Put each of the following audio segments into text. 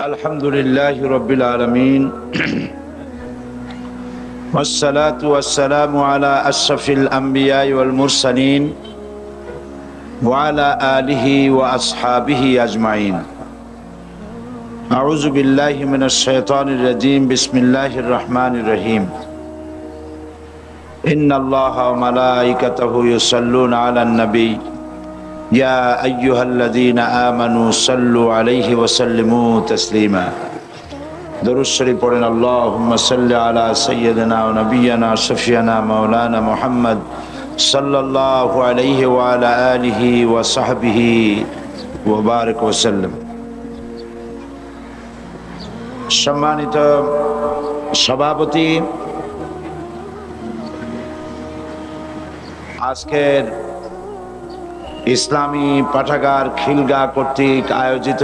আলহামদুলিল্লাহি রাব্বিল আলামিন ওয়াসসালাতু ওয়াসসালামু আলা আশরাফিল আমবিয়া ওয়াল মুরসালিন ওয়া আলা আলিহি ওয়া আসহাবিহি আজমাইন। আউযু বিল্লাহি মিনাশ শাইতানির রাজীম। বিসমিল্লাহির রহমানির রহিম। ইন্নাল্লাহা ওয়া মালাইকাতাহু ইউসাল্লুনা আলান নবী ইয়া আইয়ুহাল্লাযীনা আমানু সাল্লু আলাইহি ওয়া সাল্লিমু তাসলিমা। দরুদ শরীফ পড়েন। আল্লাহুম্মা সাল্লি আলা সাইয়্যিদিনা ওয়া নাবিয়িনা শাফিয়ানা মাওলানা মুহাম্মদ সাল্লাল্লাহু আলাইহি ওয়া আলা আলিহি ওয়া সাহবিহি ওয়া বারিক ওয়া সাল্লাম। সম্মানিত সভাপতি, আজকের ইসলামী পাঠাগার খিলগাহ কর্তৃক আয়োজিত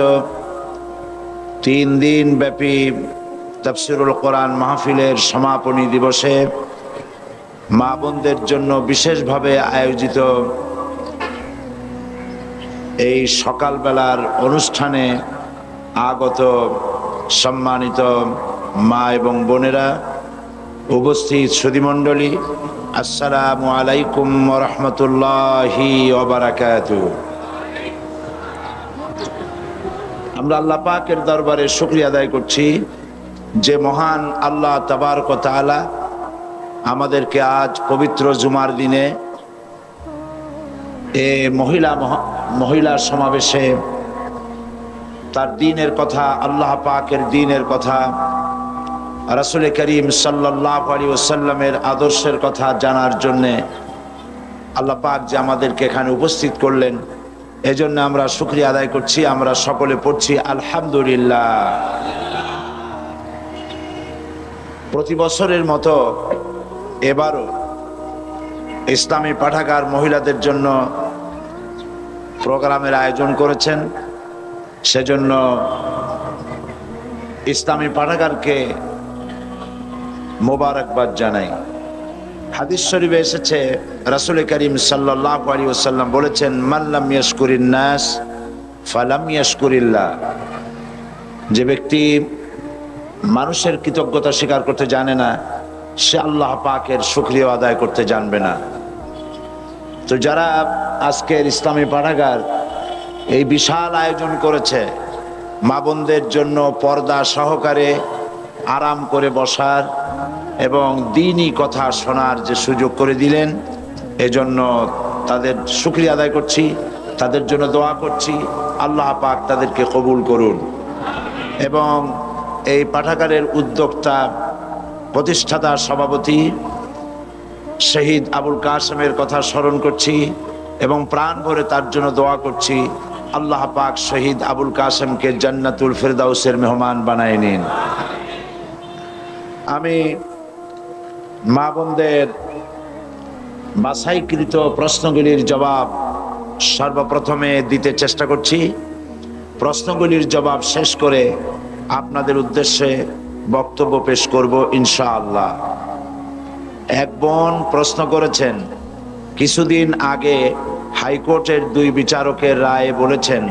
3 দিন ব্যাপী তাফসীরুল কোরআন মাহফিলের সমাপনী দিবসে মা বোনদের জন্য বিশেষভাবে আয়োজিত এই সকালবেলার অনুষ্ঠানে আগত সম্মানিত মা এবং বোনেরা, উপস্থিত সুধীমণ্ডলী, আসসালামু আলাইকুম ওয়া রাহমাতুল্লাহি ওয়া বারাকাতুহু। আমরা আল্লাহ পাকের দরবারে শুকরিয়া আদায় করছি যে মহান আল্লাহ তাবারক ওয়া তাআলা আমাদেরকে আজ পবিত্র জুমার দিনে মহিলা সমাবেশে তার দ্বীনের কথা, আল্লাহ পাকের দ্বীনের কথা, রাসূল করিম সাল্লাল্লাহু আলাইহি ওয়াসাল্লামের আদর্শের কথা জানার জন্য আল্লাহ পাক যে আমাদেরকে এখানে উপস্থিত করলেন, এজন্য আমরা শুকরিয়া আদায় করছি। আমরা সকলে পড়ছি আলহামদুলিল্লাহ। প্রতি বছরের মতো এবারও ইসলামী পাঠাগার মহিলাদের জন্য প্রোগ্রামের আয়োজন করেছেন। সেজন্য ইসলামী পাঠাগারকে মোবারকবাদ জানাই। হাদিস শরীফে এসেছে, রাসূল করিম সাল্লাল্লাহু আলাইহি ওয়াসাল্লাম বলেছেন, মান লাম ইয়াশকুরিন নাস ফালাম ইয়াশকুরিল্লাহ। যে ব্যক্তি মানুষের কৃতজ্ঞতা স্বীকার করতে জানে না, সে আল্লাহ পাকের শুকরিয়া আদায় করতে জানবে না। তো যারা আজকের ইসলামী পাঠাগার এই বিশাল আয়োজন করেছে, মা বোনদের জন্য পর্দা সহকারে আরাম করে বসার এবং দ্বীনি কথা শোনার যে সুযোগ করে দিলেন, এজন্য তাদের শুকরিয়া আদায় করছি, তাদের জন্য দোয়া করছি। আল্লাহ পাক তাদেরকে কবুল করুন। এবং এই পাঠাগারের উদ্যোক্তা, প্রতিষ্ঠাতা, সভাপতি শহীদ আবুল কাসেমের কথা স্মরণ করছি এবং প্রাণ ভরে তার জন্য দোয়া করছি। আল্লাহ পাক শহীদ আবুল কাসেমকে জান্নাতুল ফেরদাউসের মেহমান বানায় নিন। আমি মা বোনদের বাছাইকৃত প্রশ্নগুলির জবাব সর্বপ্রথমে দিতে চেষ্টা করছি। প্রশ্নগুলির জবাব শেষ করে আপনাদের উদ্দেশ্যে বক্তব্য পেশ করব ইনশাআল্লাহ। এক বোন প্রশ্ন করেছেন, কিছুদিন আগে হাইকোর্টের 2 বিচারকের রায়ে বলেছেন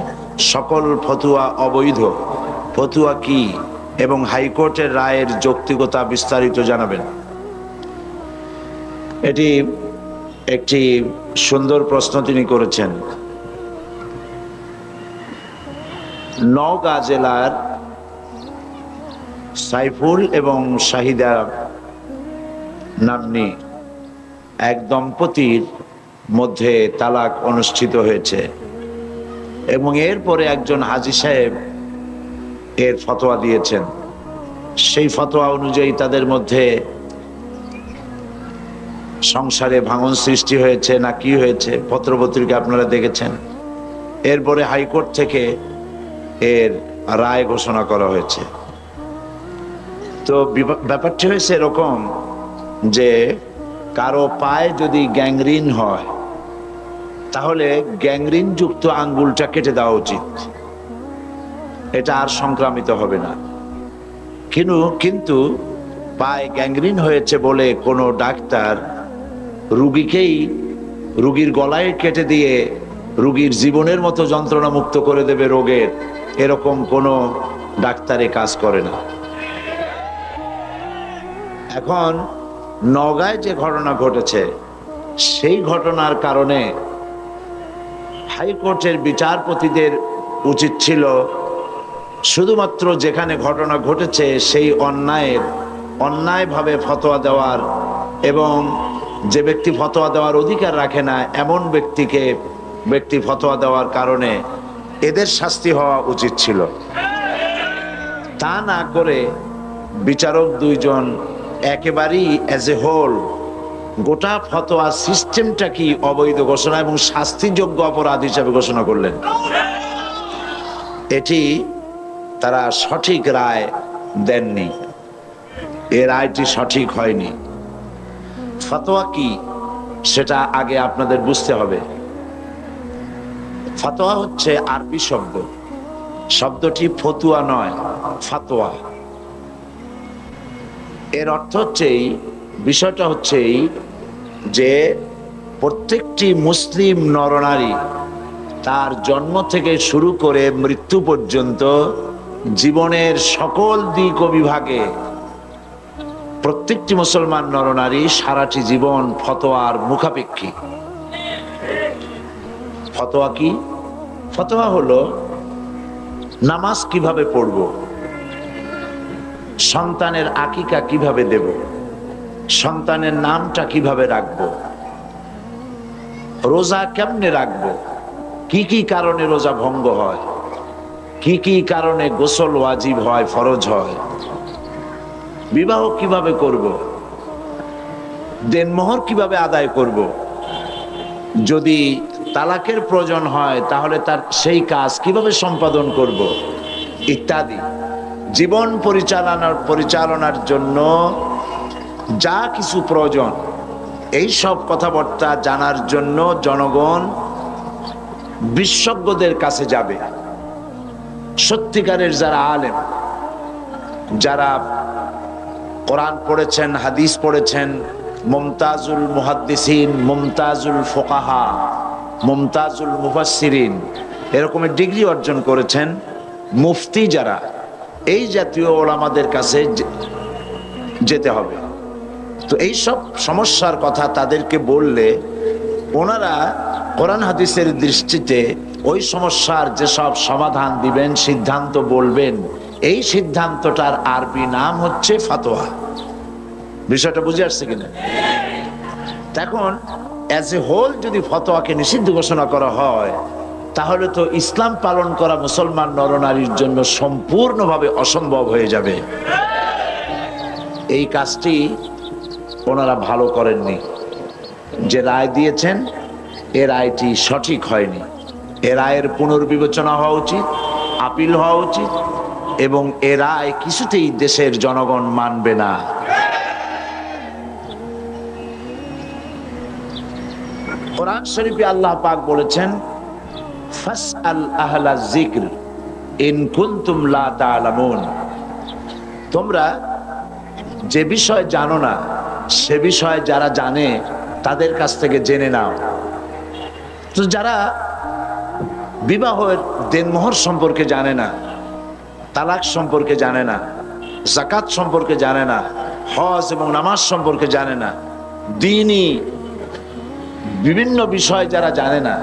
সকল ফতুয়া অবৈধ। ফতুয়া কি এবং হাইকোর্টের রায়ের যৌক্তিকতা বিস্তারিত জানাবেন। এটি একটি সুন্দর প্রশ্ন তিনি করেছেন। নওগাঁ জেলার সাইফুল এবং শাহিদা নাম্নী এক দম্পতির মধ্যে তালাক অনুষ্ঠিত হয়েছে এবং এরপরে একজন হাজী সাহেব এর ফতোয়া দিয়েছেন। সেই ফতোয়া অনুযায়ী তাদের মধ্যে সংসারে ভাঙন সৃষ্টি হয়েছে না কি হয়েছে, পত্রপত্রিকা আপনারা দেখেছেন। এরপরে হাইকোর্ট থেকে এর রায় ঘোষণা করা হয়েছে। তো ব্যাপারটি হয়েছে এরকম যে কারো পায়ে যদি গ্যাংরিন হয়, তাহলে গ্যাংরিন যুক্ত আঙ্গুলটা কেটে দেওয়া উচিত, এটা আর সংক্রামিত হবে না। কিন্তু পায়ে গ্যাংরিন হয়েছে বলে কোনো ডাক্তার রুগীর গলায় কেটে দিয়ে রুগীর জীবনের মতো যন্ত্রণা মুক্ত করে দেবে রোগের, এরকম কোনো ডাক্তারে কাজ করে না। এখন নওগাঁয় যে ঘটনা ঘটেছে, সেই ঘটনার কারণে হাইকোর্টের বিচারপতিদের উচিত ছিল শুধুমাত্র যেখানে ঘটনা ঘটেছে সেই অন্যায়ভাবে ফতোয়া দেওয়ার, এবং যে ব্যক্তি ফতোয়া দেওয়ার অধিকার রাখে না এমন ব্যক্তি ফতোয়া দেওয়ার কারণে এদের শাস্তি হওয়া উচিত ছিল। তা না করে বিচারক দুইজন একেবারেই অ্যাজ এ হোল গোটা ফতোয়া সিস্টেমটা কি অবৈধ ঘোষণা এবং শাস্তিযোগ্য অপরাধ হিসাবে ঘোষণা করলেন। এটি তারা সঠিক রায় দেননি, এ রায়টি সঠিক হয়নি। ফতোয়া কি সেটা আগে আপনাদের বুঝতে হবে। ফতোয়া হচ্ছে আরবি শব্দ, শব্দটি ফতুয়া নয়, ফাতোয়া। এর অর্থ হচ্ছেই, বিষয়টা হচ্ছেই যে প্রত্যেকটি মুসলিম নরনারী তার জন্ম থেকে শুরু করে মৃত্যু পর্যন্ত জীবনের সকল দিক ও বিভাগে প্রত্যেকটি মুসলমান নরনারী সারাটি জীবন ফতোয়ার মুখাপেক্ষী। ফতোয়া কি? ফতোয়া হলো নামাজ কিভাবে পড়ব, সন্তানের আকিকা কিভাবে দেব, সন্তানের নামটা কিভাবে রাখবো, রোজা কেমনে রাখবো, কি কি কারণে রোজা ভঙ্গ হয়, কি কি কারণে গোসল ওয়াজিব হয়, ফরজ হয়, বিবাহ কিভাবে করব, দেনমোহর কিভাবে আদায় করব, যদি তালাকের প্রয়োজন হয় তাহলে তার সেই কাজ কিভাবে সম্পাদন করব, ইত্যাদি। জীবন পরিচালনার জন্য যা কিছু প্রয়োজন, এই সব কথাবার্তা জানার জন্য জনগণ বিশেষজ্ঞদের কাছে যাবে। সত্যিকারের যারা আলেম, যারা কোরআন পড়েছেন, হাদিস পড়েছেন, মুমতাজুল মুহাদ্দিসিন, মুমতাজুল ফুকাহা, মুমতাজুল মুফাসসিরিন এরকমের ডিগ্রি অর্জন করেছেন, মুফতি যারা, এই জাতীয় ওলামাদের কাছে যেতে হবে। তো এই সব সমস্যার কথা তাদেরকে বললে ওনারা কোরআন হাদিসের দৃষ্টিতে ওই সমস্যার যেসব সমাধান দিবেন, সিদ্ধান্ত বলবেন, এই সিদ্ধান্তটার আরবি নাম হচ্ছে ফাতোয়া। বিষয়টা বুঝে আসছে কিনা? এখন অ্যাজ এ হোল যদি ফতোয়াকে নিষিদ্ধ ঘোষণা করা হয় তাহলে তো ইসলাম পালন করা মুসলমান নরনারীর জন্য সম্পূর্ণভাবে অসম্ভব হয়ে যাবে। এই কাজটি ওনারা ভালো করেননি। যে রায় দিয়েছেন এ রায়টি সঠিক হয়নি। এ রায়ের পুনর্বিবেচনা হওয়া উচিত, আপিল হওয়া উচিত, এবং এ রায় কিছুতেই দেশের জনগণ মানবে না। কোরআন শরীফে আল্লাহ পাক বলেছেন, ফাসআল আহলা যিকর ইন কুনতুম লা তা'লামুন, তোমরা যে বিষয় জানো না সে বিষয় যারা জানে তাদের কাছ থেকে জেনে নাও। তো যারা বিবাহের দেনমোহর সম্পর্কে জানে না, তালাক সম্পর্কে জানে না, যাকাত সম্পর্কে জানে না, হজ এবং নামাজ সম্পর্কে জানে না, দ্বীনি বিভিন্ন বিষয় যারা জানে না,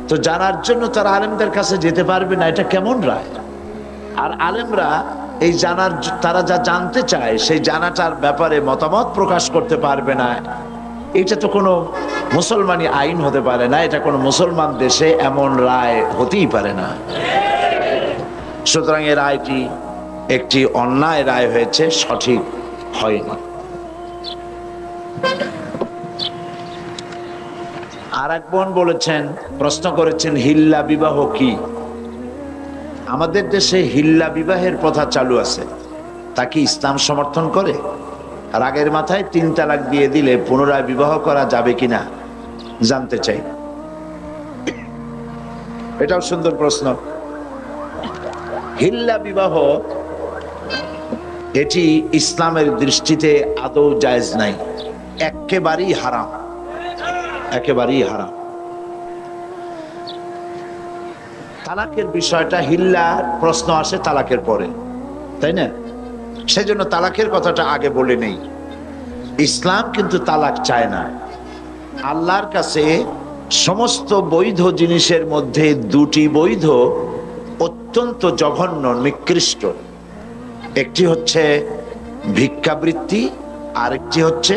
তো জানার জন্য তারা আলেমদের কাছে যেতে পারবে না। এটা কেমন রায়? আর আলেমরা এই জানার, তারা যা জানতে চায় সেই জানাটার ব্যাপারে মতামত প্রকাশ করতে পারবে না। এটা তো কোনো মুসলমানি আইন হতে পারে না, এটা কোনো মুসলমান দেশে এমন রায় হতেই পারে না। সুতরাং এই রায়টি একটি অন্যায় রায় হয়েছে, সঠিক হয়নি। আর এক বোন বলেছেন, প্রশ্ন করেছেন, হিল্লা বিবাহ কি? আমাদের দেশে হিল্লা বিবাহের প্রথা চালু আছে, তা কি ইসলাম সমর্থন করে? রাগের মাথায় 3 তালাক দিয়ে দিলে পুনরায় বিবাহ করা যাবে কিনা জানতে চাই। এটাও সুন্দর প্রশ্ন। হিল্লা বিবাহ এটি ইসলামের দৃষ্টিতে আদৌ জায়েজ নাই, একেবারেই হারাম, একেবারেই হারাম। তালাকের বিষয়টা হিল্লার প্রশ্ন আসে তালাকের পরে, তাই না? সেজন্য তালাকের কথাটা আগে বলে নেই। ইসলাম কিন্তু তালাক চায় না। আল্লাহর কাছে সমস্ত বৈধ জিনিসের মধ্যে দুটি বৈধ অত্যন্ত জঘন্য নিকৃষ্ট। একটি হচ্ছে ভিক্ষাবৃত্তি, আরেকটি হচ্ছে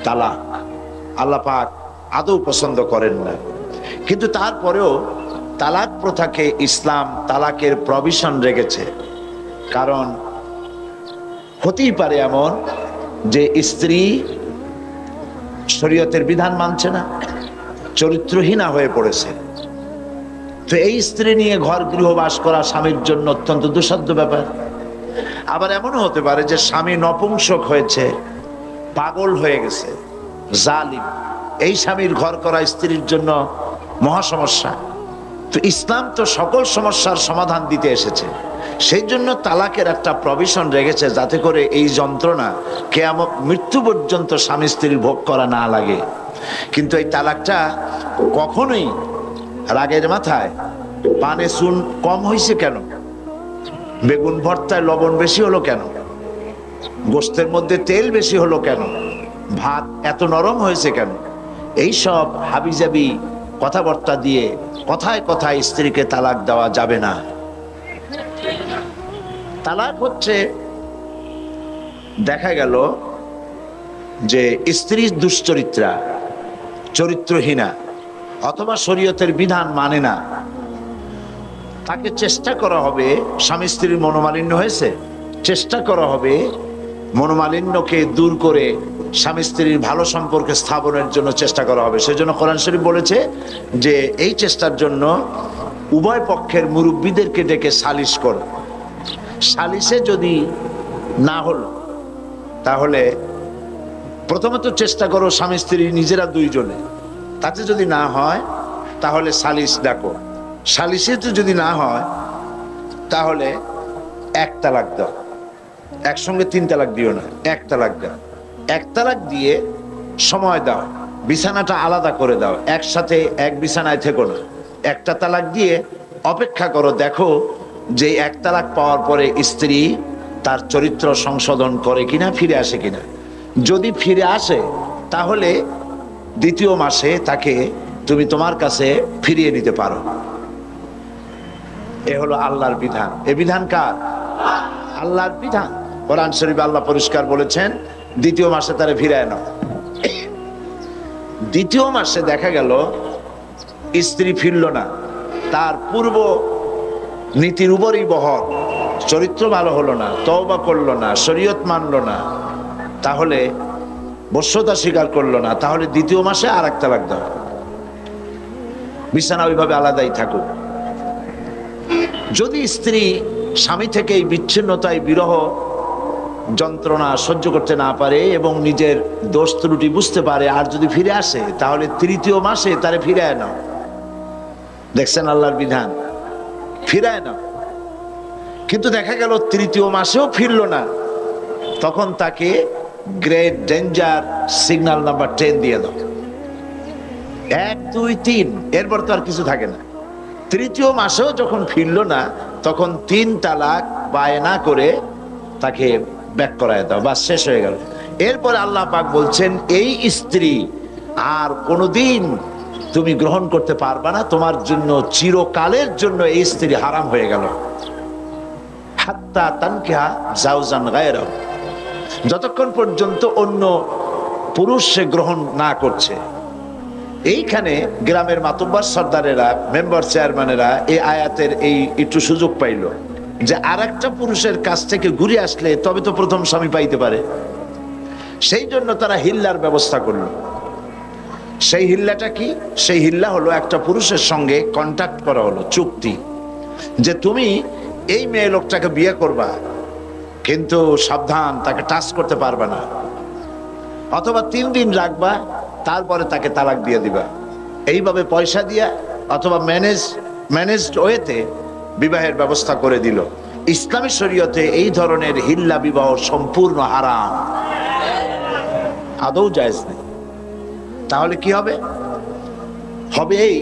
তালাক। আল্লাহ পাক আদৌ পছন্দ করেন না। কিন্তু তারপরেও তালাক প্রথাকে ইসলাম তালাকের প্রভিশন রেখেছে। কারণ হতেই পারে এমন যে স্ত্রী শরীয়তের বিধান মানছে না, চরিত্রহীনা হয়ে পড়েছে। তো এই স্ত্রী নিয়ে ঘর গৃহবাস করা স্বামীর জন্য অত্যন্ত দুঃসাধ্য ব্যাপার। আবার এমনও হতে পারে যে স্বামী নপুংসক হয়েছে, পাগল হয়ে গেছে, জালিম। এই স্বামীর ঘর করা স্ত্রীর জন্য মহা সমস্যা। তো ইসলাম তো সকল সমস্যার সমাধান দিতে এসেছে। সেই জন্য তালাকের একটা প্রভিশন রেখেছে, যাতে করে এই যন্ত্রণা কিয়ামত মৃত্যু পর্যন্ত স্বামী স্ত্রীর ভোগ করা না লাগে। কিন্তু এই তালাকটা কখনোই রাগের মাথায় পানে চুন কম হয়েছে কেন, বেগুন ভর্তায় লবণ বেশি হলো কেন, গোশতের মধ্যে তেল বেশি হলো কেন, ভাত এত নরম হয়েছে কেন, এইসব হাবিজাবি কথাবার্তা দিয়ে কথায় কথায় স্ত্রীকে তালাক দেওয়া যাবে না। তালাক হচ্ছে, দেখা গেল যে স্ত্রী দুশ্চরিত্রা, চরিত্রহীনা, অথবা শরীয়তের বিধান মানে না, তাকে চেষ্টা করা হবে, স্বামী স্ত্রীর মনোমালিন্য হয়েছে, চেষ্টা করা হবে মনোমালিন্যকে দূর করে স্বামী স্ত্রীর ভালো সম্পর্ক স্থাপনের জন্য চেষ্টা করা হবে। সেজন্য কোরআন শরীফ বলেছে যে এই চেষ্টার জন্য উভয় পক্ষের মুরব্বীদেরকে ডেকে সালিশ করো। সালিশে যদি না হলো, তাহলে প্রথমত চেষ্টা করো স্বামী স্ত্রী নিজেরা দুইজনে, তাতে যদি না হয় তাহলে সালিশ ডাকো। সালিশে তো যদি না হয় তাহলে এক তালাক দাও। একসঙ্গে তিন তালাক দিও না, এক তালাক দাও। এক তালাক দিয়ে সময় দাও, বিছানাটা আলাদা করে দাও, একসাথে এক বিছানায় থেকো না। একটা তালাক দিয়ে অপেক্ষা করো, দেখো যে এক তালাক পাওয়ার পরে স্ত্রী তার চরিত্র সংশোধন করে কিনা, ফিরে আসে কিনা। যদি ফিরে আসে তাহলে দ্বিতীয় মাসে তাকে তুমি তোমার কাছে ফিরিয়ে নিতে পারো। এ হলো আল্লাহর বিধান। এ বিধান কার? আল্লাহর বিধান। কোরআন শরীফে আল্লাহ পরিষ্কার বলেছেন দ্বিতীয় মাসে তারে ফিরায় নাও। দ্বিতীয় মাসে দেখা গেল স্ত্রী ফিরল না, তার পূর্ব নীতির উপরই বহর, চরিত্র ভালো হলো না, তওবা করলো না, শরীয়ত মানলো না, তাহলে বশ্যতা স্বীকার করলো না, তাহলে দ্বিতীয় মাসে আর এক তালাক দাও, বিছানা ওইভাবে আলাদাই থাকুক। যদি স্ত্রী স্বামী থেকে এই বিচ্ছিন্নতায় বিরহ যন্ত্রণা সহ্য করতে না পারে এবং নিজের দোষ ত্রুটি বুঝতে পারে, আর যদি ফিরে আসে, তাহলে তৃতীয় মাসে তারে ফিরায় নাও। দেখছেন আল্লাহর বিধান, ফিরায় নাও। কিন্তু দেখা গেল তৃতীয় মাসেও ফিরলো না, তখন তাকে গ্রেট ডেঞ্জার সিগন্যাল নাম্বার 10 দিয়ে দাও। 1 2 3, এরপর তো আর কিছু থাকে না। তৃতীয় মাসেও যখন ফিরল না, তখন 3 তালাক বায়না করে তাকে ব্যাক করায় দাও, বাস শেষ হয়ে গেল। এরপর আল্লাহ পাক বলছেন এই স্ত্রী আর কোনোদিন তুমি গ্রহণ করতে পারবা না, তোমার জন্য চিরকালের জন্য এই স্ত্রী হারাম হয়ে গেল। হাত্তা তানকিহা জাওজান গায়রাহু, যতক্ষণ পর্যন্ত অন্য পুরুষ সে গ্রহণ না করছে। এইখানে গ্রামের মাতুব্বার সর্দারেরা, মেম্বার চেয়ারম্যানেরা এই আয়াতের এই একটু সুযোগ পাইল যে আর একটা পুরুষের কাছ থেকে ঘুরে আসলে তবে তো প্রথম স্বামী পাইতে পারে। সেই জন্য তারা হিল্লার ব্যবস্থা করলো। সেই হিল্লাটা কি? সেই হিল্লা হলো একটা পুরুষের সঙ্গে কন্ট্যাক্ট করা হলো, চুক্তি, যে তুমি এই মেয়ে লোকটাকে বিয়ে করবা, কিন্তু সাবধান, তাকে টাচ করতে পারবা না, অথবা 3 দিন রাখবা, তারপরে তাকে তালাক দিয়ে দিবা। এইভাবে পয়সা দিয়া অথবা ম্যানেজড ওয়েতে বিবাহের ব্যবস্থা করে দিল। ইসলামী শরীয়তে এই ধরনের হিল্লা বিবাহ সম্পূর্ণ হারাম, আদৌ জায়েজ নেই। তাহলে কি হবে? হবে এই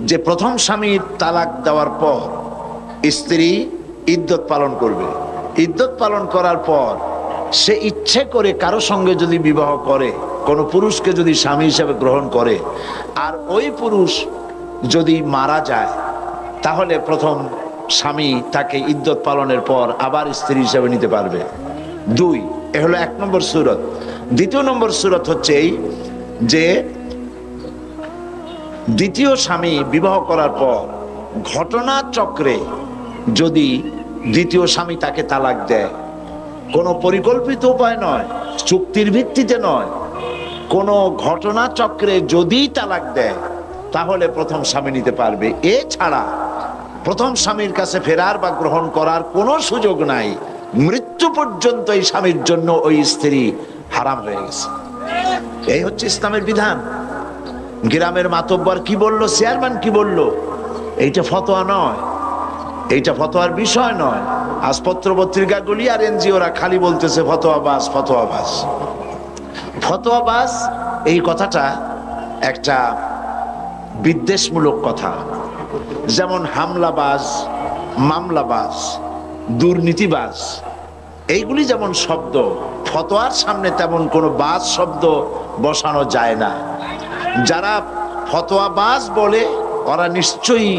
যে প্রথম স্বামীর তালাক দেওয়ার পর স্ত্রী ইদ্যত পালন করবে, ইদ্যত পালন করার পর সে ইচ্ছে করে কারো সঙ্গে যদি বিবাহ করে, কোনো পুরুষকে যদি স্বামী হিসেবে গ্রহণ করে, আর ওই পুরুষ যদি মারা যায়, তাহলে প্রথম স্বামী তাকে ইদ্যত পালনের পর আবার স্ত্রী হিসেবে নিতে পারবে। দুই, এ হলো 1 নম্বর সূরত। দ্বিতীয় নম্বর সূরত হচ্ছে এই যে দ্বিতীয় স্বামী বিবাহ করার পর ঘটনাচক্রে যদি দ্বিতীয় স্বামী তাকে তালাক দেয়, কোনো পরিকল্পিত উপায় নয়, চুক্তির ভিত্তিতে নয়, কোনো ঘটনাচক্রে যদি তালাক দেয়, তাহলে প্রথম স্বামী নিতে পারবে। এছাড়া প্রথম স্বামীর কাছে ফেরার বা গ্রহণ করার কোনো সুযোগ নাই। মৃত্যু পর্যন্ত এই স্বামীর জন্য ওই স্ত্রী হারাম হয়ে গেছে। এই হচ্ছে ইসলামের বিধান। গ্রামের মাতব্বর কি বলল, চেয়ারম্যান কি বলল, এইটা ফতোয়া নয়, এইটা ফতোয়ার বিষয় নয়। আজ পত্র পত্রিকাগুলি আর এনজিওরা খালি বলতেছে ফতোয়াবাজ ফতোয়াবাজ ফতোয়াবাজ। এই কথাটা একটা বিদ্বেষমূলক কথা। যেমন হামলাবাজ, মামলাবাজ, দুর্নীতিবাজ, এইগুলি যেমন শব্দ, ফতোয়ার সামনে তেমন কোনো বাজ শব্দ বসানো যায় না। যারা ফতোয়াবাজ বলে ওরা নিশ্চয়ই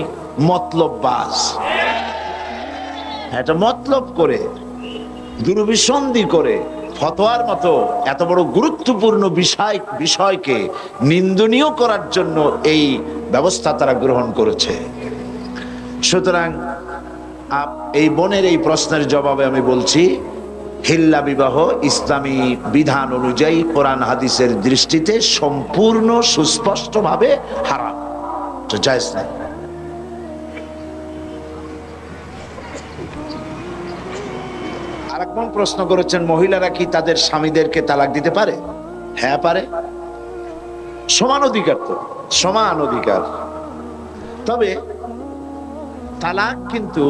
মতলববাজ। এটা মতলব করে, দুর্বিসন্ধি করে ফতোয়ার মতো এত বড় গুরুত্বপূর্ণ বিষয়কে নিন্দনীয় করার জন্য এই ব্যবস্থা তারা গ্রহণ করেছে। সুতরাং এই বোনের এই প্রশ্নের জবাবে আমি বলছি, হিল্লা বিবাহ ইসলামী বিধান অনুযায়ী কোরআন হাদিসের দৃষ্টিতে সম্পূর্ণ সুস্পষ্টভাবে হারাম, জায়েজ নাই। আরেক বোন প্রশ্ন করেছেন, মহিলারা কি তাদের স্বামীদেরকে তালাক দিতে পারে? হ্যাঁ পারে, সমান অধিকার, তো সমান অধিকার। তবে তালাক কিন্তু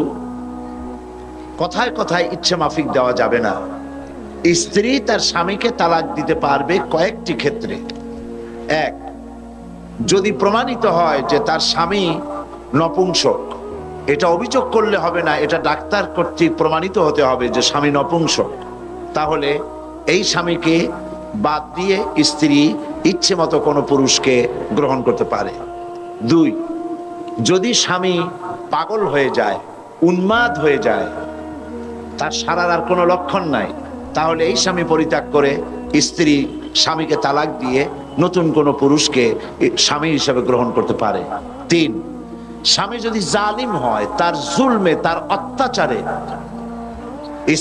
কথায় কথায় ইচ্ছে মাফিক দেওয়া যাবে না। স্ত্রী তার স্বামীকে তালাক দিতে পারবে কয়েকটি ক্ষেত্রে। এক, যদি প্রমাণিত হয় যে তার স্বামী নপুংসক, এটা অভিযোগ করলে হবে না, এটা ডাক্তার কর্তৃক প্রমাণিত হতে হবে যে স্বামী নপুংসক, তাহলে এই স্বামীকে বাদ দিয়ে স্ত্রী ইচ্ছে মতো কোনো পুরুষকে গ্রহণ করতে পারে। দুই, যদি স্বামী পাগল হয়ে যায়, উন্মাদ হয়ে যায়, তার সারার আর কোনো লক্ষণ নাই, তাহলে এই স্বামী পরিত্যাগ করে স্ত্রী স্বামীকে তালাক দিয়ে নতুন কোনো পুরুষকে স্বামী হিসেবে গ্রহণ করতে পারে। তিন, স্বামী যদি জালিম হয়, তার জুলমে, তার অত্যাচারে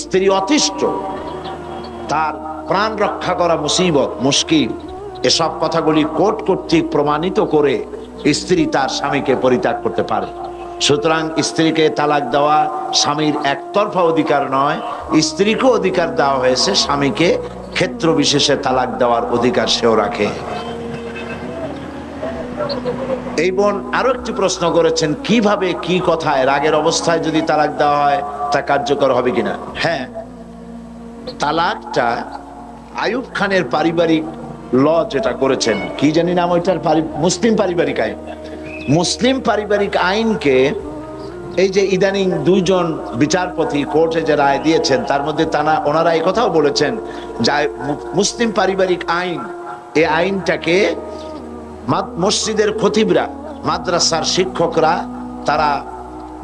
স্ত্রী অতিষ্ঠ, তার প্রাণ রক্ষা করা মুসিবত, মুশকিল, এসব কথাগুলি কোর্ট কর্তৃক প্রমাণিত করে স্ত্রী তার স্বামীকে পরিত্যাগ করতে পারে। সুতরাং স্ত্রীকে তালাক দেওয়া স্বামীর একতরফা অধিকার নয়, স্ত্রীকে অধিকার দেওয়া হয়েছে, স্বামীকে ক্ষেত্র বিশেষে তালাক দেওয়ার অধিকার সেও রাখে। এই বোন আরো একটি প্রশ্ন করেছেন, কিভাবে কি কথায় রাগের অবস্থায় যদি তালাক দেওয়া হয় তা কার্যকর হবে কিনা? হ্যাঁ, তালাকটা আইয়ুব খানের পারিবারিক ল যেটা করেছেন, কি জানি নাম ওইটার, মুসলিম পারিবারিক আইন। মুসলিম পারিবারিক আইনকে এই যে ইদানিং দুইজন বিচারপতি কোর্টে যে রায় দিয়েছেন, তার মধ্যে ওনারা এই কথাও বলেছেন যে মুসলিম পারিবারিক আইন, এই আইনটাকে মসজিদের খতিবরা, মাদ্রাসার শিক্ষকরা তারা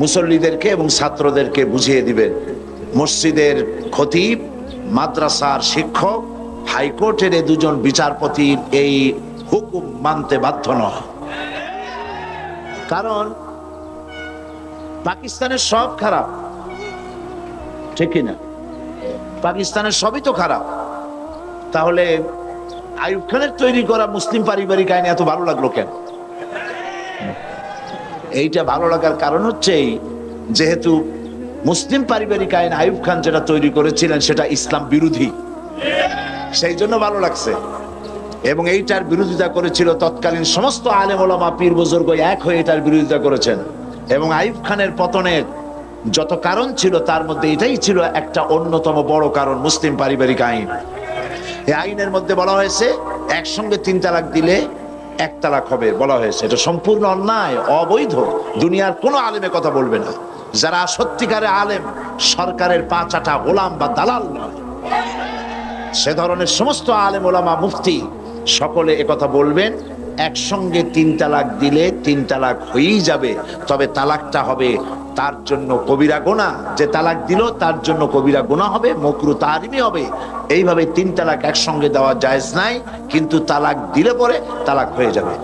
মুসল্লিদেরকে এবং ছাত্রদেরকে বুঝিয়ে দিবেন। মসজিদের খতিব, মাদ্রাসার শিক্ষক, হাইকোর্টের এই দুজন বিচারপতির এই হুকুম মানতে বাধ্য নয়। কারণ পাকিস্তানের সব খারাপ, ঠিক কিনা? পাকিস্তানের সবই তো খারাপ, তাহলে আইয়ুব খানের তৈরি করা মুসলিম পারিবারিক আইন এত ভালো লাগলো কেন? এইটা ভালো লাগার কারণ হচ্ছে যেহেতু মুসলিম পারিবারিক আইন আইয়ুব খান যেটা তৈরি করেছিলেন সেটা ইসলাম বিরোধী, সেই জন্য ভালো লাগছে। এবং এইটার বিরোধিতা করেছিল তৎকালীন সমস্ত আলেম ওলামা, পীর বুজুর্গ এক হয়ে এটার বিরোধিতা করেছেন। এবং আইয়ুব খানের পতনের যত কারণ ছিল তার মধ্যে এটাই ছিল একটা অন্যতম বড় কারণ, মুসলিম পারিবারিক আইন। এই আইনের মধ্যে বলা হয়েছে একসঙ্গে 3 তালাক দিলে এক তালাক হবে বলা হয়েছে। এটা সম্পূর্ণ অন্যায়, অবৈধ। দুনিয়ার কোনো আলেমে কথা বলবে না। যারা সত্যিকারে আলেম, সরকারের পা চাটা গোলাম বা দালাল নয়, সে ধরনের সমস্ত আলেম ওলামা মুফতি সকলে একথা বলবেন, একসঙ্গে 3 তালাক দিলে 3 তালাক হয়েই যাবে, তবে তালাকটা হবে তার জন্য কবিরা গুনাহ। যে তালাক দিল তার জন্য কবিরা গুনাহ হবে, মাকরুহ তাহরিমি হবে। এইভাবে 3 তালাক একসঙ্গে দেওয়া জায়েজ নাই, কিন্তু তালাক দিলে পরে তালাক হয়ে যাবে।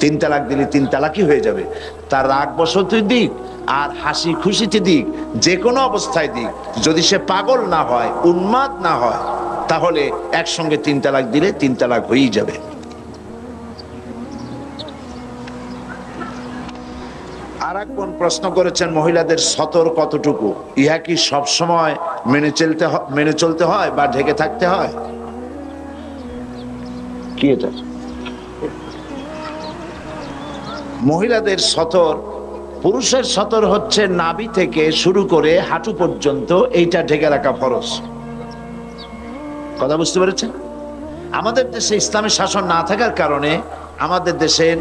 3 তালাক দিলে 3 তালাকই হয়ে যাবে। তার রাগ বসতি দিক আর হাসি খুশিতে দিক, যে কোনো অবস্থায় দিক, যদি সে পাগল না হয়, উন্মাদ না হয়, তাহলে একসঙ্গে 3 তালাক দিলে 3 তালাক হয়েই যাবে। আর এক বোন প্রশ্ন করেছেন, মহিলাদের সতর কতটুকু? ইহা কি সব সময় মেনে চলতে হয় বা ঢেকে থাকতে হয়? কি এটা? মহিলাদের সতর, পুরুষের সতর হচ্ছে নাভি থেকে শুরু করে হাঁটু পর্যন্ত, এইটা ঢেকে রাখা ফরজ। কথা বুঝতে পেরেছেন? আমাদের দেশে ইসলামের শাসন না থাকার কারণে আমাদের দেশের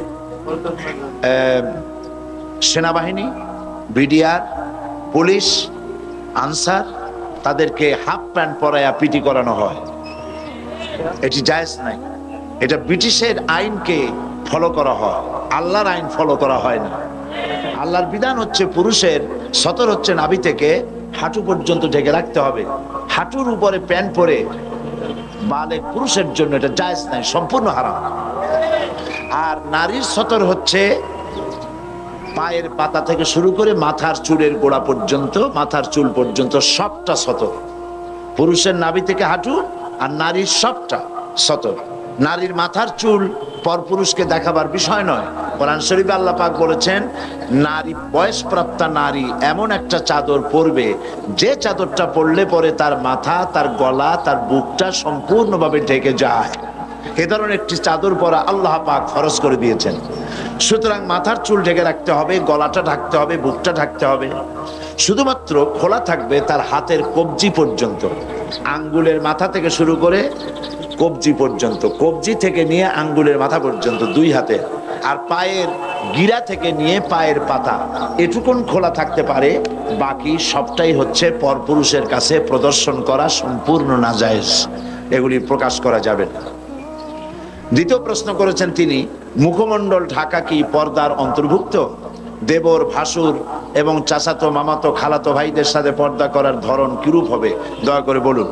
সেনাবাহিনী, বিডিআর, পুলিশ, আনসার, তাদেরকে হাফ প্যান্ট পরায়া পিটি করানো হয়। এটি জায়েজ নাই। এটা ব্রিটিশের আইনকে ফলো করা হয়, আল্লাহর আইন ফলো করা হয় না। আল্লাহর বিধান হচ্ছে পুরুষের সতর হচ্ছে নাভি থেকে হাঁটু পর্যন্ত ঢেকে রাখতে হবে। হাঁটুর উপরে প্যান্ট পরে বালেগ পুরুষের জন্য এটা জায়েজ নাই, সম্পূর্ণ হারাম। আর নারীর সতর হচ্ছে পায়ের পাতা থেকে শুরু করে মাথার চুলের গোড়া পর্যন্ত, মাথার চুল পর্যন্ত সবটা সতর। পুরুষের নাভি থেকে হাঁটু আর নারীর সবটা সতর। নারীর মাথার চুল পরপুরুষকে দেখাবার বিষয় নয়। কোরআন শরীফে আল্লাহ পাক বলেছেন, নারী, বয়সপ্রাপ্তা নারী এমন একটা চাদর পরবে, যে চাদরটা পরলে পরে তার মাথা, তার গলা, তার বুকটা সম্পূর্ণভাবে ঢেকে যায়। এ ধরনের একটি চাদর পরা আল্লাহ পাক ফরজ করে দিয়েছেন। সুতরাং মাথার চুল ঢেকে রাখতে হবে, গলাটা ঢাকতে হবে, বুকটা ঢাকতে হবে। শুধুমাত্র খোলা থাকবে তার হাতের কবজি পর্যন্ত, আঙ্গুলের মাথা থেকে শুরু করে কবজি পর্যন্ত, কবজি থেকে নিয়ে আঙ্গুলের মাথা পর্যন্ত 2 হাতে। আর পায়ের গিরা থেকে নিয়ে পায়ের পাতা এটুকুন খোলা থাকতে পারে। বাকি সবটাই হচ্ছে পরপুরুষের কাছে প্রদর্শন করা সম্পূর্ণ নাজায়েজ, এগুলি প্রকাশ করা যাবে না। দ্বিতীয় প্রশ্ন করেছেন তিনি, মুখমণ্ডল ঢাকা কি পর্দার অন্তর্ভুক্ত? দেবর, ভাসুর এবং চাচাতো, মামাতো, খালাতো ভাইদের সাথে পর্দা করার ধরন কিরূপ হবে, দয়া করে বলুন।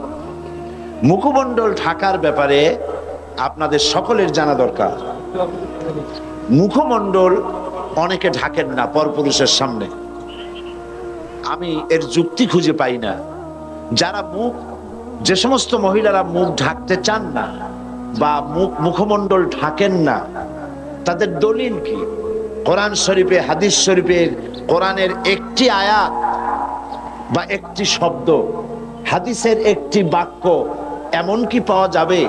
মুখমণ্ডল ঢাকার ব্যাপারে আপনাদের সকলের জানা দরকার। মুখমণ্ডল অনেকে ঢাকেন না পরপুরুষের সামনে, আমি এর যুক্তি খুঁজে পাই না। যারা যে সমস্ত মহিলারা মুখ ঢাকতে চান না বা মুখমণ্ডল ঢাকেন না, তাদের দলিল কি? কোরআন শরীফে, হাদিস শরীফের, কোরআনের একটি আয়াত বা একটি শব্দ, হাদিসের একটি বাক্য এমন কি পাওয়া যাবে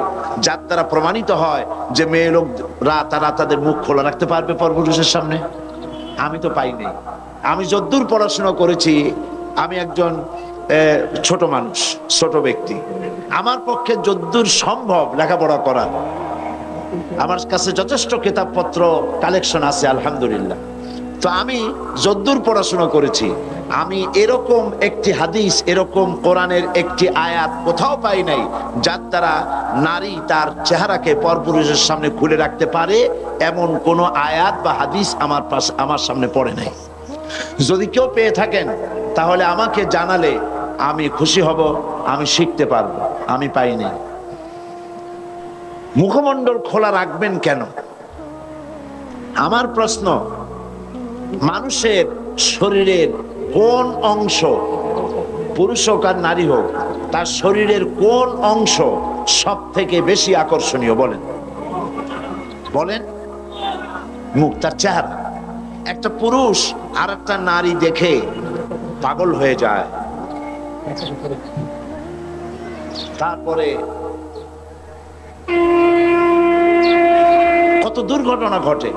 যার দ্বারা প্রমাণিত হয় যে মেয়ে লোকরা তারা তাদের মুখ খোলা রাখতে পারবে পরপুরুষের সামনে? আমি তো পাইনি। আমি যদ্দূর পড়াশোনা করেছি, আমি একজন ছোট মানুষ, ছোট ব্যক্তি, আমার পক্ষে যদ্দূর সম্ভব লেখাপড়া করা, আমার কাছে যথেষ্ট কিতাবপত্র কালেকশন আছে আলহামদুলিল্লাহ। তো আমি যদ্দূর পড়াশোনা করেছি, আমি এরকম একটি হাদিস, এরকম কোরআনের একটি আয়াত কোথাও পাই নাই যার দ্বারা নারী তার চেহারাকে পরপুরুষের সামনে খুলে রাখতে পারে, এমন কোন আয়াত বা হাদিস আমার সামনে পড়ে নাই। যদি কেউ পেয়ে থাকেন তাহলে আমাকে জানালে আমি খুশি হব, আমি শিখতে পারবো। আমি পাইনি। মুখমণ্ডল খোলা রাখবেন কেন? আমার প্রশ্ন, মানুষের শরীরের কোন অংশ, পুরুষ হোক আর নারী হোক, তার শরীরের কোন অংশ সব থেকে বেশি আকর্ষণীয়? বলেন বলেন। মুখ, তার চেহারা। একটা পুরুষ আর একটা নারী দেখে পাগল হয়ে যায়, তারপরে কত দুর্ঘটনা ঘটে,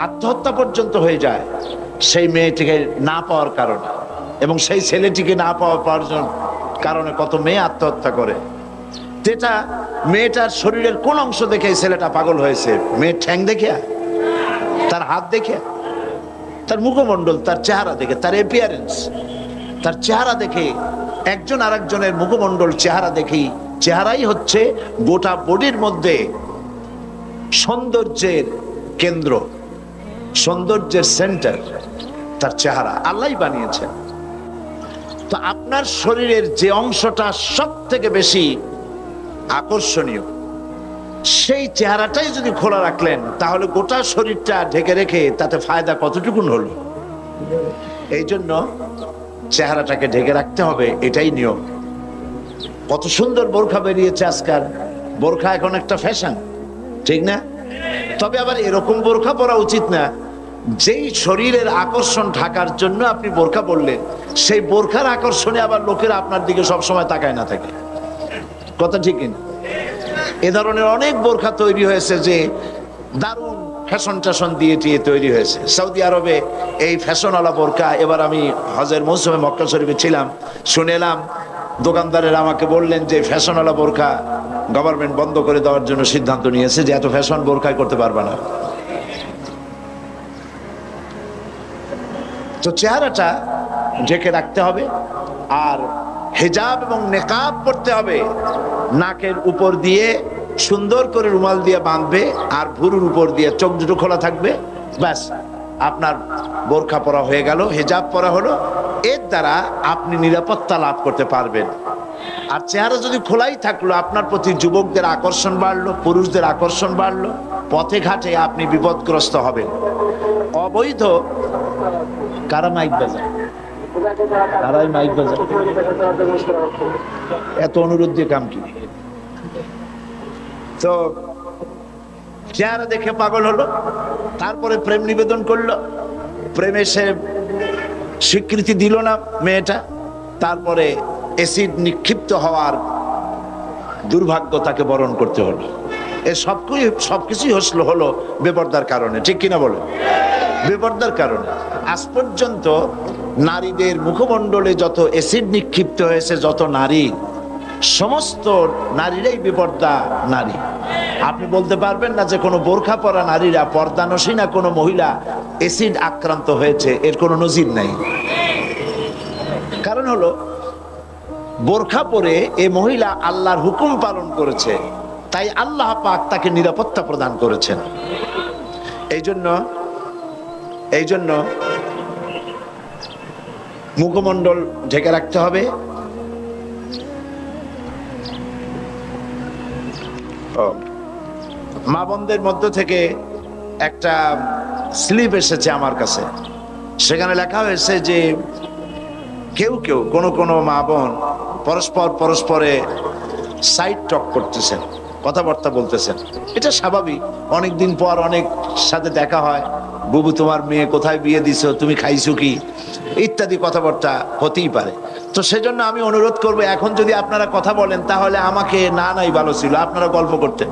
আত্মহত্যা পর্যন্ত হয়ে যায় সেই মেয়েটিকে না পাওয়ার কারণে, এবং সেই ছেলেটিকে না পাওয়ার কারণে কত মেয়ে আত্মহত্যা করে। যেটা মেয়েটার শরীরের কোন অংশ দেখে ছেলেটা পাগল হয়েছে? মেয়ের ঠ্যাং দেখে, তার হাত দেখে, তার মুখমণ্ডল, তার চেহারা দেখে, তার অ্যাপিয়ারেন্স, তার চেহারা দেখে। একজন আরেকজনের মুখমণ্ডল চেহারা দেখেই, চেহারাই হচ্ছে গোটা বডির মধ্যে সৌন্দর্যের কেন্দ্র, সৌন্দর্যের সেন্টার তার চেহারা। আল্লাহই বানিয়েছেন। তো আপনার শরীরের যে অংশটা সব থেকে বেশি আকর্ষণীয়, সেই চেহারাটাই যদি খোলা রাখলেন, তাহলে গোটা শরীরটা ঢেকে রেখে তাতে ফায়দা কতটুকুন হলো? এই জন্য চেহারাটাকে ঢেকে রাখতে হবে, এটাই নিয়ম। কত সুন্দর বোরখা বেরিয়েছে আজকাল। বোরখা এখন একটা ফ্যাশন, ঠিক না? তবে আবার এরকম বোরখা পরা উচিত না যেই শরীরের আকর্ষণ ঢাকার জন্য আপনি বোরখা পরলেন, সেই বোরখার আকর্ষণে আবার লোকেরা আপনার দিকে সবসময় তাকায় না থাকে। কথা ঠিক না? এ ধরনের অনেক বোরখা তৈরি হয়েছে যে দারুণ ফ্যাশন ট্যাশন দিয়ে তৈরি হয়েছে। সৌদি আরবে এই ফ্যাশনওয়ালা বোরখা, এবার আমি হজের মৌসুমে মক্কা শরীফে ছিলাম, শুনে এলাম দোকানদারেরা আমাকে বললেন যে ফ্যাশনওয়ালা বোরখা গভর্নমেন্ট বন্ধ করে দেওয়ার জন্য সিদ্ধান্ত নিয়েছে, যে এত ফ্যাশন বোরখাই করতে পারবে না। তো চেহারাটা ঢেকে রাখতে হবে, আর হিজাব এবং নেকাব পড়তে হবে। নাকের উপর দিয়ে সুন্দর করে রুমাল দিয়ে বাঁধবে, আর ভুরুর উপর দিয়ে চোখ দুটো খোলা থাকবে, ব্যাস আপনার বোরখা পরা হয়ে গেল, হিজাব পরা হলো। এর দ্বারা আপনি নিরাপত্তা লাভ করতে পারবেন। আর চেহারা যদি খোলাই থাকলো, আপনার প্রতি যুবকদের আকর্ষণ বাড়লো, পুরুষদের আকর্ষণ বাড়লো, পথে ঘাটে আপনি বিপদগ্রস্ত হবেন। অবৈধ কারা মাইক বাজায়, কারাই মাইক বাজায়, এত অনুরোধ দিয়ে কাম কি? তো চেহারা দেখে পাগল হলো, তারপরে প্রেম নিবেদন করলো, প্রেমে সে স্বীকৃতি দিল না মেয়েটা, তারপরে অ্যাসিড নিক্ষিপ্ত হওয়ার দুর্ভাগ্য তাকে বরণ করতে হলো। এ সবকিছুই হলো বেপরদার কারণে, ঠিক কিনা বলো? বেপরদার কারণে। আজ পর্যন্ত নারীদের মুখমণ্ডলে যত অ্যাসিড নিক্ষিপ্ত হয়েছে, যত নারী, সমস্ত নারীরাই বেপর্দা নারী। আপনি বলতে পারবেন না যে কোনো বোরখা পরা নারীরা, পর্দানসীনা কোনো মহিলা অ্যাসিড আক্রান্ত হয়েছে, এর কোনো নজির নাই। কারণ হলো বোরখা পরে এ মহিলা আল্লাহর হুকুম পালন করেছে, তাই আল্লাহ পাক তাকে নিরাপত্তা প্রদান করেছেন। এই জন্য মুখমণ্ডল ঢেকে রাখতে হবে। মা বোনদের মধ্য থেকে একটা স্লিপ এসেছে আমার কাছে, সেখানে লেখা হয়েছে যে কেউ কোনো মা বোন পরস্পরে সাইড টক করতেছেন, কথাবার্তা বলতেছেন। এটা স্বাভাবিক, অনেকদিন পর অনেক সাথে দেখা হয়, বুবু তোমার মেয়ে কোথায় বিয়ে দিছো, তুমি খাইছো কি, ইত্যাদি কথাবার্তা হতেই পারে। তো সেজন্য আমি অনুরোধ করবো, এখন যদি আপনারা কথা বলেন তাহলে আমাকে নাই ভালো ছিল, আপনারা গল্প করতেন।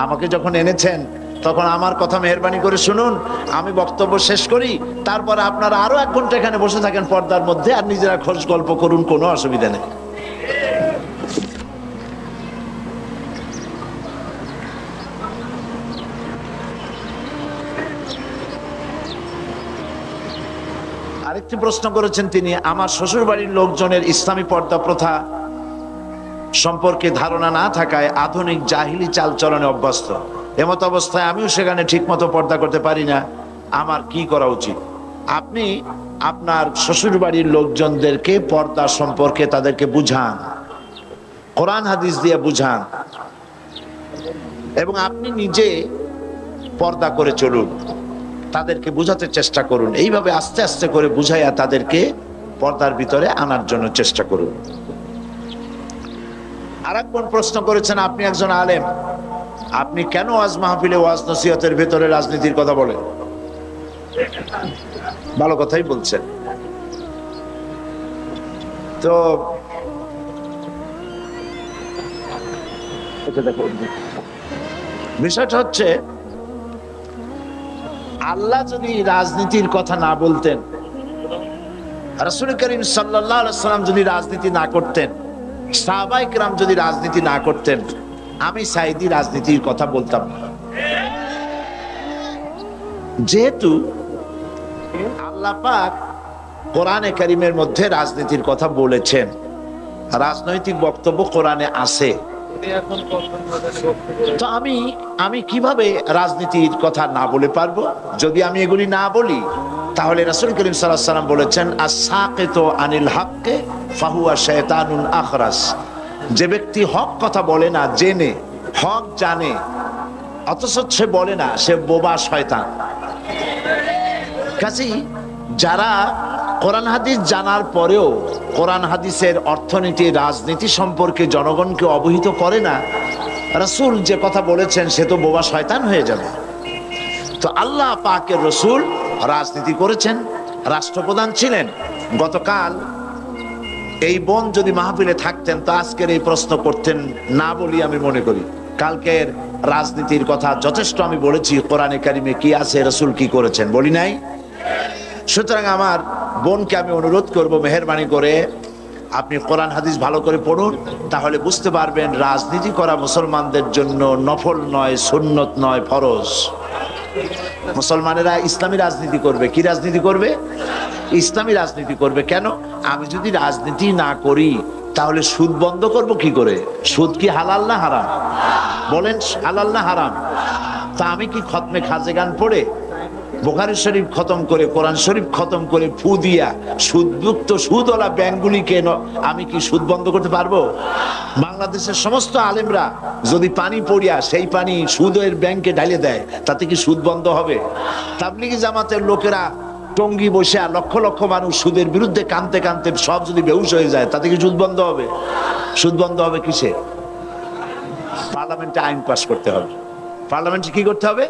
আমাকে যখন এনেছেন তখন আমার কথা মেহেরবানি করে শুনুন, আমি বক্তব্য শেষ করি, তারপর আপনারা আরো 1 ঘন্টা এখানে বসে থাকেন পর্দার মধ্যে, আর নিজেরা খোঁজ গল্প করুন, কোনো অসুবিধা নেই। আরেকটি প্রশ্ন করেছেন তিনি, আমার শ্বশুর বাড়ির লোকজনের ইসলামী পর্দা প্রথা সম্পর্কে ধারণা না থাকায় আধুনিক জাহিলি চালচলনে অভ্যস্ত। এমত অবস্থায় আমিও সেখানে ঠিকমতো পর্দা করতে পারি না, আমার কি করা উচিত? আপনি আপনার শ্বশুর বাড়ির লোকজনদেরকে পর্দা সম্পর্কে তাদেরকে বুঝান, কোরআন হাদিস দিয়ে বুঝান, এবং আপনি নিজে পর্দা করে চলুন, তাদেরকে বুঝাতে চেষ্টা করুন। এইভাবে আস্তে আস্তে করে বুঝাইয়া তাদেরকে পর্দার ভিতরে আনার জন্য চেষ্টা করুন। আরেকজন প্রশ্ন করেছেন, আপনি একজন আলেম, আপনি কেন ওয়াজ মাহফিলে ওয়াজ নসিহতের ভেতরে রাজনীতির কথা বলেন? ভালো কথাই বলছেন। তো বিষয়টা হচ্ছে, আল্লাহ যদি রাজনীতির কথা না বলতেন, রাসূল করিম সাল্লাল্লাহু আলাইহি ওয়াসাল্লাম যদি রাজনীতি না করতেন, সাহাবায়ে কেরাম যদি রাজনীতি না করতেন, আমি সাঈদী রাজনীতির কথা বলতাম না। যেহেতু আল্লাহ পাক কোরআনে কারীমের মধ্যে রাজনীতির কথা বলেছেন, রাজনৈতিক বক্তব্য কোরআনে আছে, তো আমি কিভাবে রাজনীতির কথা না বলে পারবো? যদি আমি এগুলি না বলি, তাহলে রাসূল করিম সাল্লাল্লাহু আলাইহি ওয়াসাল্লাম বলেছেন, আস-সাকিতু আনিল হাক্কি ফাহুয়া শায়তানুন আখরাস। যে ব্যক্তি হক কথা বলে না, জেনে হক জানে অথচ সে বলে না, সে বোবা শয়তান। কাজেই যারা কোরআন হাদিস জানার পরেও কোরআন হাদিসের অর্থনীতি, রাজনীতি সম্পর্কে জনগণকে অবহিত করে না, রাসূল যে কথা বলেছেন সে তো বোবা শয়তান হয়ে যাবে। তো আল্লাহ পাকের রাসূল রাজনীতি করেছেন, রাষ্ট্রপ্রধান ছিলেন। গতকাল এই বোন যদি মাহফিলে থাকতেন তো আজকের এই প্রশ্ন করতেন না বলি আমি মনে করি। কালকের রাজনীতির কথা যথেষ্ট আমি বলেছি, কোরআনে কারিমে কি আছে, রাসূল কি করেছেন, বলি নাই? সুতরাং আমার বোনকে আমি অনুরোধ করব, মেহেরবানি করে আপনি কোরআন হাদিস ভালো করে পড়ুন, তাহলে বুঝতে পারবেন রাজনীতি করা মুসলমানদের জন্য নফল নয়, সুন্নত নয়, ফরজ। মুসলমানেরা ইসলামী রাজনীতি করবে। কি রাজনীতি করবে? ইসলামী রাজনীতি করবে। কেন? আমি যদি রাজনীতি না করি তাহলে সুদ বন্ধ করব কি করে? সুদ কি হালাল না হারাম? বলেন, হালাল না হারাম? তা আমি কি খতমে খাজেগান পড়ে, বুখারী শরীফ খতম করে, কোরআন শরীফ খতম করে ফু দিয়া সুদযুক্ত সুদওয়ালা ব্যাংকগুলিকে আমি কি সুদ বন্ধ করতে পারবো? বাংলাদেশের সমস্ত আলেমরা যদি পানি পড়িয়া সেই পানি সুদের ব্যাংকে ঢালে দেয়, তাতে কি সুদ বন্ধ হবে? তাবলিগি জামাতের লোকেরা টঙ্গি বসে লক্ষ লক্ষ মানুষ সুদের বিরুদ্ধে কানতে কানতে সব যদি বেহুশ হয়ে যায়, তাতে কি সুদ বন্ধ হবে? সুদ বন্ধ হবে কিসে? পার্লামেন্টে আইন পাস করতে হবে। পার্লামেন্টে কি করতে হবে?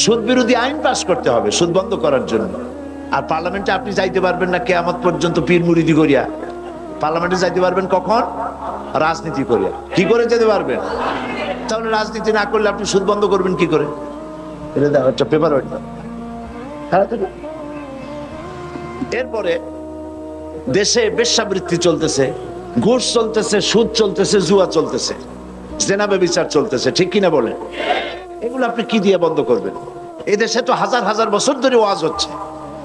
সুদ বিরোধী আইন পাস করতে হবে সুদ বন্ধ করার জন্য। আর পার্লামেন্টে আপনি যাইতে পারবেন না কিয়ামত পর্যন্ত পীর মুরিদি করিয়া। পার্লামেন্টে যাইতে পারবেন কখন? রাজনীতি করিয়া। কি করে যেতে পারবেন? তাহলে রাজনীতি না করলে আপনি সুদ বন্ধ করবেন কি করে? এটা দাও একটা পেপার ওইটা। এরপরে দেশে বেশ্যাবৃত্তি চলতেছে, ঘুষ চলতেছে, সুদ চলতেছে, জুয়া চলতেছে, জেনা ব্যভিচার চলতেছে, ঠিক কিনা বলেন? এগুলো আপনি কি দিয়ে বন্ধ করবেন? এই দেশে তো হাজার হাজার বছর ধরে ওয়াজ হচ্ছে,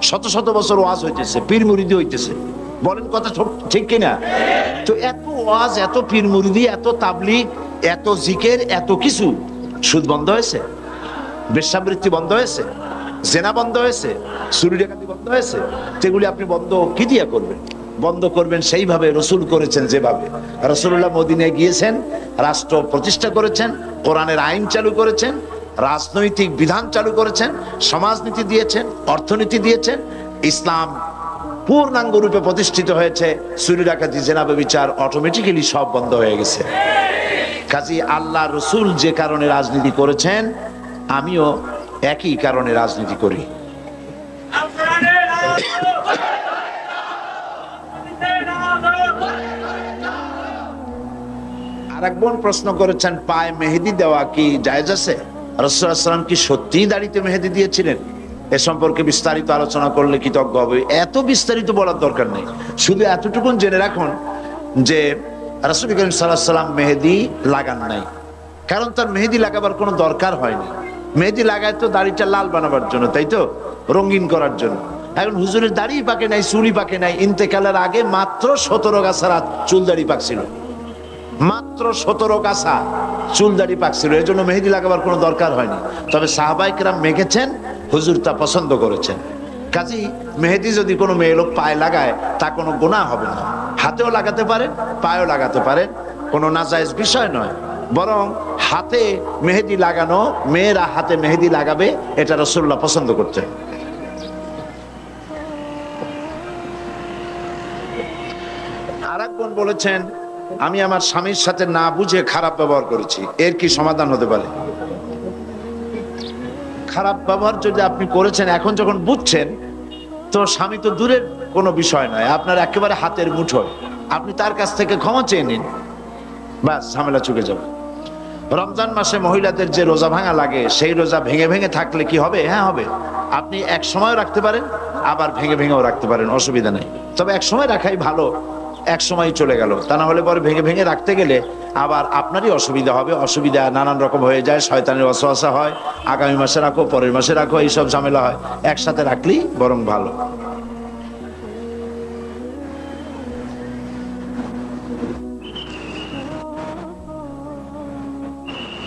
শত শত বছর ওয়াজ হইতেছে, পীর মুরিদি হইতেছে, বলেন কথা ঠিক কিনা? তো এত ওয়াজ, এত পীর মুরিদি, এত তাবলীগ, এত জিকির, এত কিছু, সুদ বন্ধ হয়েছে? বেশ্যাবৃত্তি বন্ধ হয়েছে? জেনা বন্ধ হয়েছে? চুরি ডাকাতি বন্ধ হয়েছে? সেগুলি আপনি বন্ধ কি দিয়ে করবেন? বন্ধ করবেন সেইভাবে রাসূল করেছেন, যেভাবে রাসূলুল্লাহ মদিনায় গিয়েছেন, রাষ্ট্র প্রতিষ্ঠা করেছেন, কোরআনের আইন চালু করেছেন, রাজনৈতিক বিধান চালু করেছেন, সমাজনীতি দিয়েছেন, অর্থনীতি দিয়েছেন, ইসলাম পূর্ণাঙ্গ রূপে প্রতিষ্ঠিত হয়েছে। চুরি ডাকাতি, জেনা ব্যভিচার অটোমেটিক্যালি সব বন্ধ হয়ে গেছে। কাজী আল্লাহ রাসূল যে কারণে রাজনীতি করেছেন, আমিও একই কারণে রাজনীতি করি। আরেক বোন প্রশ্ন করেছেন, পায়ে মেহেদি দেওয়া কি জায়েজ আছে? রাসূলুল্লাহ সাল্লাল্লাহু আলাইহি ওয়াসাল্লাম কি সত্যিই দাড়িতে মেহেদি দিয়েছিলেন? এ সম্পর্কে বিস্তারিত আলোচনা করলে কৃতজ্ঞ হবে। এত বিস্তারিত বলার দরকার নেই, শুধু এতটুকুন জেনে রাখুন যে রাসূল করিম সাল্লাল্লাহু আলাইহি ওয়াসাল্লাম মেহেদি লাগান নাই, কারণ তার মেহেদি লাগাবার কোনো দরকার হয়নি। মেহেদি লাগায় তো দাড়িটা লাল বানাবার জন্য, তাই তো, রঙিন করার জন্য। এখন হুজুরের দাড়ি পাকে নাই, চুলি পাকে নাই, ইন্তেকালের আগে মাত্র 17 গাছা চুল দাড়ি পাকছিল, মাত্র 17 গাছা চুল দাড়ি পাকছিল, এর জন্য মেহেদি লাগাবার কোনো দরকার হয়নি। তবে সাহাবায়ে কেরাম মেখেছেন, হুজুর তা পছন্দ করেছেন। কাজী মেহেদি যদি কোনো মেয়ে লোক পায়ে লাগায় তা কোনো গুনাহ হবে না। হাতেও লাগাতে পারেন, পায়েও লাগাতে পারেন, কোনো নাজায়েজ বিষয় নয়। বরং হাতে মেহেদি লাগানো, মেয়েরা হাতে মেহেদি লাগাবে, এটা রাসূলুল্লাহ পছন্দ করতেন। আরেক বোন বলেছেন, আমি আমার স্বামীর সাথে না বুঝে খারাপ ব্যবহার করেছি, এর কি সমাধান হতে পারে? খারাপ ব্যবহার যদি আপনি করেছেন, এখন যখন বুঝছেন, তো স্বামী তো দূরের কোনো বিষয় নয়, আপনার একেবারে হাতের মুঠোয়। আপনি তার কাছ থেকে ক্ষমা চেয়ে নিন, বাস ঝামেলা চুকে যাবে। রমজান মাসে মহিলাদের যে রোজা ভাঙা লাগে, সেই রোজা ভেঙে ভেঙে থাকলে কি হবে? হ্যাঁ হবে। আপনি এক সময় রাখতে পারেন, আবার ভেঙে ভেঙেও রাখতে পারেন, অসুবিধা নেই। তবে এক সময় রাখাই ভালো, এক সময় চলে গেল, তা না হলে পরে ভেঙে ভেঙে রাখতে গেলে আবার আপনারই অসুবিধা হবে, অসুবিধা নানান রকম হয়ে যায়, শয়তানের ওয়াসওয়াসা হয়, আগামী মাসে রাখো, পরের মাসে রাখো, এইসব ঝামেলা হয়। একসাথে রাখলেই বরং ভালো।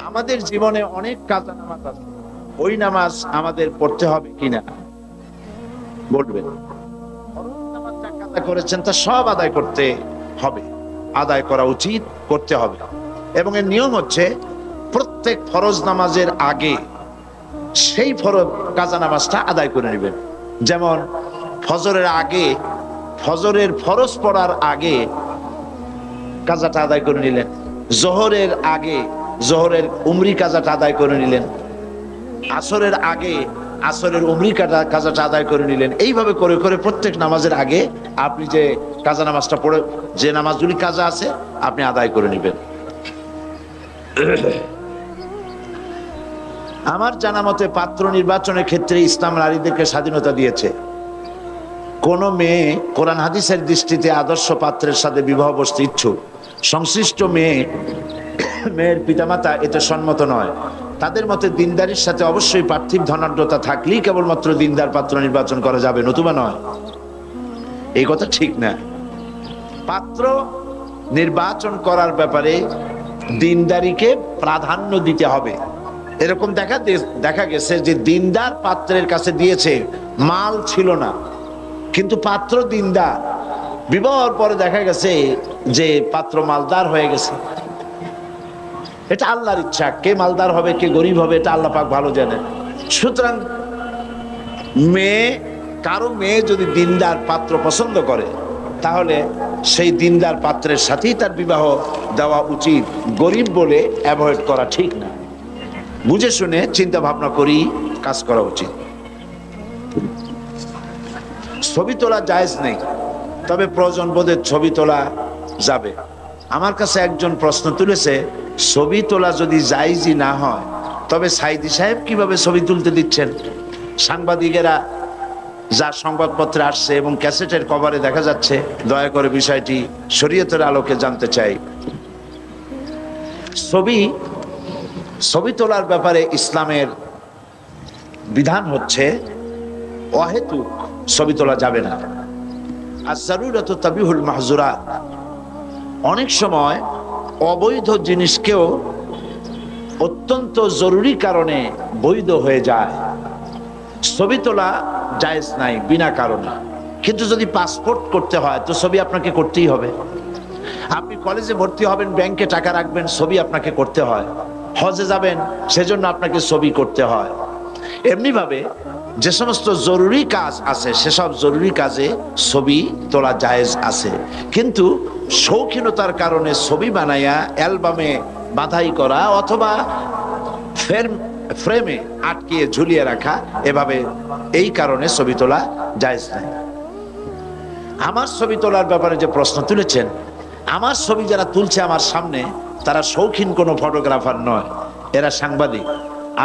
আমাদের জীবনে অনেক কাজা নামাজ আছে, ওই নামাজ আমাদের পড়তে হবে কিনা বলবেন। নামাজ যা কাজা করেছেন তা সব আদায় করতে হবে, আদায় করা উচিত, করতে হবে। এবং এর নিয়ম হচ্ছে প্রত্যেক ফরজ নামাজের আগে সেই ফরজ কাজা নামাজটা আদায় করে নেবেন। যেমন ফজরের আগে, ফজরের ফরজ পড়ার আগে কাজাটা আদায় করে নিলেন, জোহরের আগে জোহরের উমরি কাজাটা আদায় করে নিলেন, আসরের আগে আসরের উমরি কাজাটা আদায় করে নিলেন। এইভাবে করে করে প্রত্যেক নামাজের আগে আপনি যে কাজা নামাজটা পড়ে, যে নামাজগুলি কাজা আছে আপনি আদায় করে নেবেন। আমার জানা মতে পাত্র নির্বাচনের ক্ষেত্রে ইসলাম নারীদেরকে স্বাধীনতা দিয়েছে। কোন মেয়ে কোরআন হাদিসের দৃষ্টিতে আদর্শ পাত্রের সাথে বিবাহ বসতে ইচ্ছুক, সংশ্লিষ্ট মেয়ের পিতামাতা এতে সম্মত নয়। তাদের মতে দিনদারির সাথে অবশ্যই পার্থিব ধনাঢ্যতা থাকলেই কেবলমাত্র দিনদার পাত্র নির্বাচন করা যাবে, নতুবা নয়। এই কথা ঠিক না। পাত্র নির্বাচন করার ব্যাপারে দিনদারিকে প্রাধান্য দিতে হবে। এরকম দেখা গেছে যে দিনদার পাত্রের কাছে দিয়েছে, মাল ছিল না, কিন্তু পাত্র দিনদার। বিবাহের পরে দেখা গেছে যে পাত্র মালদার হয়ে গেছে। এটা আল্লাহর ইচ্ছা, কে মালদার হবে কে গরিব হবে এটা আল্লাহ পাক ভালো জানেন। সুতরাং কারো মেয়ে যদি দিনদার পাত্র পছন্দ করে তাহলে সেই দিনদার পাত্রের সাথেই তার বিবাহ দেওয়া উচিত, গরিব বলে অ্যাভয়েড করা ঠিক না। বুঝে শুনে চিন্তা ভাবনা করি কাজ করা উচিত। ছবি তোলা জায়েজ নেই, তবে প্রয়োজন বোধে ছবি তোলা যাবে। আমার কাছে একজন প্রশ্ন তুলেছে, ছবি তোলা যদি জায়েজই না হয় তবে সাইদি সাহেব কিভাবে ছবি তুলতে দিচ্ছেন? সাংবাদিকেরা যা সংবাদপত্রে আসছে এবং ক্যাসেটের কভারে দেখা যাচ্ছে, দয়া করে বিষয়টি শরীয়তের আলোকে জানতে চাই। ছবি তোলার ব্যাপারে ইসলামের বিধান হচ্ছে অহেতুক ছবি তোলা যাবে না। আজ-যারুরাতু তাবিহুল মাহজুরাত। অনেক সময় অবৈধ জিনিসকেও অত্যন্ত জরুরি কারণে বৈধ হয়ে যায়। ছবি তোলা জায়েজ নাই বিনা কারণে, কিন্তু যদি পাসপোর্ট করতে হয় তো ছবি আপনাকে করতেই হবে। আপনি কলেজে ভর্তি হবেন, ব্যাংকে টাকা রাখবেন, ছবি আপনাকে করতে হয়। হজে যাবেন, সেজন্য আপনাকে ছবি করতে হয়। এমনি ভাবে যে সমস্ত জরুরি কাজ আছে সেসব জরুরি কাজে ছবি তোলা জায়েজ আছে, কিন্তু শৌখিনতার কারণে ছবি বানাইয়া অ্যালবামে বাঁধাই করা অথবা ফ্রেমে আটকিয়ে ঝুলিয়ে রাখা, এভাবে এই কারণে ছবি তোলা জায়েজ নাই। আমার ছবি তোলার ব্যাপারে যে প্রশ্ন তুলেছেন, আমার ছবি যারা তুলছে আমার সামনে তারা শৌখিন কোনো ফটোগ্রাফার নয়, এরা সাংবাদিক।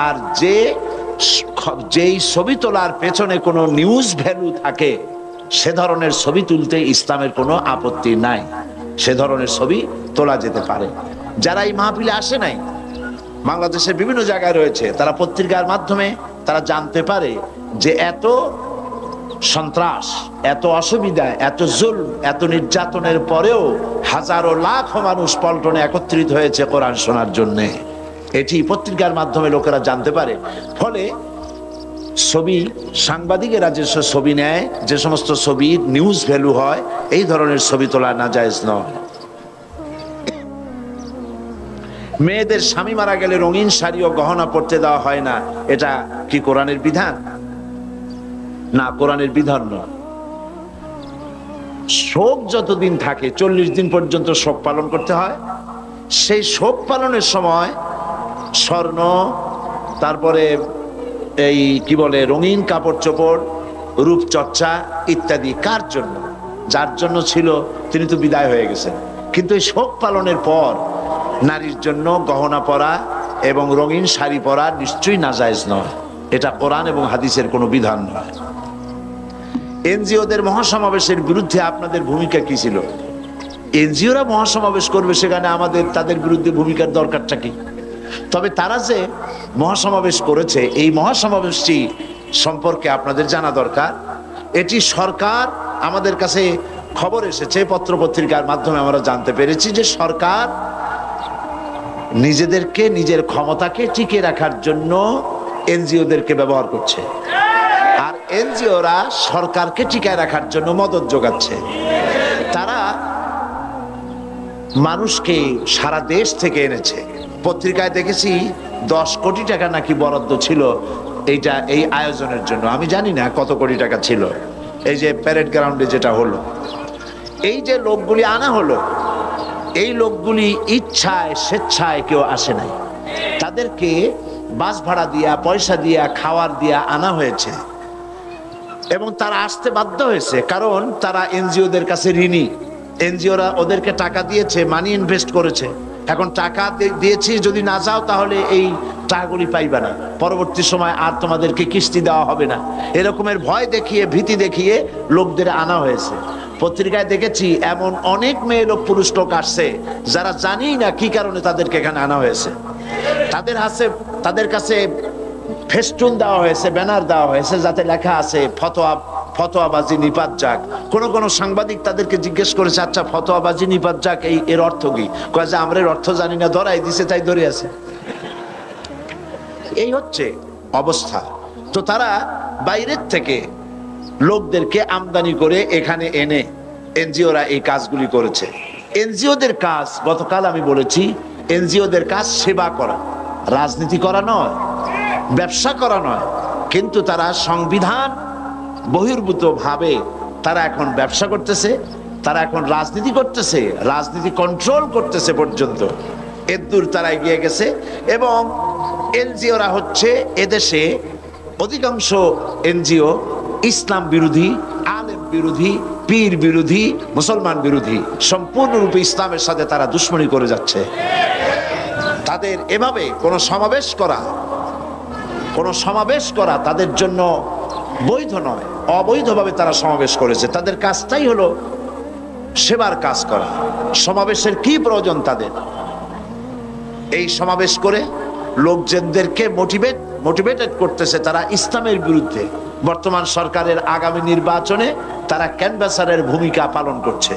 আর যেই ছবি তোলার পেছনে কোনো নিউজ ভ্যালু থাকে সে ধরনের ছবি তুলতে ইসলামের কোনো আপত্তি নাই, সে ধরনের ছবি তোলা যেতে পারে। যারা এই মাহফিলে আসে নাই, বাংলাদেশের বিভিন্ন জায়গায় রয়েছে, তারা পত্রিকার মাধ্যমে তারা জানতে পারে যে এত সন্ত্রাস, এত অসুবিধা, এত জুলম, এত নির্যাতনের পরেও হাজারো লাখ মানুষ পল্টনে একত্রিত হয়েছে কোরআন শোনার জন্য। এটি পত্রিকার মাধ্যমে লোকেরা জানতে পারে। ফলে ছবি, সাংবাদিকেরা যে ছবি নেয়, যে সমস্ত ছবির নিউজ ভ্যালু হয়, এই ধরনের ছবি তোলা নাজায়েজ নয়। মেয়েদের স্বামী মারা গেলে রঙিন শাড়ি ও গহনা পরতে দেওয়া হয় না, এটা কি কোরআনের বিধান? না, কোরআনের বিধান নয়। শোক যতদিন থাকে, 40 দিন পর্যন্ত শোক পালন করতে হয়। সেই শোক পালনের সময় স্বর্ণ, তারপরে এই কি বলে রঙিন কাপড় চোপড়, রূপচর্চা ইত্যাদি কার জন্য? যার জন্য ছিল তিনি তো বিদায় হয়ে গেছেন। কিন্তু এই শোক পালনের পর নারীর জন্য গহনা পরা এবং রঙিন শাড়ি পরা নিশ্চয়ই নাজায়েজ নয়। এটা কোরআন এবং হাদিসের কোনো বিধান নয়। এনজিওদের মহাসমাবেশের বিরুদ্ধে আপনাদের ভূমিকা কি ছিল? এনজিওরা মহাসমাবেশ করবে, সেখানে আমাদের তাদের বিরুদ্ধে ভূমিকার দরকারটা কি? তবে তারা যে মহাসমাবেশ করেছে, এই মহাসমাবেশটি সম্পর্কে আপনাদের জানা দরকার। এটি সরকার, আমাদের কাছে খবর এসেছে, পত্রপত্রিকার মাধ্যমে আমরা জানতে পেরেছি যে সরকার নিজেদেরকে, নিজের ক্ষমতাকে টিকে রাখার জন্য এনজিওদেরকে ব্যবহার করছে, আর এনজিওরা সরকারকে টিকায় রাখার জন্য মদত যোগাচ্ছে। তারা মানুষকে সারা দেশ থেকে এনেছে। পত্রিকায় দেখেছি 10 কোটি টাকা নাকি বরাদ্দ ছিল এই আয়োজনের জন্য। আমি জানি না কত কোটি টাকা ছিল। এই যে প্যারেড গ্রাউন্ডে যেটা হলো, এই যে লোকগুলি আনা হলো, এই লোকগুলি ইচ্ছায় স্বেচ্ছায় কেউ আসে নাই। তাদেরকে বাস ভাড়া দিয়া, পয়সা দিয়া, খাওয়ার দিয়া আনা হয়েছে, এবং তারা আসতে বাধ্য হয়েছে কারণ তারা এনজিওদের কাছে ঋণী। এনজিওরা ওদেরকে টাকা দিয়েছে, মানি ইনভেস্ট করেছে। এখন টাকা দিয়েছি, যদি না যাও তাহলে এই টাকাগুলি পাইবে না, পরবর্তী সময় আর তোমাদেরকে কিস্তি দেওয়া হবে না, এরকমের ভয় দেখিয়ে, ভীতি দেখিয়ে লোকদের আনা হয়েছে। পত্রিকায় দেখেছি এমন অনেক মেয়ে লোক, পুরুষ লোক আসছে যারা জানি না কি কারণে তাদেরকে এখানে আনা হয়েছে। তাদের কাছে ফেস্টুন দেওয়া হয়েছে, ব্যানার দেওয়া হয়েছে, যাতে লেখা আছে ফতোয়াবাজি নিপাত যাক। কোন সাংবাদিক তাদেরকে জিজ্ঞেস করেছে, আচ্ছা ফতোয়াবাজি নিপাত যাক এর অর্থ কি? কয় যে আমরা এর অর্থ জানি না, ধরাই দিছে তাই ধরে আছে। এই হচ্ছে অবস্থা। তো তারা বাইরের থেকে লোকদেরকে আমদানি করে এখানে এনে এনজিওরা এই কাজগুলি করেছে। এনজিওদের কাজ, গতকাল আমি বলেছি, এনজিওদের কাজ সেবা করা, রাজনীতি করা নয়, ব্যবসা করা নয়। কিন্তু তারা সংবিধান বহির্ভূত ভাবে তারা এখন ব্যবসা করতেছে, তারা এখন রাজনীতি করতেছে, রাজনীতি কন্ট্রোল করতেছে পর্যন্ত এদূর তারা এগিয়ে গেছে। এবং এনজিওরা হচ্ছে এদেশে অধিকাংশ এনজিও ইসলাম বিরোধী, আলেম বিরোধী, পীর বিরোধী, মুসলমান বিরোধী, সম্পূর্ণরূপে ইসলামের সাথে তারা দুশ্মনী করে যাচ্ছে। তাদের এভাবে কোনো সমাবেশ করা তাদের জন্য বৈধ নয়, অবৈধভাবে তারা সমাবেশ করেছে। তাদের কাজটাই হলো সেবার কাজ করা। সমাবেশের কি প্রয়োজন তাদের? এই সমাবেশ করে লোকজনদেরকে মোটিভেটেড করতেছে তারা ইসলামের বিরুদ্ধে। বর্তমান সরকারের আগামী নির্বাচনে তারা ক্যানভাসারের ভূমিকা পালন করছে।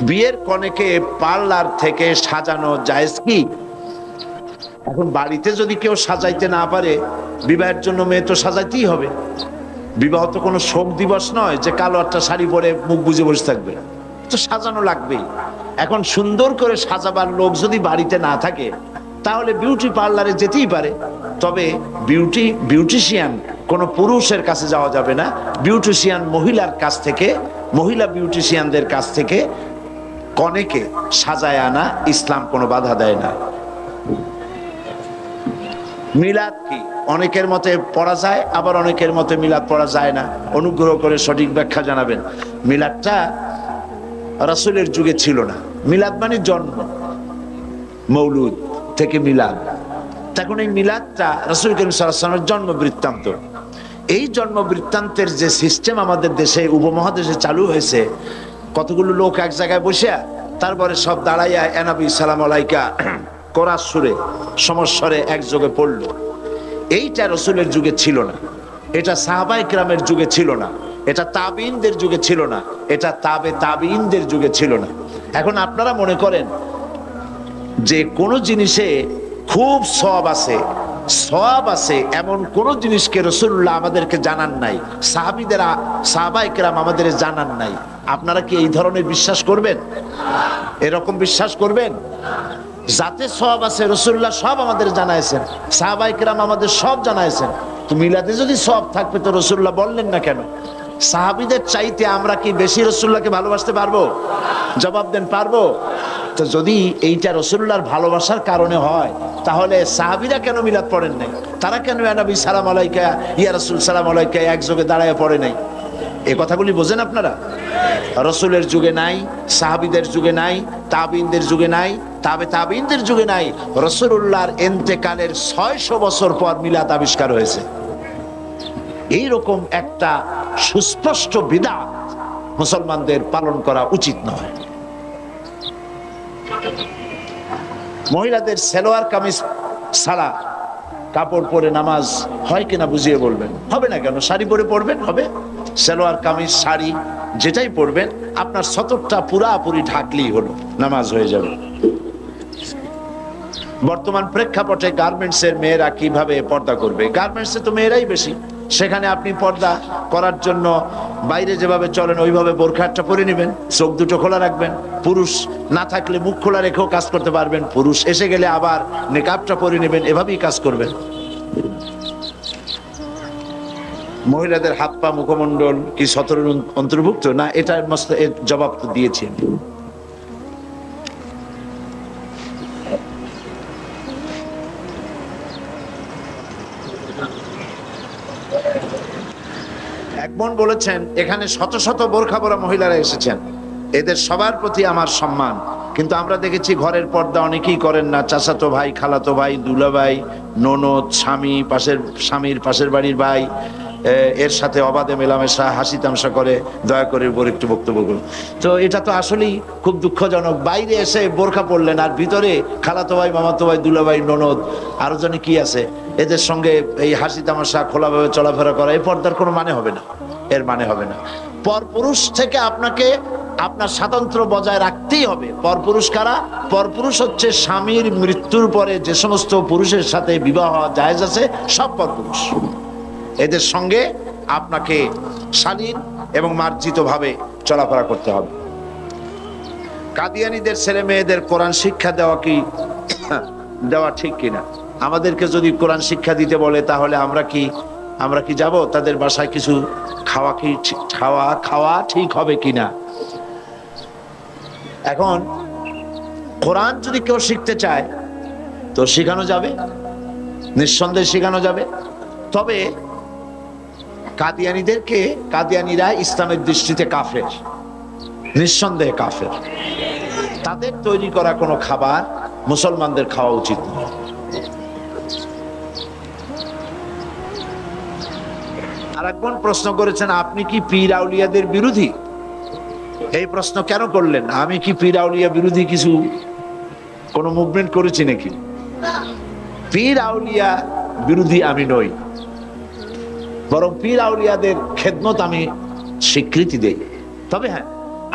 বিয়ের কনেকে পার্লার থেকে সাজানো জায়েজ কি? এখন বাড়িতে যদি কেউ সাজাইতে না পারে, বিবাহের জন্য মেয়ে তো সাজাইতেই হবে। বিবাহ তো কোনো শোক দিবস নয় যে কালো একটা শাড়ি পরে মুখ বুজে বসে থাকবে, তো সাজানো লাগবেই। এখন সুন্দর করে সাজাবার লোক যদি বাড়িতে না থাকে, তাহলে বিউটি পার্লারে যেতেই পারে। তবে বিউটিশিয়ান কোনো পুরুষের কাছে যাওয়া যাবে না। বিউটিশিয়ান মহিলা বিউটিশিয়ানদের কাছ থেকে কনেকে সাজায় আনা ইসলাম কোনো বাধা দেয় না। মিলাদ কি? অনেকের মতে পড়া যায়, আবার অনেকের মতে মিলাদ পড়া যায় না। অনুগ্রহ করে সঠিক ব্যাখ্যা জানাবেন। মিলাদটা রাসূলের যুগে ছিল না। মিলাদ মানে জন্ম, মৌলুদ থেকে মিলাদ। তখন এই মিলাদটা রাসূল করিম সাল্লাল্লাহু আলাইহি ওয়াসাল্লামের জন্ম বৃত্তান্ত। এই জন্ম বৃত্তান্তের যে সিস্টেম আমাদের দেশে, উপমহাদেশে চালু হয়েছে, কতগুলো লোক এক জায়গায় বসে তারপরে সব দাঁড়াইয়া এনাবি সালাম আলাইকা কোরআন সুরে সমস্বরে একযোগে পড়লো। এইটা রাসূলের যুগে ছিল না, এটা সাহাবায়ে কেরামের যুগে ছিল না, এটা তাবিঈনদের যুগে ছিল না, এটা তাবিঈনদের যুগে ছিল না। এখন আপনারা মনে করেন যে কোন জিনিসে খুব সওয়াব আছে এমন কোন জিনিসকে রাসূলুল্লাহ আমাদেরকে জানান নাই, সাহাবায়ে কেরাম আমাদের জানান নাই। আপনারা কি এই ধরনের বিশ্বাস করবেন? এরকম বিশ্বাস করবেন? যাতে সওয়াব আছে রাসূলুল্লাহ সব আমাদের জানাইছেন, সাহাবায়ে কেরাম আমাদের সব জানাইছেন। তো মিলাদে যদি সওয়াব থাকবে তো রাসূলুল্লাহ বললেন না কেন? সাহাবীদের চাইতে আমরা কি বেশি রাসূলুল্লাহকে ভালোবাসতে পারবো? জবাব দেন, পারবো? তো যদি এইটা রাসূলুল্লাহর ভালোবাসার কারণে হয়, তাহলে সাহাবীরা কেন মিলাদ পড়েন নাই? তারা কেন ইয়া নবী সালাম আলাইকা, ইয়া রাসূল সালাম আলাইকা একযোগে দাঁড়ায় পড়ে নাই? এই কথাগুলি বোঝেন আপনারা? রাসূলের যুগে নাই, সাহাবীদের যুগে নাই, তাবিঈনদের যুগে নাই, তাবিঈনদের যুগে নাই। রাসূলুল্লাহর ইন্তেকালের 600 বছর পর মিলাদ আবিষ্কার হয়েছে। এইরকম একটা সুস্পষ্ট বিদআত মুসলমানদের পালন করা উচিত নয়। মহিলাদের সালোয়ার কামিজ ছাড়া কাপড় পরে নামাজ হয় কিনা বুঝিয়ে বলবেন। হবে না কেন? শাড়ি পরে পড়বেন, হবে। সালোয়ার কামিজ শাড়ি যেটাই পরবেন আপনার সতরটা পুরাপুরি ঢাকলেই হলো, নামাজ হয়ে যাবে। বর্তমান প্রেক্ষাপটে গার্মেন্টসের মেয়েরা কিভাবে পর্দা করবে? গার্মেন্টসে তো মেয়েরাই বেশি, সেখানে আপনি পর্দা করার জন্য বাইরে যেভাবে চলেন ওইভাবে বোরখাটা পরে নেবেন, চোখ দুটো খোলা রাখবেন। পুরুষ না থাকলে মুখ খোলা রেখেও কাজ করতে পারবেন, পুরুষ এসে গেলে আবার নেকাবটা পরে নেবেন, এভাবেই কাজ করবেন। মহিলাদের হাত পা মুখমণ্ডল কি সতরের অন্তর্ভুক্ত না? এটা এর জবাব তো দিয়েছি। এক বোন বলেছেন, এখানে শত শত বোরখা পরা মহিলারা এসেছেন, এদের সবার প্রতি আমার সম্মান, কিন্তু আমরা দেখেছি ঘরের পর্দা অনেকেই করেন না। চাচাতো ভাই, খালাতো ভাই, দুলাভাই, ননদ, স্বামী, স্বামীর পাশের বাড়ির ভাই, এর সাথে অবাধে মেলামেশা, হাসি তামসা করে। দয়া করে উপর একটু বক্তব্য করুন। তো এটা তো আসলেই খুব দুঃখজনক। বাইরে এসে বোরখা পড়লেন আর ভিতরে খালাতো ভাই, মামাতো ভাই, দুলাভাই, ননদ, আরো জনে কি আছে, এদের সঙ্গে এই হাসি তামাশা খোলাভাবে চলাফেরা করা, এই পর্দার কোনো মানে হবে না, এর মানে হবে না। পরপুরুষ থেকে আপনাকে আপনার স্বাতন্ত্র্য বজায় রাখতেই হবে। পরপুরুষ কারা? পরপুরুষ হচ্ছে স্বামীর মৃত্যুর পরে যে সমস্ত পুরুষের সাথে বিবাহ জায়েজ আছে, সব পরপুরুষ। এদের সঙ্গে আপনাকে শালীন এবং মার্জিত ভাবে চলাফেরা করতে হবে। কাদিয়ানীদের ছেলে মেয়েদের কোরআন শিক্ষা দেওয়া ঠিক কিনা? আমাদেরকে যদি কোরআন শিক্ষা দিতে বলে তাহলে আমরা কি যাব তাদের বাসায়? কিছু খাওয়া ঠিক হবে কিনা? এখন কোরআন যদি কেউ শিখতে চায় তো শেখানো যাবে, নিঃসন্দেহে শেখানো যাবে। তবে কাদিয়ানীরা ইসলামের দৃষ্টিতে কাফের, নিঃসন্দেহে কাফের। তাদের তৈরি করা কোনো খাবার মুসলমানদের খাওয়া উচিত নয়। আর একজন প্রশ্ন করেছেন, আপনি কি পীর আউলিয়াদের বিরোধী? এই প্রশ্ন কেন করলেন? আমি কি পীর আউলিয়া বিরোধী কোনো মুভমেন্ট করেছি নাকি? পীর আউলিয়া বিরোধী আমি নই, বরং পীর আউলিয়াদের খেদমত আমি স্বীকৃতি দেই। তবে হ্যাঁ,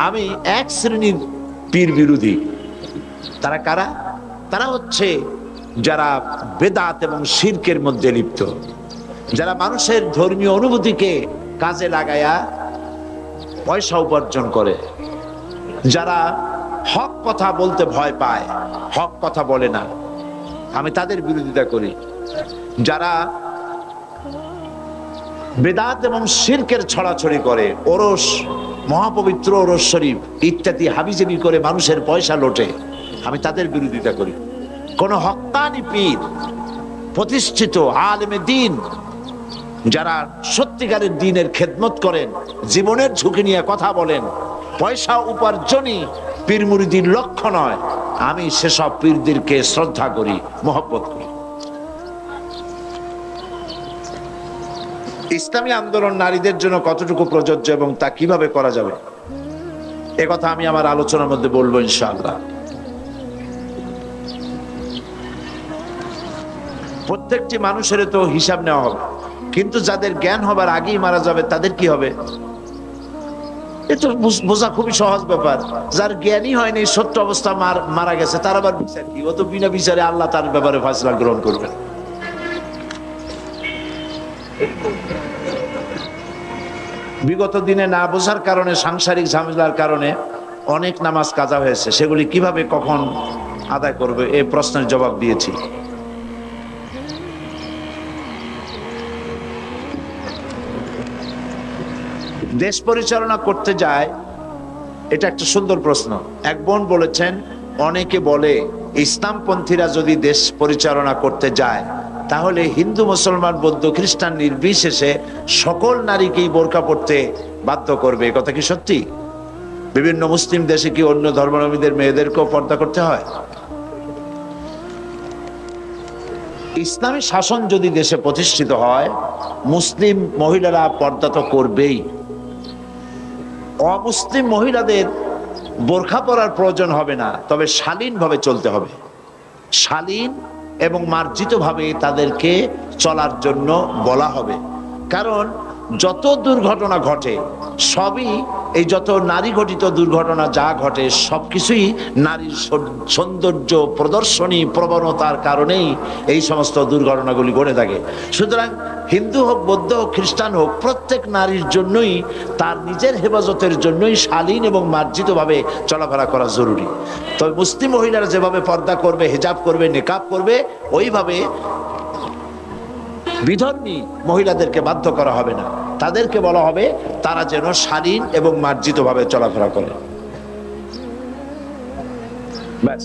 আমি এক শ্রেণীর পীর বিরোধী। তারা কারা? তারা হচ্ছে যারা বেদাত এবং শিরকের মধ্যে লিপ্ত, যারা মানুষের ধর্মীয় অনুভূতিকে কাজে লাগায়া পয়সা উপার্জন করে, যারা হক কথা বলতে ভয় পায়, হক কথা বলে না, আমি তাদের বিরোধিতা করি। যারা বেদাত এবং শিরকের ছড়াছড়ি করে, ওরস, মহাপবিত্র ওরস শরীফ ইত্যাদি হাবিজাবি করে মানুষের পয়সা লোটে, আমি তাদের বিরোধিতা করি। কোন হক্কানি পীর, প্রতিষ্ঠিত আলেমে দ্বীন, যারা সত্যিকারের দ্বীনের খেদমত করেন, জীবনের ঝুঁকি নিয়ে কথা বলেন, পয়সা উপার্জনই পীর মুরিদির লক্ষ্য নয়, আমি সেসব পীরদেরকে শ্রদ্ধা করি, মহব্বত করি। ইসলামী আন্দোলন নারীদের জন্য কতটুকু প্রযোজ্য এবং তা কিভাবে করা যাবে, এ কথা আমি আমার আলোচনার মধ্যে বলবো ইনশাআল্লাহ। প্রত্যেকটি মানুষের তো হিসাব নেওয়া হবে, কিন্তু যাদের জ্ঞান হবার আগেই মারা যাবে তাদের কি হবে? এটা বোঝা খুবই সহজ ব্যাপার। যার জ্ঞানই হয়নি, সত্য অবস্থা মারা গেছে, তার আবার বিচার কি? ও তো বিনা বিচারে আল্লাহ তার ব্যাপারে ফয়সালা গ্রহণ করবেন। বিগত দিনে না বোঝার কারণে, সাংসারিক ঝামেলার কারণে অনেক নামাজ কাজা হয়েছে, সেগুলি কিভাবে কখন আদায় করবে এই প্রশ্নের জবাব দিয়েছি। দেশ পরিচালনা করতে যায়, এটা একটা সুন্দর প্রশ্ন। এক বোন বলেছেন, অনেকে বলে ইসলামপন্থীরা যদি দেশ পরিচালনা করতে যায় তাহলে হিন্দু, মুসলমান, বৌদ্ধ, খ্রিস্টান নির্বিশেষে সকল নারীকেই বোরকা পড়তে বাধ্য করবে। কথা কি সত্যি? বিভিন্ন মুসলিম দেশে কি অন্য ধর্মাবলম্বীদের মেয়েদেরকেও পর্দা করতে হয়? ইসলামী শাসন যদি দেশে প্রতিষ্ঠিত হয়, মুসলিম মহিলারা পর্দা তো করবেই। অমুসলিম মহিলাদের বোরখা পরার প্রয়োজন হবে না, তবে শালীনভাবে চলতে হবে। শালীন এবং মার্জিতভাবে তাদেরকে চলার জন্য বলা হবে। কারণ যত দুর্ঘটনা ঘটে সবই, এই যত নারী ঘটিত দুর্ঘটনা যা ঘটে সবকিছুই নারীর সৌন্দর্য প্রদর্শনী প্রবণতার কারণেই এই সমস্ত দুর্ঘটনাগুলি ঘটে থাকে। সুতরাং হিন্দু হোক, বৌদ্ধ হোক, খ্রিস্টান হোক, প্রত্যেক নারীর জন্যই তার নিজের হেফাজতের জন্যই শালীন এবং মার্জিতভাবে চলাফেরা করা জরুরি। তবে মুসলিম মহিলারা যেভাবে পর্দা করবে, হিজাব করবে, নিকাব করবে, ওইভাবে বিধর্মী মহিলাদেরকে বাধ্য করা হবে না। তাদেরকে বলা হবে তারা যেন শালীন এবং মার্জিতভাবে চলাফেরা করে। ব্যাস,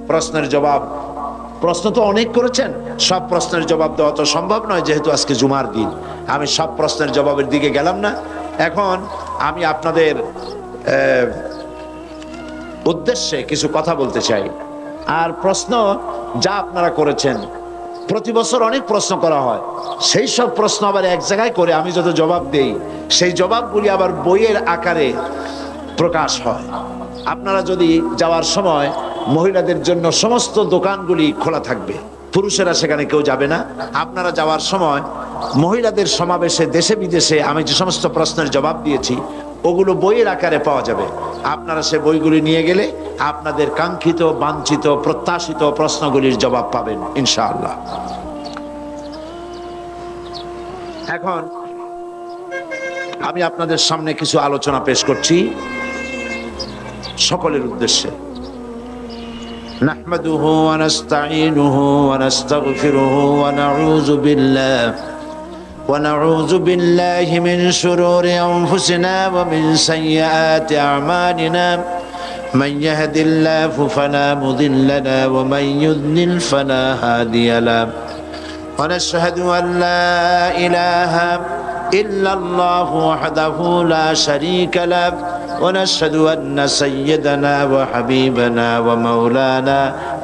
প্রশ্নের জবাব। প্রশ্ন তো অনেক করেছেন, সব প্রশ্নের জবাব দেওয়া তো সম্ভব নয়, যেহেতু আজকে জুমার দিন। আমি সব প্রশ্নের জবাবের দিকে গেলাম না। এখন আমি আপনাদের উদ্দেশ্যে কিছু কথা বলতে চাই। আর প্রশ্ন যা আপনারা করেছেন, প্রতি বছর অনেক প্রশ্ন করা হয়, সেই সব প্রশ্ন আবার এক জায়গায় করে আমি যত জবাব দেই, সেই জবাবগুলি আবার বইয়ের আকারে প্রকাশ হয়। আপনারা যদি যাওয়ার সময়, মহিলাদের জন্য সমস্ত দোকানগুলি খোলা থাকবে, পুরুষেরা সেখানে কেউ যাবে না। আপনারা যাওয়ার সময় মহিলাদের সমাবেশে দেশে বিদেশে আমি যে সমস্ত প্রশ্নের জবাব দিয়েছি ওগুলো বইয়ের আকারে পাওয়া যাবে। আপনারা সে বইগুলি নিয়ে গেলে আপনাদের কাঙ্ক্ষিত, বাঞ্ছিত, প্রত্যাশিত প্রশ্নগুলির জবাব পাবেন ইনশাআল্লাহ। এখন আমি আপনাদের সামনে কিছু আলোচনা পেশ করছি সকলের উদ্দেশ্যে। নাহমাদুহু ওয়া নাস্তাঈনুহু ওয়া নাস্তাগফিরুহু ওয়া نعوذ بالله من شرور أنفسنا ومن سيئات أعمالنا من يهد الله فلا مضل له ومن يضلل فلا هادي له ونشهد أن لا إله إلا الله وحده لا شريك له ونشهد أن سيدنا وحبيبنا ومولانا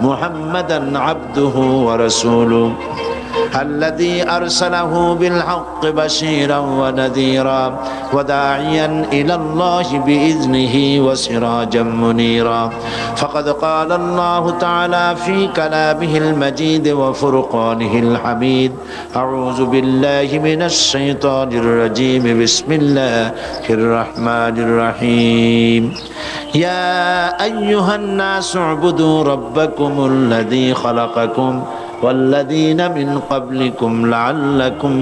محمدا عبده ورسوله الذي أرسله بالحق بشيرا ونذيرا وداعيا إلى الله بإذنه وسراجا منيرا فقد قال الله تعالى في كلامه المجيد وفرقانه الحميد أعوذ بالله من الشيطان الرجيم بسم الله الرحمن الرحيم يا أيها الناس اعبدوا ربكم الذي خلقكم والذين من قبلكم لعلكم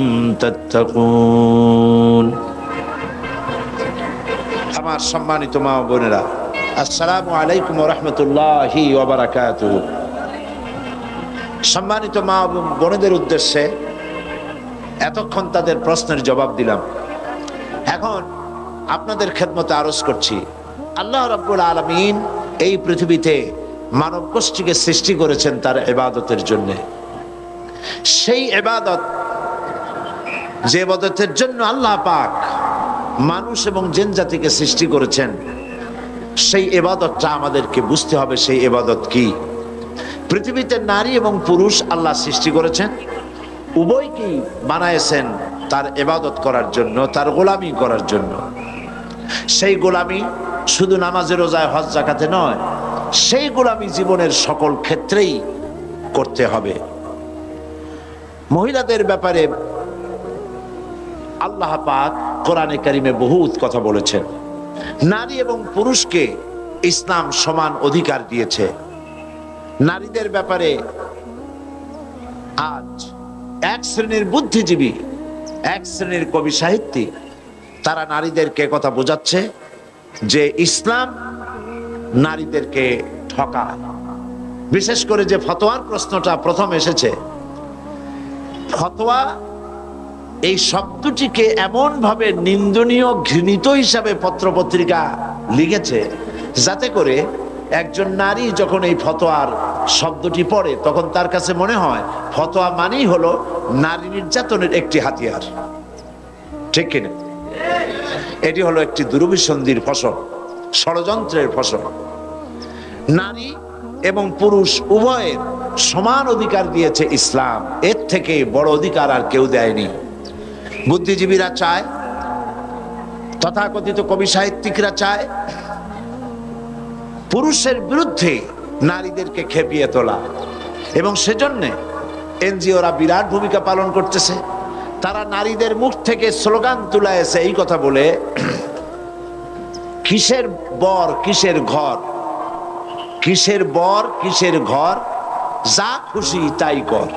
تتقون। আমার সম্মানিত মা ও বোনেরা, আসসালামু আলাইকুম ওয়া রাহমাতুল্লাহি ওয়া বারাকাতুহু। সম্মানিত মা ও বোনেদের উদ্দেশ্যে এতক্ষণ তাদের প্রশ্নের জবাব দিলাম। এখন আপনাদের খেদমতে আরজ করছি, আল্লাহ রাব্বুল আলামিন এই পৃথিবীতে মানব গোষ্ঠীকে সৃষ্টি করেছেন তার ইবাদতের জন্য। সেই ইবাদত, যে ইবাদতের জন্য আল্লাহ পাক মানুষ এবং জিন জাতিকে সৃষ্টি করেছেন, সেই ইবাদতটা আমাদেরকে বুঝতে হবে। সেই ইবাদত কি? পৃথিবীতে নারী এবং পুরুষ আল্লাহ সৃষ্টি করেছেন, উভয়কেই বানায়েছেন তার ইবাদত করার জন্য, তার গোলামি করার জন্য। সেই গোলামি শুধু নামাজে, রোজায়, হজ, যাকাতে নয়, সেই গোলামি জীবনের সকল ক্ষেত্রেই করতে হবে। মহিলাদের ব্যাপারে আল্লাহ পাক কোরআনে কারিমে বহুত কথা বলেছেন। নারী এবং পুরুষকে ইসলাম সমান অধিকার দিয়েছে। নারীদের ব্যাপারে আজ এক শ্রেণীর বুদ্ধিজীবী, এক শ্রেণীর কবি সাহিত্যিক, তারা নারীদেরকে কথা বোঝাচ্ছে যে ইসলাম নারীদেরকে ঠকায়। বিশেষ করে যে ফতোয়ার প্রশ্নটা প্রথম এসেছে, ফতোয়া এই শব্দটিকে এমন ভাবে নিন্দনীয়, ঘৃণিত হিসাবে পত্রপত্রিকা লিখেছে, যাতে করে একজন নারী যখন এই ফতোয়ার শব্দটি পড়ে তখন তার কাছে মনে হয় ফতোয়া মানেই হলো নারী নির্যাতনের একটি হাতিয়ার। ঠিক কিনা? এটি হলো একটি দুরভিসন্ধির ফসল, ষড়যন্ত্রের ফসল। নারী এবং পুরুষ উভয়ের সমান অধিকার দিয়েছে ইসলাম। এর থেকে বড় অধিকার আর কেউ দেয়নি। বুদ্ধিজীবীরা চায় তথাকথিত কবি সাহিত্যিকরা চায় পুরুষের বিরুদ্ধে নারীদেরকে খেপিয়ে তোলা, এবং সেজন্য এনজিওরা বিরাট ভূমিকা পালন করতেছে। তারা নারীদের মুখ থেকে স্লোগান তুলাইছে এই কথা বলে, কিসের বর কিসের ঘর, কিসের বর কিসের ঘর, যা খুশি তাই কর।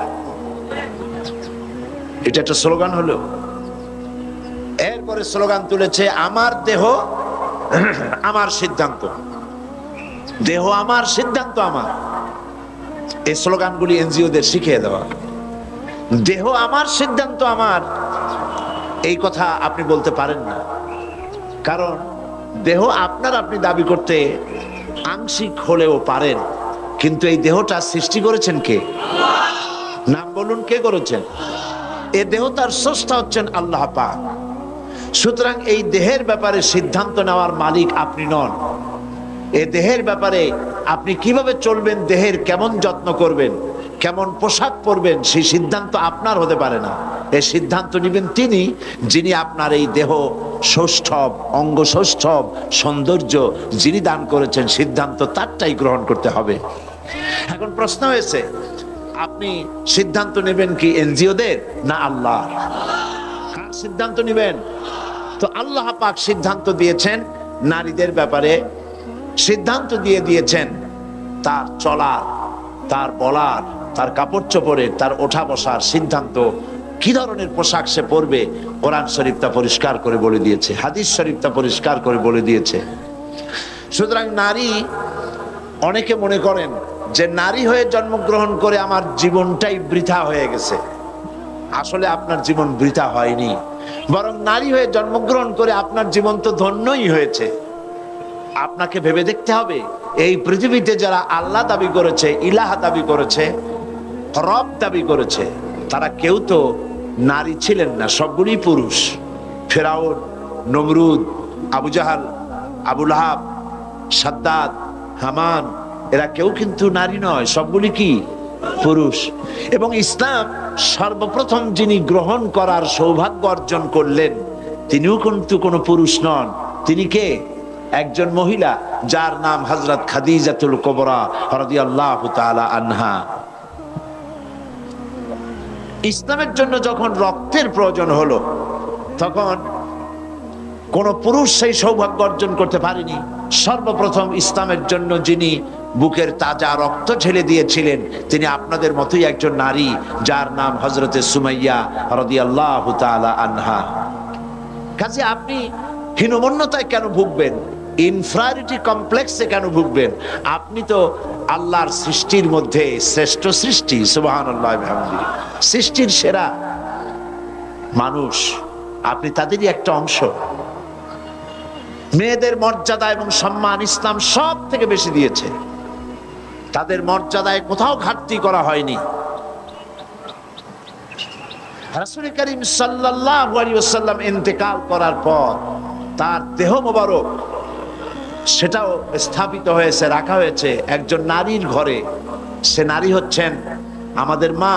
এটা একটা স্লোগান হলো। এরপরে স্লোগান তুলেছে আমার দেহ আমার সিদ্ধান্ত, দেহ আমার সিদ্ধান্ত আমার। এই স্লোগানগুলি এনজিওদের শিখিয়ে দেওয়া। দেহ আমার সিদ্ধান্ত আমার, এই কথা আপনি বলতে পারেন না, কারণ দেহ আপনার, আপনি দাবি করতে আংশিক হলেও পারেন, কিন্তু এই দেহটা সৃষ্টি করেছেন কে? নাম বলুন, কে করেছেন? এই দেহ তার স্রষ্টা হচ্ছেন আল্লাহ পাক। সুতরাং এই দেহের ব্যাপারে সিদ্ধান্ত নেওয়ার মালিক আপনি নন। এই দেহের ব্যাপারে আপনি কিভাবে চলবেন, দেহের কেমন যত্ন করবেন, কেমন পোশাক পরবেন, সেই সিদ্ধান্ত আপনার হতে পারে না। এই সিদ্ধান্ত নেবেন তিনি, যিনি আপনার এই দেহ সৌষ্ঠব, অঙ্গ সৌষ্ঠব, সৌন্দর্য যিনি দান করেছেন, সিদ্ধান্ত তারটাই গ্রহণ করতে হবে। এখন প্রশ্ন হয়েছে, আপনি সিদ্ধান্ত নেবেন কি এনজিওদের না আল্লাহ? কার সিদ্ধান্ত নেবেন? তো আল্লাহ পাক সিদ্ধান্ত দিয়েছেন নারীদের ব্যাপারে, সিদ্ধান্ত দিয়ে দিয়েছেন তার চলার, তার বলার, তার কাপড় চোপড়ের, তার ওঠা বসার সিদ্ধান্ত, কি ধরনের পোশাক সে পরবে। কোরআন শরীফ তা পরিষ্কার করে বলে দিয়েছে, হাদিস শরীফ তা পরিষ্কার করে বলে দিয়েছে। সুতরাং নারী, অনেকে মনে করেন যে নারী হয়ে জন্মগ্রহণ করে আমার জীবনটাই বৃথা হয়ে গেছে। আসলে আপনার জীবন বৃথা হয়নি, বরং নারী হয়ে জন্মগ্রহণ করে আপনার জীবন তো ধন্যই হয়েছে। আপনাকে ভেবে দেখতে হবে, এই পৃথিবীতে যারা আল্লাহ দাবি করেছে, ইলাহা দাবি করেছে, রব দাবি করেছে, তারা কেউ তো নারী ছিলেন না, সবগুলি পুরুষ। ফেরাউন, নমরুদ, আবু জাহাল, আবু লাহাব, সাদ্দাত, হামান, এরা কেউ কিন্তু নারী নয়, সবগুলি কি পুরুষ। এবং ইসলাম সর্বপ্রথম যিনি গ্রহণ করার সৌভাগ্য অর্জন করলেন, তিনিও কিন্তু কোনো পুরুষ নন। তিনি কে? একজন মহিলা, যার নাম হযরত খাদিজাতুল কুবরা রাদিয়াল্লাহু তাআলা আনহা। ইসলামের জন্য যখন রক্তের প্রয়োজন হলো, তখন কোন পুরুষ সেই সৌভাগ্য অর্জন করতে পারেনি। সর্বপ্রথম ইসলামের জন্য যিনি বুকের তাজা রক্ত ঢেলে দিয়েছিলেন, তিনি আপনাদের মতোই একজন নারী, যার নাম হযরতে সুমাইয়া রাদিয়াল্লাহু তাআলা আনহা। কাজে আপনি হীনমন্যতায় কেন ভুগবেন? ইনফ্রারিটি কমপ্লেক্সে কেন ভুগবেন? আপনি তো আল্লাহর সৃষ্টির মধ্যে শ্রেষ্ঠ সৃষ্টি, সুবহানাল্লাহ বিহামদিহি, সৃষ্টির সেরা মানুষ, আপনি তাদেরই একটা অংশ। মেয়েদের মর্যাদা এবং সম্মান ইসলাম সব থেকে বেশি দিয়েছে, তাদের মর্যাদায় কোথাও ঘাটতি করা হয়নি। রাসূল করিম সাল্লাল্লাহু আলাইহি ওয়াসাল্লাম ইন্তেকাল করার পর তার দেহ মোবারক, সেটাও স্থাপিত হয়েছে, রাখা হয়েছে একজন নারীর ঘরে। সে নারী হচ্ছেন আমাদের মা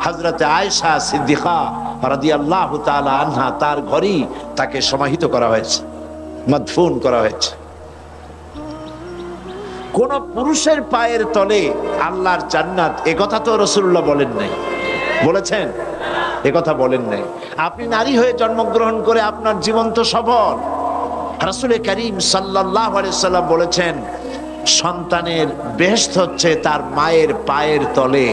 হযরতে আয়েশা সিদ্দিকা রাদিয়াল্লাহু তাআলা আনহা। তার ঘরেই তাকে সমাহিত করা হয়েছে, মাদফুন করা হয়েছে। কোন পুরুষের পায়ের তলে আল্লাহর জান্নাত, এ কথা তো রাসূলুল্লাহ বলেন নাই। বলেছেন? এ কথা বলেন নাই। আপনি নারী হয়ে জন্মগ্রহণ করে আপনার জীবন তো সফল। রাসূল করিম সাল্লাল্লাহু আলাইহি সাল্লাম বলেছেন, সন্তানের বেহেশত হচ্ছে তার মায়ের পায়ের তলে।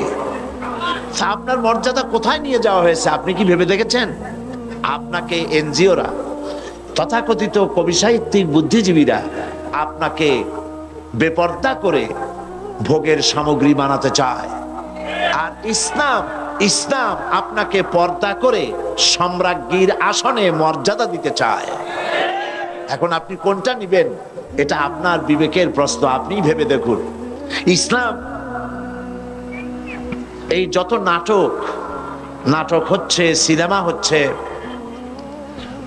আপনার মর্যাদা কোথায় নিয়ে যাওয়া হয়েছে আপনি কি ভেবে দেখেছেন? আপনাকে এনজিওরা, তথাকথিত কবি সাহিত্যিক, বুদ্ধিজীবীরা আপনাকে বেপর্দা করে ভোগের সামগ্রী বানাতে চায়, আর ইসলাম আপনাকে পর্দা করে সম্রাজ্ঞীর আসনে মর্যাদা দিতে চায়। এখন আপনি কোনটা নেবেন, এটা আপনার বিবেকের প্রশ্ন, আপনি ভেবে দেখুন। ইসলাম, এই যত নাটক হচ্ছে, সিনেমা হচ্ছে,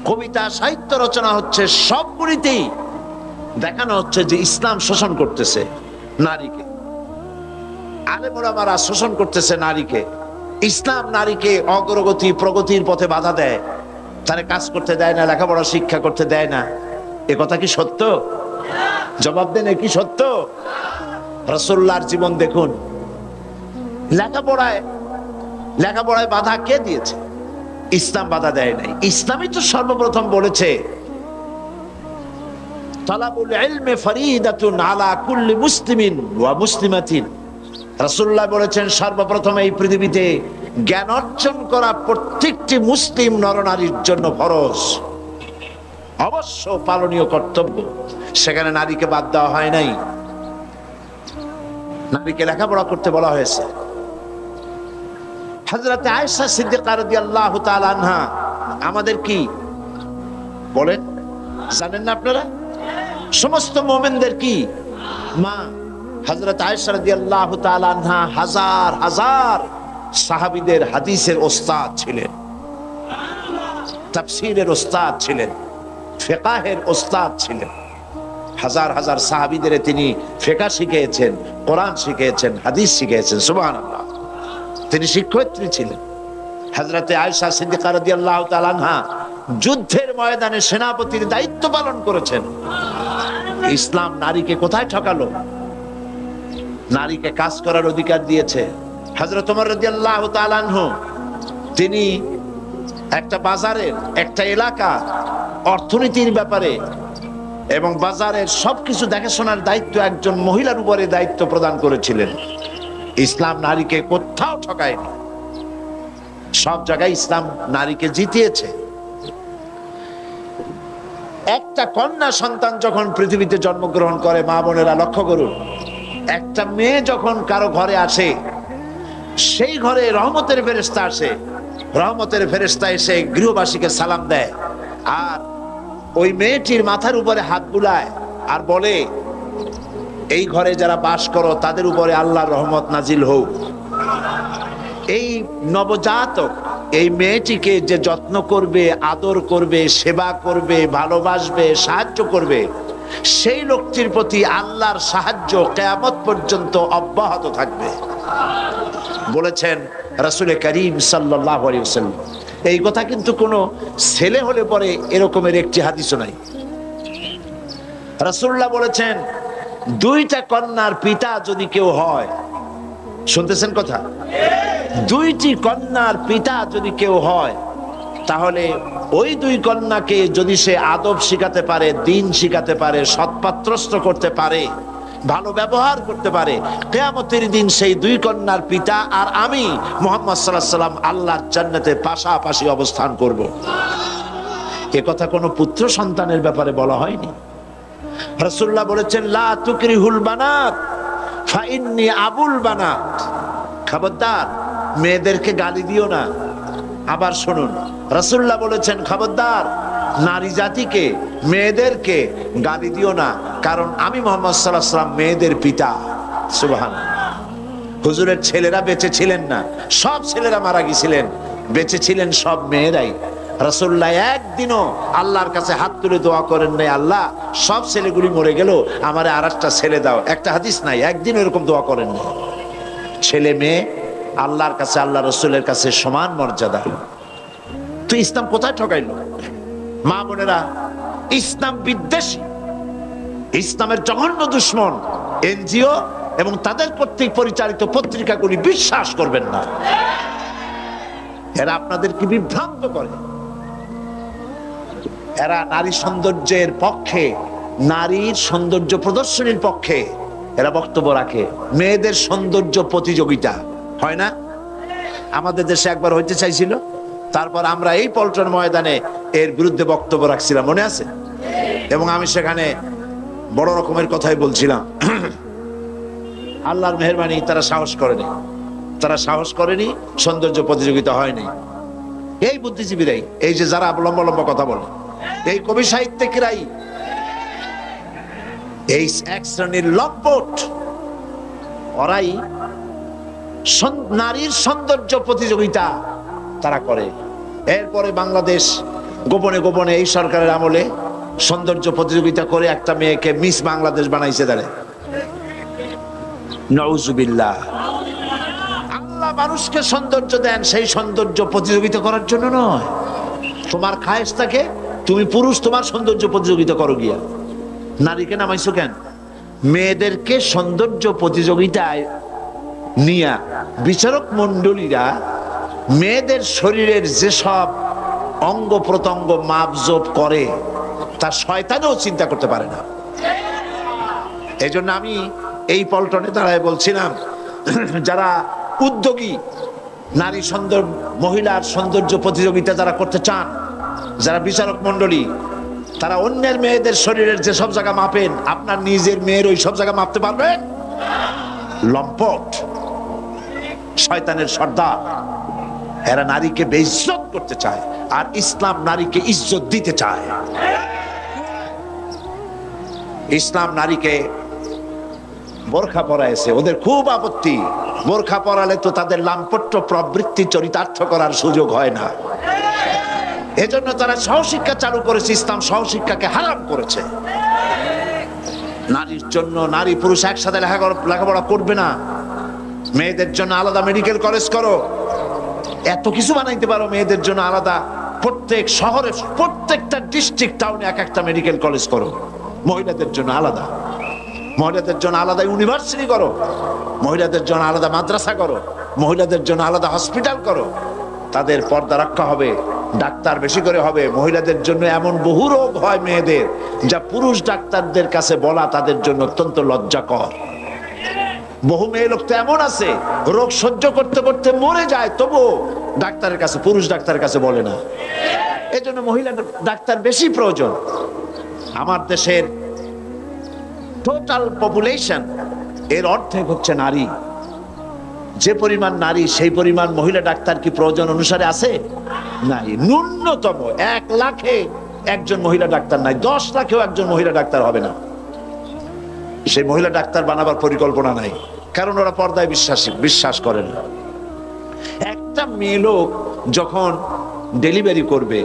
কবিতা সাহিত্য রচনা হচ্ছে, সবগুলিতেই দেখানো হচ্ছে যে ইসলাম শোষণ করতেছে নারীকে, আলেম ওলামারা শোষণ করতেছে নারীকে। ইসলাম নারীকে অগ্রগতি, প্রগতির পথে বাধা দেয়। তারে কাজ করতে দেয় না, লেখাপড়া শিক্ষা করতে দেয় না। এ কথা কি সত্য? জবাব দেন, এ কি সত্য? রাসূলুল্লাহর জীবন দেখুন। লেখাপড়ায় বাধা কে দিয়েছে? ইসলাম বাধা দেয় নাই। ইসলামই তো সর্বপ্রথম বলেছে তালাবুল ইলমি ফরিদাতুন আলা কুল্লি মুসলিমিন ওয়া মুসলিমাতিন। রাসূলুল্লাহ বলেছেন সর্বপ্রথম এই পৃথিবীতে জ্ঞান অর্জন করা প্রত্যেকটি মুসলিম নরনারীর জন্য ফরজ, অবশ্য পালনীয় কর্তব্য। সেখানে নারীকে বাদ দেওয়া হয় নাই, নারীকে লেখাপড়া করতে বলা হয়েছে। হযরত আয়েশা সিদ্দিকা রাদিয়াল্লাহু তাআলা আনহা আমাদের কি বলেন জানেন না আপনারা? সমস্ত মুমিনদের কি মা। হযরত আয়েশা রাদিয়াল্লাহু তাআলা আনহা হাজার হাজার সাহাবীদের হাদিসের ওস্তাদ ছিলেন, তাফসীরের ওস্তাদ ছিলেন, ফিকহের ওস্তাদ ছিলেন। হাজার হাজার সাহাবীদের তিনি ফিকহ শিখিয়েছেন, কোরআন শিখিয়েছেন, হাদিস শিখিয়েছেন। সুবহানাল্লাহ। তিনি শিক্ষয়িত্রী ছিলেন। হযরত আয়েশা সিদ্দিকা রাদিয়াল্লাহু তাআলা আনহা যুদ্ধের ময়দানে সেনাপতির দায়িত্ব পালন করেছেন। ইসলাম নারীকে কোথায় ঠকালো? নারীকে কাজ করার অধিকার দিয়েছে। হযরত ওমর রাদিয়াল্লাহু তাআলা আনহু তিনি একটা বাজারের, একটা এলাকা অর্থনীতির ব্যাপারে এবং বাজারের সবকিছু দেখাশোনার দায়িত্ব একজন মহিলার উপরে দায়িত্ব প্রদান করেছিলেন। ইসলাম নারীকে কোথাও ঠকায়নি, সব জায়গায় ইসলাম নারীকে জিতিয়েছে। একটা কন্যা সন্তান যখন পৃথিবীতে জন্মগ্রহণ করে, মা বোনেরা লক্ষ্য করুন, একটা মেয়ে যখন কারো ঘরে আসে, সেই ঘরে রহমতের ফেরেশতা আসে। রহমতের ফেরেশতা এসে গৃহবাসীকে সালাম দেয় আর ওই মেয়েটির মাথার উপরে হাত বুলায় আর বলে, এই ঘরে যারা বাস করো তাদের উপরে আল্লাহর রহমত নাজিল হোক। এই নবজাতক, এই মেয়েটিকে যে যত্ন করবে, আদর করবে, সেবা করবে, ভালোবাসবে, সাহায্য করবে, সেই লোকটির প্রতি আল্লাহর সাহায্য কিয়ামত পর্যন্ত অব্যাহত থাকবে বলেছেন রাসূল করিম সাল্লাল্লাহু আলাইহি ওয়াসাল্লাম। এই কথা কিন্তু কোনো ছেলে হলে পরে এরকমের একটি হাদিসও নাই। রাসূলুল্লাহ বলেছেন, দুইটা কন্যার পিতা যদি কেউ হয়, শুনতেছেন কথা? দুইটি কন্যার পিতা যদি কেউ হয়, তাহলে ওই দুই কন্যাকে যদি সে আদব শিখাতে পারে, দ্বীন শিখাতে পারে, সৎপাত্রস্থ করতে পারে, ভালো ব্যবহার করতে পারে, কিয়ামতের দিন সেই দুই কন্যার পিতা আর আমি মুহাম্মদ সাল্লাল্লাহু আলাইহি ওয়াসাল্লাম আল্লাহর জান্নাতে পাশাপাশি অবস্থান করব। এ কথা কোনো পুত্র সন্তানের ব্যাপারে বলা হয়নি। রাসূলুল্লাহ বলেছেন, লা তুকরিহুল বানাত ফা ইন্নী আবুল বানাত। খবরদার মেয়েদেরকে গালি দিও না। আবার শুনুন, রাসূলুল্লাহ বলেছেন, খবরদার নারী জাতিকে, মেয়েদেরকে গালি দিও না, কারণ আমি মুহাম্মদ সাল্লাল্লাহু আলাইহি ওয়াসাল্লাম মেয়েদের পিতা। সুবহানাল্লাহ। হুজুরের ছেলেরা বেঁচে ছিলেন না, সব ছেলেরা মারা গিয়েছিলেন, বেঁচে ছিলেন সব মেয়েরাই। রাসূলুল্লাহ একদিনও আল্লাহর কাছে হাত তুলে দোয়া করেন নাই, আল্লাহ সব ছেলেগুলি মরে গেল, আমারে আরেকটা ছেলে দাও। একটা হাদিস নাই, একদিন এরকম দোয়া করেন না। ছেলে মেয়ে আল্লাহর কাছে, আল্লাহ রসুলের কাছে সমান মর্যাদা। তো ইসলাম কোথায় ঠকাইলো? মা বোনেরা, ইসলাম বিদ্বেষী, ইসলামের জঘন্য দুশ্মন এনজিও এবং তাদের কর্তৃক পরিচালিত পত্রিকাগুলি বিশ্বাস করবেন না। এরা আপনাদেরকে বিভ্রান্ত করে। এরা নারী সৌন্দর্যের পক্ষে, নারীর সৌন্দর্য প্রদর্শনীর পক্ষে এরা বক্তব্য রাখে। মেয়েদের সৌন্দর্য প্রতিযোগিতা হয় না? আমাদের দেশে একবার হইতে চাইছিল, তারপর আমরা এই পল্টন ময়দানে এর বিরুদ্ধে বক্তব্য রাখছিলাম, মনে আছে? এবং আমি সেখানে বড় রকমের কথাই বলছিলাম। আল্লাহর মেহেরবানি, তারা সাহস করেনি, সৌন্দর্য প্রতিযোগিতা হয়নি। এই বুদ্ধিজীবীরাই, এই যে যারা লম্বা লম্বা কথা বলে, এই কবি সাহিত্যিকরাই, এই এক শ্রেণীর লম্পট, ওরাই নারীর সৌন্দর্য প্রতিযোগিতা তারা করে। এরপরে বাংলাদেশ গোপনে গোপনে এই সরকারের আমলে সৌন্দর্য প্রতিযোগিতা করে একটা মেয়েকে মিস বাংলাদেশ বানাইছে। তারে নাউজুবিল্লাহ। আল্লাহ মানুষকে সৌন্দর্য দেন সেই সৌন্দর্য প্রতিযোগিতা করার জন্য নয়, তোমার খায়েশটাকে, তুমি পুরুষ তোমার সৌন্দর্য প্রতিযোগিতা করো গিয়া। নারীকে নামাইছো কেন? মেয়েদেরকে সৌন্দর্য প্রতিযোগিতায় নিয়া বিচারক মন্ডলীরা মেয়েদের শরীরের যেসব অঙ্গ প্রত্যঙ্গ মাপজোপ করে তা শয়তানও চিন্তা করতে পারে না। এই জন্য আমি এই পল্টনে দাঁড়ায় বলছিলাম, যারা উদ্যোগী নারী সৌন্দর্য, মহিলার সৌন্দর্য প্রতিযোগিতা যারা করতে চান, যারা বিচারক মন্ডলী, তারা অন্যের মেয়েদের শরীরের যেসব জায়গা মাপেন, আপনার নিজের মেয়ের ওই সব জায়গা মাপতে পারবেন? লম্পট, শয়তানের সর্দার। এরা নারীকে বেইজ্জত করতে চায়, আর ইসলাম নারীকে ইজ্জত দিতে চায়। ইসলাম নারীকে বোরখা পরাইছে, ওদের খুব আপত্তি। বোরখা পরালে তো তাদের লাম্পট্য প্রবৃত্তি চরিতার্থ করার সুযোগ হয় না। এজন্য তারা সহশিক্ষা চালু করেছে, ইসলাম সহশিক্ষাকে হারাম করেছে। নারীর জন্য নারী পুরুষ একসাথে লেখাপড়া করবে না, মেয়েদের জন্য আলাদা মেডিকেল কলেজ করো, এত কিছু বানাইতে পারো মেয়েদের জন্য আলাদা। প্রত্যেক শহরে, প্রত্যেকটা ডিস্ট্রিক্ট টাউনে এক একটা মেডিকেল কলেজ করো, মহিলাদের জন্য আলাদা। মহিলাদের জন্য আলাদা ইউনিভার্সিটি করো, মহিলাদের জন্য আলাদা মাদ্রাসা করো, মহিলাদের জন্য আলাদা হসপিটাল করো। তাদের পর্দা রক্ষা হবে, ডাক্তার বেশি করে হবে। মহিলাদের জন্য এমন বহু রোগ হয় মেয়েদের, যা পুরুষ ডাক্তারদের কাছে বলা তাদের জন্য অত্যন্ত লজ্জাকর। বহু মেয়ে লোক তো এমন আছে, রোগ সহ্য করতে করতে মরে যায়, তবুও ডাক্তারের কাছে, পুরুষ ডাক্তারের কাছে বলে না। এই জন্য মহিলা ডাক্তার বেশি প্রয়োজন। আমার দেশের টোটাল পপুলেশন এর অর্ধেক হচ্ছে নারী। যে পরিমাণ নারী, সেই পরিমাণ মহিলা ডাক্তার কি প্রয়োজন অনুসারে আছে? নাই। ন্যূনতম 1 লাখে একজন মহিলা ডাক্তার নাই, 10 লাখেও একজন মহিলা ডাক্তার হবে না। সেই মহিলা ডাক্তার বানাবার পরিকল্পনা নাই, কারণ ওরা পর্দায় বিশ্বাস করে না। একটা মেয়ে লোক যখন ডেলিভারি করবে,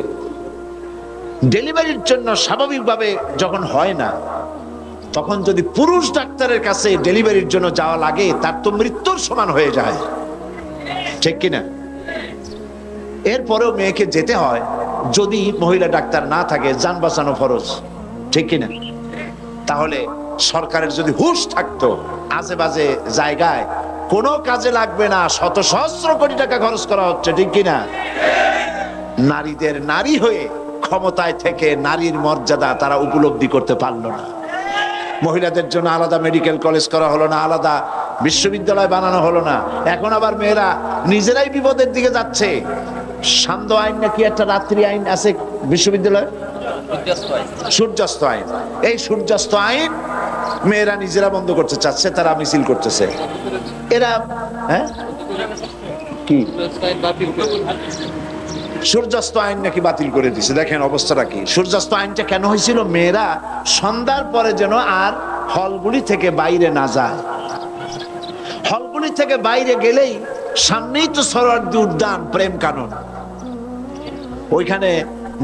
ডেলিভারির জন্য স্বাভাবিকভাবে যখন হয় না, তখন যদি পুরুষ ডাক্তারের কাছে ডেলিভারির জন্য যাওয়া লাগে, তার তো মৃত্যুর সমান হয়ে যায়, ঠিক কিনা? এরপরেও মেয়েকে যেতে হয়, যদি মহিলা ডাক্তার না থাকে, যান বাঁচানো ফরজ, ঠিক কিনা? তাহলে সরকারের যদি হুঁশ থাকতো, আজে বাজে জায়গায় কোনো কাজে লাগবে না, শত সহস্র কোটি টাকা খরচ করা হচ্ছে, ঠিক কিনা? নারীদের নারী হয়ে ক্ষমতায় থেকে নারীর মর্যাদা তারা উপলব্ধি করতে পারলো না। মহিলাদের জন্য আলাদা মেডিকেল কলেজ করা হলো না, আলাদা বিশ্ববিদ্যালয় বানানো হলো না। এখন আবার মেয়েরা নিজেরাই বিপদের দিকে যাচ্ছে। সান্ধ্য আইন নাকি একটা রাত্রি আইন আছে বিশ্ববিদ্যালয়, সূর্যাস্ত আইন। এই সূর্যাস্ত আইন মেয়েরা নিজেরা বন্ধ করতে চাচ্ছে, তারা মিছিল করতেছে। এরা কি সূর্যাস্ত আইন নাকি বাতিল করে দিছে। দেখেন অবস্থাটা কি। সূর্যাস্ত আইনটা কেন হয়েছিল? মেয়েরা সন্ধ্যার পরে যেন আর হলগুলি থেকে বাইরে না যায়। হলগুলি থেকে বাইরে গেলেই সামনেই তো সরোয়ার্দী উদ্যান, প্রেম কানন, ওইখানে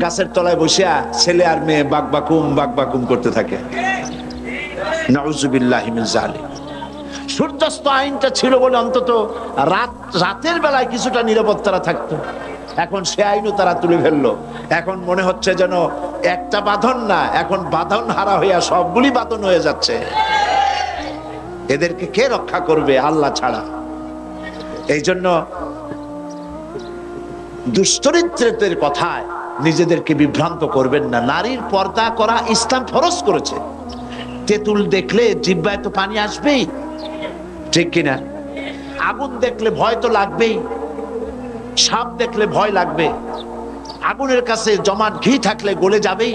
গাছের তলায় বসিয়া ছেলে আর মেয়ে বাকবাকুম করতে থাকে। নাউজুবিল্লাহি মিন যালিক। সূর্যাস্ত আইনটা ছিল বলে অন্তত রাতের বেলায় কিছুটা নিরাপত্তা থাকতো। এখন সে আইনও তারা তুলে ফেললো। এখন মনে হচ্ছে যেন একটা বাঁধন না, এখন বাঁধন হারা হইয়া সবগুলি বাঁধন হয়ে যাচ্ছে। এদেরকে কে রক্ষা করবে? আল্লাহ ছাড়া। এই জন্য দুশ্চরিত্রের কথায় নিজেদেরকে বিভ্রান্ত করবেন না। নারীর পর্দা করা ইসলাম ফরজ করেছে। তেঁতুল দেখলে জিহ্বায় তো পানি আসবেই, ঠিক কিনা? আগুন দেখলে ভয় তো লাগবেই, সাপ দেখলে ভয় লাগবে, আগুনের কাছে জমাট ঘি থাকলে গলে যাবেই।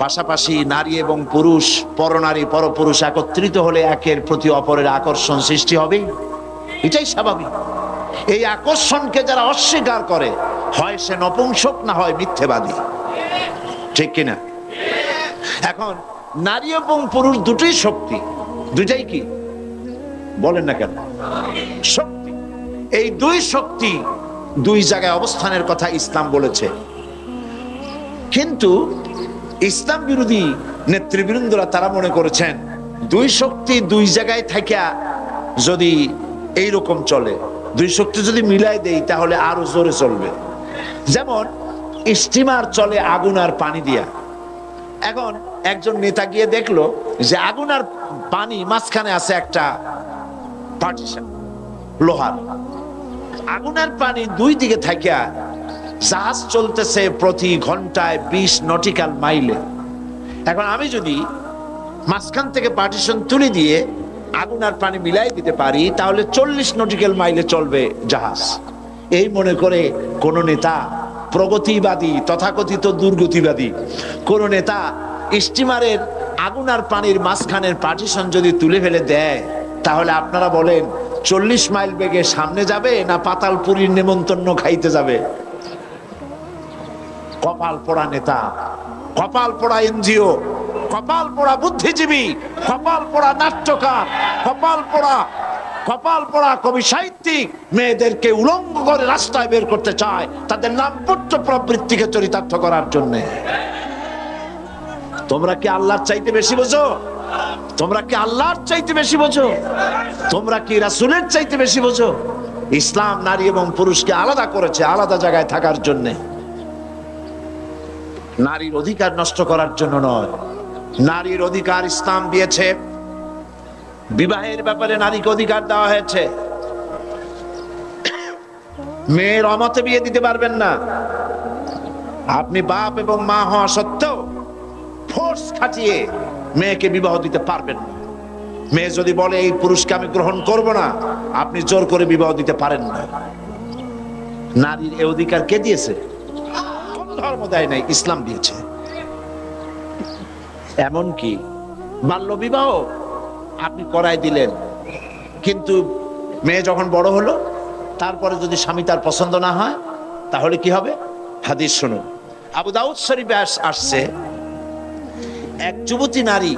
পাশাপাশি নারী এবং পুরুষ, পরনারী পরপুরুষ একত্রিত হলে একের প্রতি অপরের আকর্ষণ সৃষ্টি হবেই, এটাই স্বাভাবিক। এই আকর্ষণকে যারা অস্বীকার করে, হয় সে নপুংসক না হয় মিথ্যেবাদী, ঠিক কিনা? এখন নারী এবং পুরুষ দুটোই শক্তি, দুটাই কি বলেন না কেন? শক্তি। এই দুই শক্তি দুই জায়গায় অবস্থানের কথা ইসলাম বলেছে। কিন্তু ইসলাম বিরোধী নেতৃবৃন্দরা তারা মনে করেছেন দুই শক্তি দুই জায়গায় থাকা যদি এইরকম চলে, দুই শক্তি যদি মিলাই দেই তাহলে আরো জোরে চলবে। যেমন স্টিমার চলে আগুন আর পানি দিয়া। এখন একজন নেতা গিয়ে দেখলো যে আগুন আর পানি মাঝখানে আছে একটা পার্টিশন লোহার। আগুন আর পানি দুই দিকে থাকিয়া জাহাজ চলতেছে প্রতি ঘন্টায় 20 নটিক্যাল মাইলে। এখন আমি যদি মাঝখান থেকে পার্টিশন তুলে দিয়ে আগুন আর পানি মিলাই দিতে পারি, তাহলে 40 নটিক্যাল মাইলে চলবে জাহাজ। এই মনে করে কোন নেতা প্রগতিবাদী, তথাকথিত দুর্গতিবাদী কোন নেতা স্টিমারের আগুন আর পানির মাঝখানের পার্টিশন যদি তুলে ফেলে দেয়, তাহলে আপনারা বলেন 40 মাইল বেগে সামনে যাবে না পাতালপুরীর নেমন্তন্ন খাইতে যাবে? কপাল পোড়া নেতা, কপাল পোড়া এনজিও, কপাল পোড়া বুদ্ধিজীবী, কপাল পোড়া নাট্যকার, কপাল পোড়া কবি সাহিত্যিক মেয়েদেরকে উলঙ্গ করে রাস্তায় বের করতে চায় তাদের নামপট্য প্রবৃত্তিকে চরিতার্থ করার জন্য। তোমরা কি আল্লাহর চাইতে বেশি বোঝো? তোমরা কি আল্লাহর চাইতে বেশি বোঝো? তোমরা কি রাসূলের চাইতে বেশি বোঝো? ইসলাম নারী এবং পুরুষকে আলাদা করেছে, আলাদা জায়গায় থাকার জন্য, নারীর অধিকার নষ্ট করার জন্য নয়। নারীর অধিকার ইসলাম দিয়েছে। বিবাহের ব্যাপারে নারীকে অধিকার দেওয়া হয়েছে। মেয়ের অমতে বিয়ে দিতে পারবেন না। আপনি বাপ এবং মা হওয়া সত্ত্বেও ফোর্স খাটিয়ে মেয়েকে বিবাহ দিতে পারবেন না। মেয়ে যদি বলে এই পুরুষকে আমি গ্রহণ করব না, আপনি জোর করে বিবাহ দিতে পারেন না। নারীর এই অধিকার কে দিয়েছে? কোন ধর্ম দেয় নাই, ইসলাম দিয়েছে। এমনকি বাল্য বিবাহ আপনি করাই দিলেন, কিন্তু মেয়ে যখন বড় হলো তারপরে যদি স্বামী তার পছন্দ না হয় তাহলে কি হবে? হাদিস শুনুন। আবু দাউদ শরীফে আসছে, এক যুবতী নারী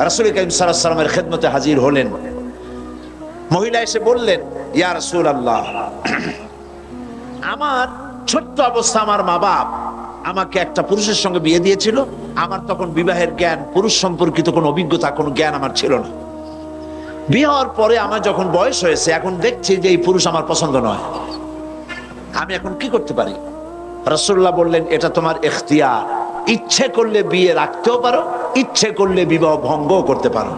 রাসূল কারীম সাল্লাল্লাহু আলাইহি ওয়াসাল্লামের খেদমতে হাজির হলেন। মহিলা এসে বললেন, ইয়া রাসূলুল্লাহ, আমার ছোট্ট অবস্থা, আমার মা বাপ আমাকে একটা পুরুষের সঙ্গে বিয়ে দিয়েছিল। আমার তখন বিবাহের জ্ঞান, পুরুষ সম্পর্কিত কোনো অভিজ্ঞতা, কোনো জ্ঞান আমার ছিল না। বিয়ে হওয়ার পরে আমার যখন বয়স হয়েছে, এখন দেখছি যে এই পুরুষ আমার পছন্দ নয়। আমি এখন কি করতে পারি? রাসূলুল্লাহ বললেন, এটা তোমার ইখতিয়ার। ইচ্ছে করলে বিয়ে রাখতেও পারো, ইচ্ছে করলে বিবাহ ভঙ্গও করতে পারো।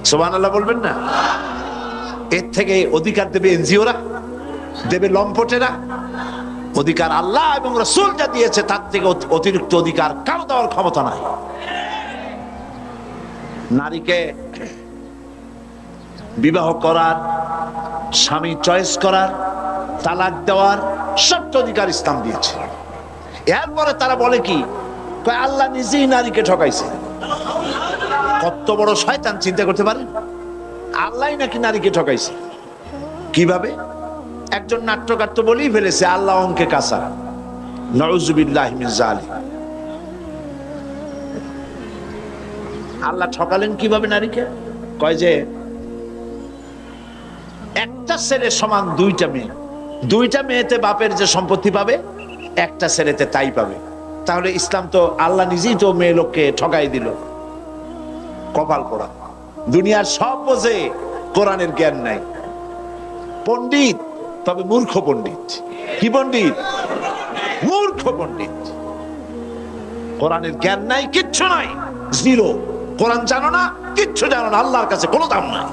সুবহানাল্লাহ বলবেন না? এর থেকে অধিকার দেবে এনজিওরা, দেবে লম্পটেরা? অধিকার আল্লাহ এবং রাসূল যা দিয়েছে তার থেকে অতিরিক্ত অধিকার কারো দেওয়ার ক্ষমতা নাই। নারীকে বিবাহ করার, স্বামী চয়েস করার, তালাক দেওয়ার সব অধিকার ইসলাম দিয়েছে। এরপরে তারা বলে কি, আল্লাহ নিজেই নারীকে ঠকাইছে। কত বড় শয়তান চিন্তা করতে পারেন? আল্লাহ নাকি নারীকে ঠকাইছে। কিভাবে? একজন নাট্যকার তো বলেই ফেলেছে আল্লাহ অঙ্কে কাঁচা। নাউযুবিল্লাহি মিন যালিক। আল্লাহ ঠকালেন কিভাবে নারীকে? কয় যে একটা ছেলে সমান দুইটা মেয়ে, দুইটা মেয়েতে বাপের যে সম্পত্তি পাবে একটা ছেলেতে তাই পাবে। তাহলে ইসলাম তো, আল্লাহ নিজেই তো মেয়ে লোককে ঠকাই দিল। কপাল পোড়া। দুনিয়ার সব বোঝে, কোরআনের জ্ঞান নাই। পণ্ডিত, তবে মূর্খ পণ্ডিত। কি পণ্ডিত? মূর্খ পণ্ডিত। কোরআনের জ্ঞান নাই, কিচ্ছু নাই, জিরো। কোরআন জানো না, কিচ্ছু জানো না, আল্লাহর কাছে কোনো দাম নাই।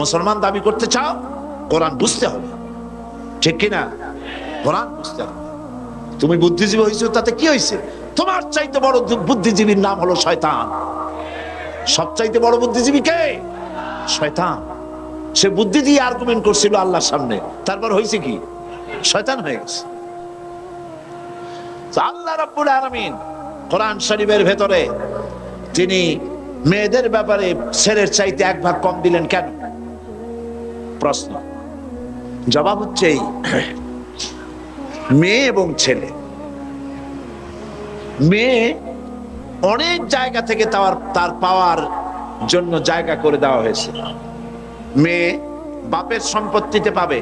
মুসলমান দাবি করতে চাও, কোরআন বুঝতে হবে, ঠিক কিনা? কোরআন বুঝতে হবে। তুমি বুদ্ধিজীবী হয়েছো, তাতে কি হয়েছে? তোমার চাইতে বড় বুদ্ধিজীবীর নাম হলো শয়তান। সবচাইতে বড় বুদ্ধিজীবী কে? শয়তান। সে বুদ্ধি দিয়ে আর্গুমেন্ট করছিল আল্লাহর সামনে, তারপর হয়েছে কি? শয়তান হয়ে গেছে। আল্লাহ রাব্বুল আলামিন কোরআন শরীফের ভেতরে তিনি মেয়েদের ব্যাপারে ছেলের চাইতে এক ভাগ কম দিলেন কেন? প্রশ্ন। জবাব হচ্ছে মেয়ে এবং ছেলে, মেয়ে অনেক জায়গা থেকে তার পাওয়ার জন্য জায়গা করে দেওয়া হয়েছে। মেয়ে বাপের সম্পত্তিতে পাবে,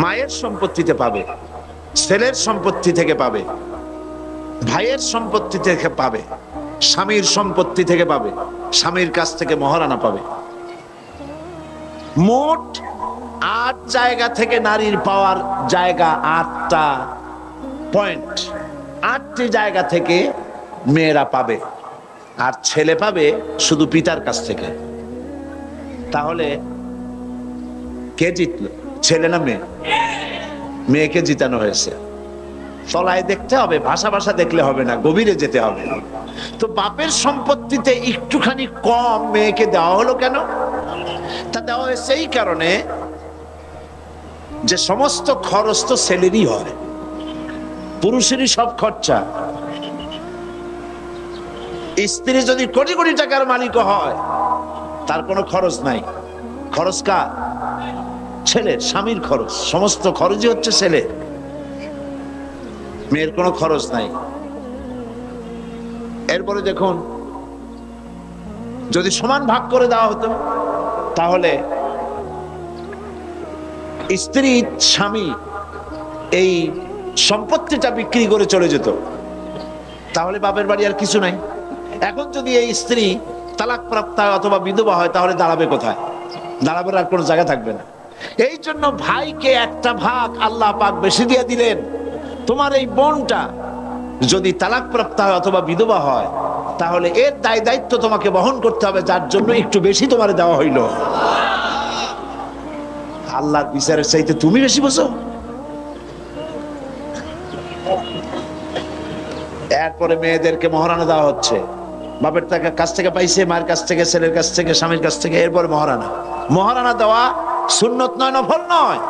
মায়ের সম্পত্তিতে পাবে, ছেলের সম্পত্তি থেকে পাবে, ভাইয়ের সম্পত্তি থেকে পাবে, স্বামীর সম্পত্তি থেকে পাবে, স্বামীর কাছ থেকে মহারানা পাবে। মোট 8 জায়গা থেকে নারীর পাওয়ার জায়গা 8টা। পয়েন্ট, 8টি জায়গা থেকে মেয়েরা পাবে, আর ছেলে পাবে শুধু পিতার কাছ থেকে। তাহলে কে জিতল, ছেলে না মেয়ে? মেয়েকে জিতানো হয়েছে। তলায় দেখতে হবে, ভাষা ভাষা দেখলে হবে না, গভীরে যেতে হবে। তো বাপের সম্পত্তিতে একটুখানি কম মেয়েকে দেওয়া হলো কেন? তা দেওয়া হয়েছে এই কারণে যে সমস্ত খরচ তো ছেলেরই হয়, পুরুষেরই সব খরচা। স্ত্রী যদি কোটি কোটি টাকার মালিক হয়, তার কোনো খরচ নাই। খরচ কার? ছেলের, স্বামীর খরচ। সমস্ত খরচই হচ্ছে ছেলে, মেয়ের কোনো খরচ নাই। এরপরে দেখুন, যদি সমান ভাগ করে দেওয়া হতো, তাহলে স্ত্রী স্বামী এই সম্পত্তিটা বিক্রি করে চলে যেত, তাহলে বাপের বাড়ি আর কিছু নাই। এখন যদি এই স্ত্রী তালাক প্রাপ্ত হয় অথবা বিধবা হয়, তাহলে দাঁড়াবে কোথায়? দাঁড়াবার আর কোনো জায়গা থাকবে না। এই জন্য ভাইকে একটা ভাগ আল্লাহ পাক বেশি দিয়ে দিলেন। তোমার এই বোনটা যদি তালাক প্রাপ্ত হয় অথবা বিধবা হয়, তাহলে এর দায় দায়িত্ব তোমাকে বহন করতে হবে, যার জন্য একটু বেশি তোমার দেওয়া হইল। আল্লাহর বিচারের চাইতে তুমি বেশি বোঝো। এরপরে মেয়েদেরকে মহারানা দেওয়া হচ্ছে, বাপের কাছ থেকে পাইছে, মায়ের কাছ থেকে, ছেলের কাছ থেকে, স্বামীর কাছ থেকে। এরপর মহারানা। মহারানা দেওয়া সুন্নত নয়, নফল নয়।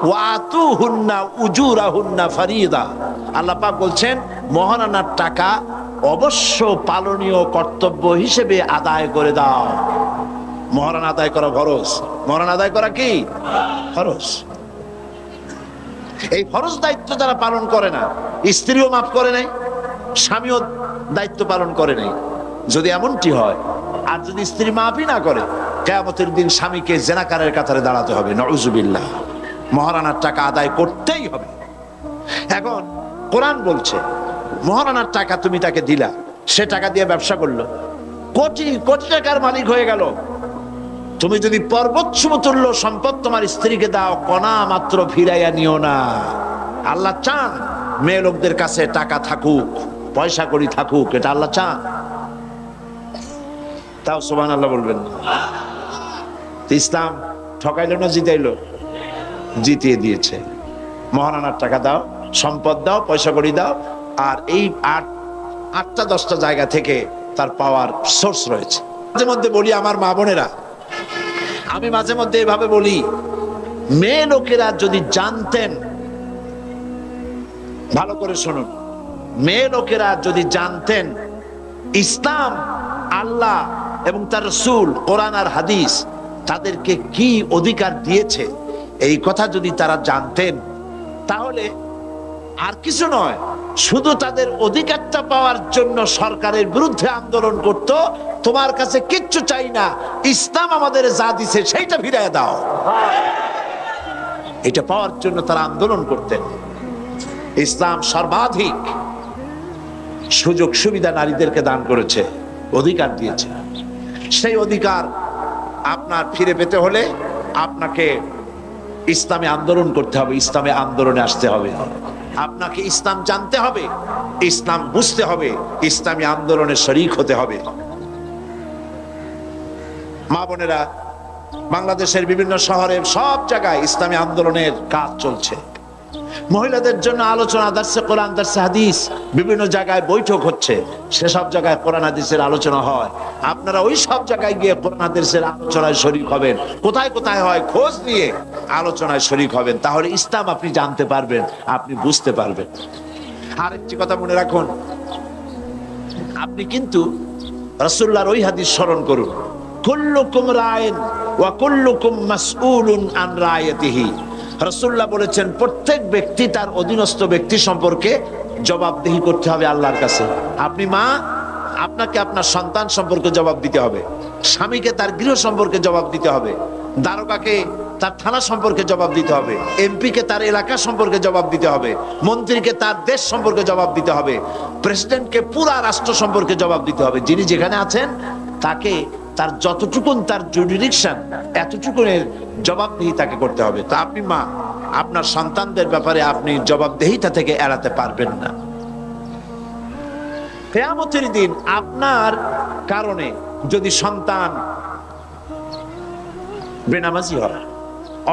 ওয়াতুহুন্না উজুরাহুন্না ফারিদা। আল্লাহ পাক বলছেন মহারানার টাকা অবশ্য পালনীয় কর্তব্য হিসেবে আদায় করে দাও। মহারানা আদায় করা ফরজ। মহারানা আদায় করা কি ফরজ? এই ফরজ দায়িত্ব যারা পালন করে না, স্ত্রীও মাফ করে নাই, স্বামীও দায়িত্ব পালন করে নাই। যদি এমনটি হয়, আর যদি স্ত্রী মাফই না করে, কিয়ামতের দিন স্বামীকে জেনাকারের কাতারে দাঁড়াতে হবে। নাউজুবিল্লাহ। মহারানার টাকা আদায় করতেই হবে। এখন কোরআন বলছে মহারানার টাকা তুমি তাকে দিলা, সে টাকা দিয়ে ব্যবসা করলো, কোটি কোটি টাকার মালিক হয়ে গেল। তুমি যদি পর্বত সমতুল্য সম্পদ তোমার স্ত্রীকে দাও, কণা মাত্র ফিরাইয়া নিও না। আল্লাহ চান মেয়ে লোকদের কাছে টাকা থাকুক, পয়সা করি থাকুক, এটা আল্লাহ চান। তাও সুবহানাল্লাহ বলবেন না? ইসলাম ঠকাইলো না জিতাইলো? জিতিয়ে দিয়েছে। মহারানার টাকা দাও, সম্পদ দাও, পয়সা করি দাও, আর এই 8টা-10টা জায়গা থেকে তার পাওয়ার সোর্স রয়েছে। মাঝে মধ্যে বলি আমার মা বোনেরা, আমি মাঝে মধ্যে এভাবে বলি, মেয়ে লোকেরা যদি জানতেন, ভালো করে শুনুন, মেয়ে লোকেরা যদি জানতেন ইসলাম, আল্লাহ এবং তার রাসূল, কোরআন আর হাদিস তাদেরকে কি অধিকার দিয়েছে, এই কথা যদি তারা জানতেন, তাহলে আর কিছু নয়, শুধু তাদের অধিকারটা পাওয়ার জন্য সরকারের বিরুদ্ধে আন্দোলন করত। তোমার কাছে কিচ্ছু চাই না, ইসলাম আমাদের যা দিছে সেইটা ফিরিয়ে দাও, এটা পাওয়ার জন্য তারা আন্দোলন করতেন। ইসলাম সর্বাধিক সুযোগ সুবিধা নারীদেরকে দান করেছে, অধিকার দিয়েছে। সেই অধিকার আপনার ফিরে পেতে হলে আপনাকে ইসলামে আন্দোলন করতে হবে, ইসলামে আন্দোলনে আসতে হবে। আপনাকে ইসলাম জানতে হবে, ইসলাম বুঝতে হবে, ইসলামী আন্দোলনে শরীক হতে হবে। মা বোনেরা, বাংলাদেশের বিভিন্ন শহরে সব জায়গায় ইসলামী আন্দোলনের কাজ চলছে। মহিলাদের জন্য আলোচনা, দার্সে কোরআন, দার্সে হাদিস, বিভিন্ন জায়গায় বৈঠক হচ্ছে। সেসব জায়গায় কোরআন হাদিসের আলোচনা হয়। আপনারা ওই সব জায়গায় গিয়ে কোরআন হাদিসের আলোচনায় শরীক হবেন। কোথায় কোথায় হয় খোঁজ নিয়ে আলোচনায় শরীক হবেন, তাহলে ইসলাম আপনি জানতে পারবেন, আপনি বুঝতে পারবেন। আরেকটি কথা মনে রাখুন, আপনি কিন্তু রাসূলুল্লাহর ওই হাদিস স্মরণ করুন, কুল্লুকুম রাইন ওয়া কুল্লুকুম মাসউলুন আন রায়াতিহি। রাসূলুল্লাহ বলেছেন প্রত্যেক ব্যক্তি তার অধীনস্থ ব্যক্তি সম্পর্কে জবাবদিহি করতে হবে আল্লাহর কাছে। আপনি মা, আপনাকে আপনার সন্তান সম্পর্কে জবাব দিতে হবে, স্বামীকে তার গৃহ সম্পর্কে জবাব দিতে হবে, দারোগাকে তার থানা সম্পর্কে জবাব দিতে হবে, এমপিকে তার এলাকা সম্পর্কে জবাব দিতে হবে, মন্ত্রীকে তার দেশ সম্পর্কে জবাব দিতে হবে, প্রেসিডেন্টকে পুরা রাষ্ট্র সম্পর্কে জবাব দিতে হবে। যিনি যেখানে আছেন তাকে তার যতটুকুন তার জুরিডিকশন, এতটুকুনের জবাবদিহি তাকে করতে হবে। তা আপনি মা, আপনার সন্তানদের ব্যাপারে আপনি জবাবদিহিতা থেকে এড়াতে পারবেন না। কিয়ামতের দিন আপনার কারণে যদি সন্তান বেনামাজি হয়,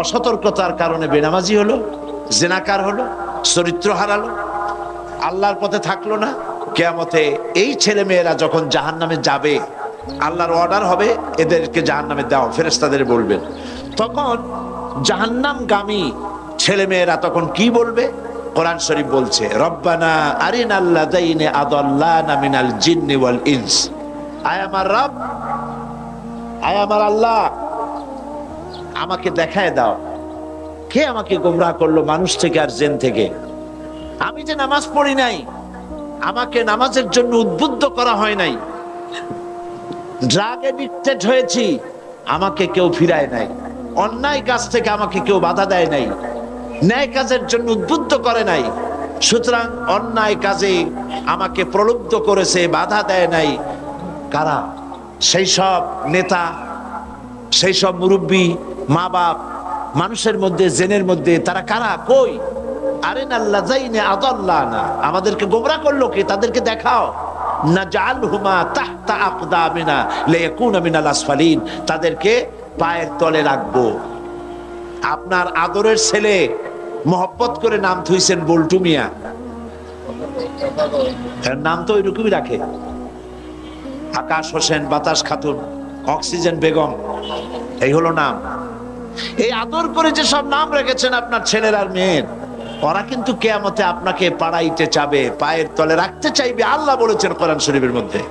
অসতর্কতার কারণে বেনামাজি হলো, জিনাকার হলো, চরিত্র হারালো, আল্লাহর পথে থাকলো না, কিয়ামতে এই ছেলে মেয়েরা যখন জাহান্নামে যাবে, আল্লাহর অর্ডার হবে এদেরকে জাহান্নামে দাও, ফেরেশতাদের বলবেন। তখন জাহান্নামগামী ছেলে মেয়েরা তখন কি বলবে? কোরআন শরীফ বলছে, রব্বানা আরিনাল্লাযাইনি আদাল্লানা মিনাল জিন্নি ওয়াল ইনস। আয় আমার রব, আয় আমার আল্লাহ, আমাকে দেখায় দাও কে আমাকে গোমরাহ করলো মানুষ থেকে আর জিন থেকে। আমি যে নামাজ পড়ি নাই, আমাকে নামাজের জন্য উদ্বুদ্ধ করা হয় নাই, ড্রাগ এডিক্টেড হয়েছি, আমাকে কেউ ফিরায় নাই, অন্যায় কাজ থেকে আমাকে কেউ বাধা দেয় নাই, ন্যায় কাজের জন্য উদ্বুদ্ধ করে নাই, সুতরাং অন্যায় কাজে আমাকে প্রলুব্ধ করেছে, বাধা দেয় নাই কারা? সেই সব নেতা, সেই সব মুরব্বী, মা বাপ, মানুষের মধ্যে, জেনের মধ্যে তারা কারা? কই? আরিনাল্লাযাইনি আদাল্লানা, আমাদেরকে গোমরাহ করলো কে? তাদেরকে দেখাও। নাজআলহুমা তাহতা আকদামিনা লিয়াকুনা মিনাল আসফালিন, তাদেরকে পায়ের তলে রাখবো। আপনার আদরের ছেলে মহব্বত করে নাম থুইছেন বল্টু মিয়া, এর নাম তো ওইরকমই রাখে, আকাশ হোসেন, বাতাস খাতুন, অক্সিজেন বেগম, এই হলো নাম। এই আদর করে যে সব নাম রেখেছেন আপনার ছেলের আর মেয়ের, ওরা কিন্তু কিয়ামতে আপনাকে পাড়াইতে চাবে, পায়ের তলে রাখতে চাইবে, আল্লাহ বলেছেন কোরআন শরীফের মধ্যে।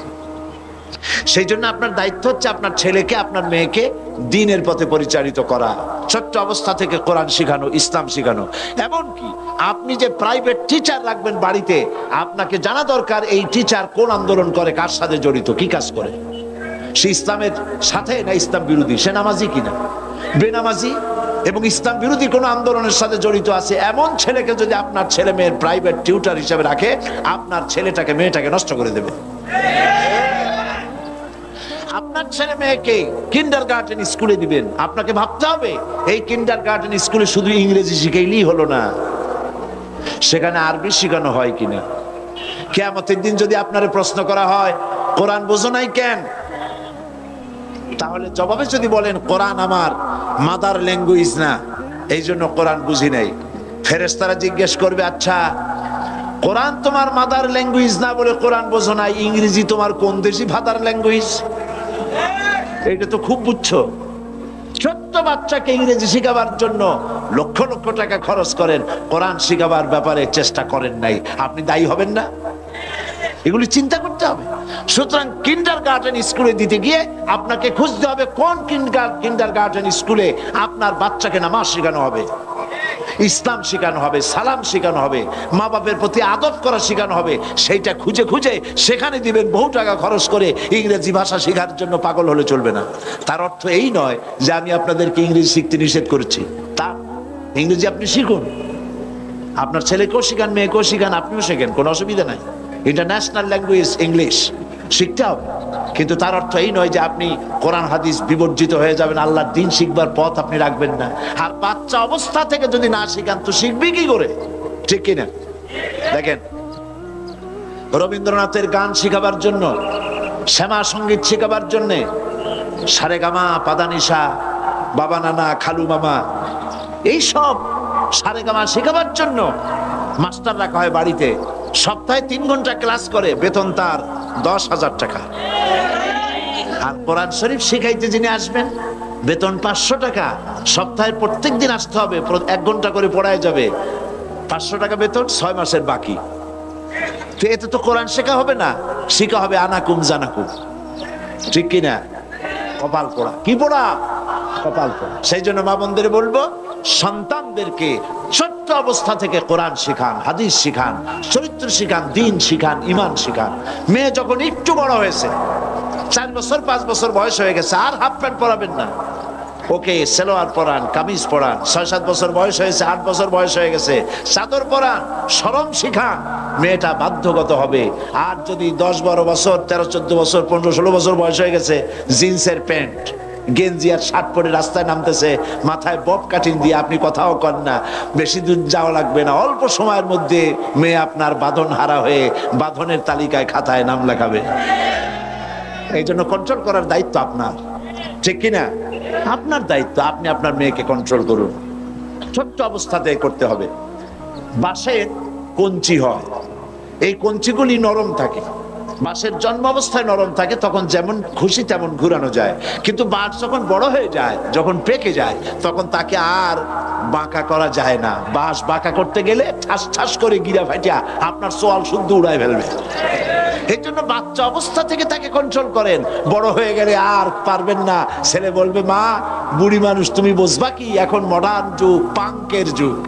সেই জন্য আপনার দায়িত্ব হচ্ছে আপনার ছেলেকে, আপনার মেয়েকে দ্বীনের পথে পরিচালিত করা, ছোট্ট অবস্থা থেকে কোরআন শিখানো, ইসলাম শিখানো। এমনকি আপনি যে প্রাইভেট টিচার রাখবেন বাড়িতে, আপনাকে জানা দরকার এই টিচার কোন আন্দোলন করে, কার সাথে জড়িত, কি কাজ করে, সে ইসলামের সাথে না ইসলাম বিরোধী, সে নামাজি কিনা, বেনামাজি এবং ইসলাম বিরোধী কোন আন্দোলনের সাথে জড়িত আছে। এমন ছেলেকে যদি আপনার ছেলে মেয়ের প্রাইভেট টিউটার হিসেবে রাখে, আপনার ছেলেটাকে, মেয়েটাকে নষ্ট করে দেবে। আপনার ছেলে মেয়েকে কিন্ডারগার্টেন স্কুলে দিবেন, আপনাকে ভাবতে হবে এই কিন্ডারগার্টেন স্কুলে শুধু ইংরেজি শিখাইলেই হলো না, সেখানে আরবি শেখানো হয় কিনা। কিয়ামতের দিন যদি আপনারে প্রশ্ন করা হয় কোরআন বোঝো নাই কেন, তাহলে জবাবে যদি বলেন কোরআন আমার মাদার ল্যাঙ্গুয়েজ না, এই জন্য কোরআন বুঝি নাই, ফেরেশতারা জিজ্ঞেস করবে, আচ্ছা কোরআন তোমার মাদার ল্যাঙ্গুয়েজ না বলে কোরআন বোঝো নাই, ইংরেজি তোমার কোন দেশি ফাদার ল্যাঙ্গুয়েজ? এটা তো খুব বুঝছো। ছোট্ট বাচ্চাকে ইংরেজি শিখাবার জন্য লক্ষ লক্ষ টাকা খরচ করেন, কোরআন শিখাবার ব্যাপারে চেষ্টা করেন নাই, আপনি দায়ী হবেন না? এগুলি চিন্তা করতে হবে। সুতরাং কিন্ডারগার্টেন স্কুলে দিতে গিয়ে আপনাকে খুঁজতে হবে কোন কিন্ডারগার্টেন স্কুলে আপনার বাচ্চাকে নামাজ শেখানো হবে, ইসলাম শেখানো হবে, সালাম শেখানো হবে, মা বাপের প্রতি আদব করা শেখানো হবে, সেইটা খুঁজে খুঁজে সেখানে দিবেন বহু টাকা খরচ করে। ইংরেজি ভাষা শেখার জন্য পাগল হলে চলবে না। তার অর্থ এই নয় যে আমি আপনাদেরকে ইংরেজি শিখতে নিষেধ করেছি, তা ইংরেজি আপনি শিখুন, আপনার ছেলেকেও শিখান, মেয়েকেও শিখান, আপনিও শেখেন, কোনো অসুবিধা নাই। ইন্টারন্যাশনাল ল্যাঙ্গুয়েজ ইংলিশ শিখতে হবে, কিন্তু তার অর্থ এই নয় যে আপনি কোরআন হাদিস বিবর্জিত হয়ে যাবেন, আল্লাহর দ্বীন শিখবার পথ আপনি রাখবেন না। আর বাচ্চা অবস্থা থেকে যদি না শিখান তো শিখবি কি করে, ঠিক কিনা? দেখেন, রবীন্দ্রনাথের গান শিখাবার জন্য, শ্যামা সঙ্গীত শিখাবার জন্য, সারেগামা, পাদানিসা, বাবা নানা, খালু মামা, এইসব সারেগামা শেখাবার জন্য মাস্টার রাখা হয় বাড়িতে, সপ্তাহে 3 ঘন্টা ক্লাস করে, বেতন তার 10,000 টাকা। আর কোরআন শরীফ শিখাইতে যিনি আসবেন, বেতন 500 টাকা, সপ্তাহে প্রত্যেক দিন আসতে হবে, 1 ঘন্টা করে পড়ায় যাবে, 500 টাকা বেতন, 6 মাসের বাকি। তো এতে তো কোরআন শেখা হবে না, শেখা হবে আনাকুম জানাকুম, ঠিক কিনা? কপাল পড়া, কি পড়া? কপাল পড়া। সেই জন্য মা বোনদের বলবো, সন্তানদেরকে ছোট্ট অবস্থা থেকে কোরআন শিখান, হাদিস শিখান, চরিত্র শিখান, দ্বীন শিখান, ঈমান শিখান। মেয়ে যখন একটু বড় হয়েছে, 4 বছর 5 বছর বয়স হয়ে গেছে, আর হাফ প্যান্ট পরাবেন না, ওকে সেলোয়ার পরান, কামিজ পরান। 6-7 বছর বয়স হয়েছে, 8 বছর বয়স হয়ে গেছে, চাদর পরান, শরম শিখান, মেয়েটা বাধ্যগত হবে। আর যদি 10-12 বছর, 13-14 বছর, 15-16 বছর বয়স হয়ে গেছে, জিন্সের প্যান্ট, গেঞ্জি আর শার্ট পরে রাস্তায় নামতেছে, মাথায় বব কাটিং দিয়ে, আপনি কথাও কন না, বেশি দূর যাওয়া লাগবে না, অল্প সময়ের মধ্যে মেয়ে আপনার বাঁধন হারা হয়ে বাঁধনের তালিকায় খাতায় নাম লেখাবে। এই জন্য কন্ট্রোল করার দায়িত্ব আপনার, ঠিক কিনা? আপনার দায়িত্ব, আপনি আপনার মেয়েকে কন্ট্রোল করুন। ছোট্ট অবস্থাতে করতে হবে। বাঁশের কঞ্চি হয়, এই কঞ্চিগুলি নরম থাকে, বাঁশের জন্ম অবস্থায় নরম থাকে, তখন যেমন খুশি তেমন ঘুরানো যায়। কিন্তু বাঁশ যখন বড় হয়ে যায়, যখন পেকে যায়, তখন তাকে আর বাঁকা করা যায় না। বাঁশ বাঁকা করতে গেলে ঠাস ঠাস করে গিরা ফাটিয়া আপনার সোয়াল শুদ্ধ উড়াই ফেলবে। এই জন্য বাচ্চা অবস্থা থেকে তাকে কন্ট্রোল করেন। বড় হয়ে গেলে আর পারবেন না, ছেলে বলবে মা বুড়ি মানুষ তুমি বুঝবা কি, এখন মডার্ন যুগ, পাঙ্কের যুগ।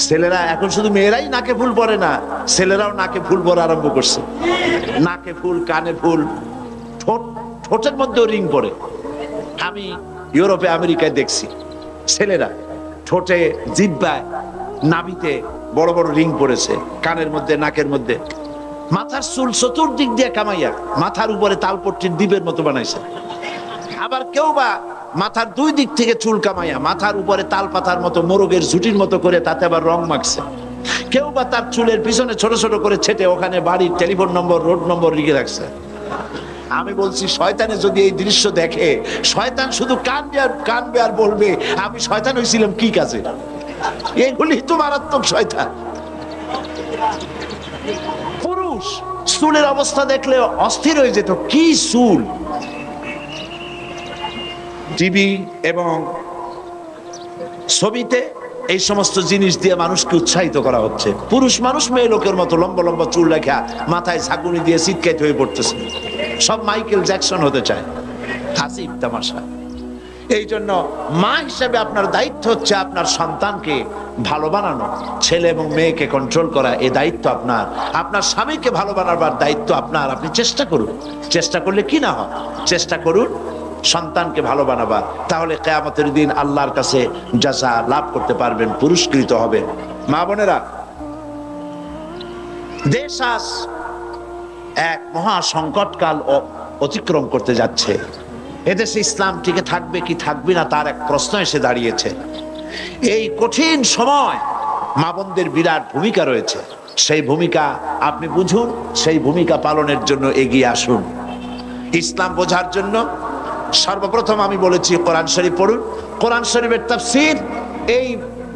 ছেলেরা এখন শুধু মেয়েরাই নাকে ফুল পরে না, ছেলেরাও নাকে ফুল পরা আরম্ভ করছে। নাকে ফুল, কানে ফুল, ঠোঁটের মধ্যেও রিং পরে। আমি ইউরোপে আমেরিকায় দেখছি ছেলেরা ঠোঁটে, জিহ্বায়, নাভিতে বড় বড় রিং পড়েছে, কানের মধ্যে, নাকের মধ্যে। মাথার চুল চতুর্দিক দিয়ে কামাইয়া মাথার উপরে তালপট্টির দ্বীপের মতো বানাইছে। আবার কেউ বা মাথার দুই দিক থেকে চুল কামাইয়া মাথার উপরে তাল পাতার মতো, মোরগের ঝুটির মতো করে তাতে আবার রং মাখছে। কেউ বা তার চুলের পিছনে ছোট ছোট করে ছেটে ওখানে বাড়ির টেলিফোন নম্বর, রোড নম্বর লিখে রাখছে। আমি বলছি শয়তানে যদি এই দৃশ্য দেখে, শয়তান শুধু কানবে আর বলবে আমি শয়তান হয়েছিলাম কি কাজে। এগুলি তো মারাত্মক শয়তান। পুরুষ চুলের অবস্থা দেখলে অস্থির হয়ে যেত, কি চুল। টিভি এবং ছবিতে এই সমস্ত জিনিস দিয়ে মানুষকে উৎসাহিত করা হচ্ছে। পুরুষ মানুষ মেয়ে লোকের মতো লম্বা লম্বা চুল রেখা মাথায় ঝাঁকুনি দিয়ে চিৎকাইতে হয়ে পড়তেছে, সব মাইকেল জ্যাকসন হতে চায়। হাসিব তামাশা। এই জন্য মা হিসেবে আপনার দায়িত্ব হচ্ছে আপনার সন্তানকে ভালো বানানো, ছেলে এবং মেয়েকে কন্ট্রোল করা, এই দায়িত্ব আপনার। আপনার স্বামীকে ভালো বানাবার দায়িত্ব আপনার। আপনি চেষ্টা করুন, চেষ্টা করলে কি না হয়, চেষ্টা করুন সন্তানকে ভালো বানাবার, তাহলে কিয়ামতের দিন আল্লাহর কাছে জাযা লাভ করতে পারবেন, পুরস্কৃত হবে। মা বোনেরা, দেশ আজ এক মহা সংকটকাল অতিক্রম করতে যাচ্ছে। এদেশে ইসলাম টিকে থাকবে কি থাকবে না তার এক প্রশ্ন এসে দাঁড়িয়েছে। এই কঠিন সময় মা বোনদের বিরাট ভূমিকা রয়েছে। সেই ভূমিকা আপনি বুঝুন, সেই ভূমিকা পালনের জন্য এগিয়ে আসুন। ইসলাম বোঝার জন্য সর্বপ্রথম আমি বলেছি কোরআন শরীফ পড়ুন। কোরআন শরীফের তাফসীর এই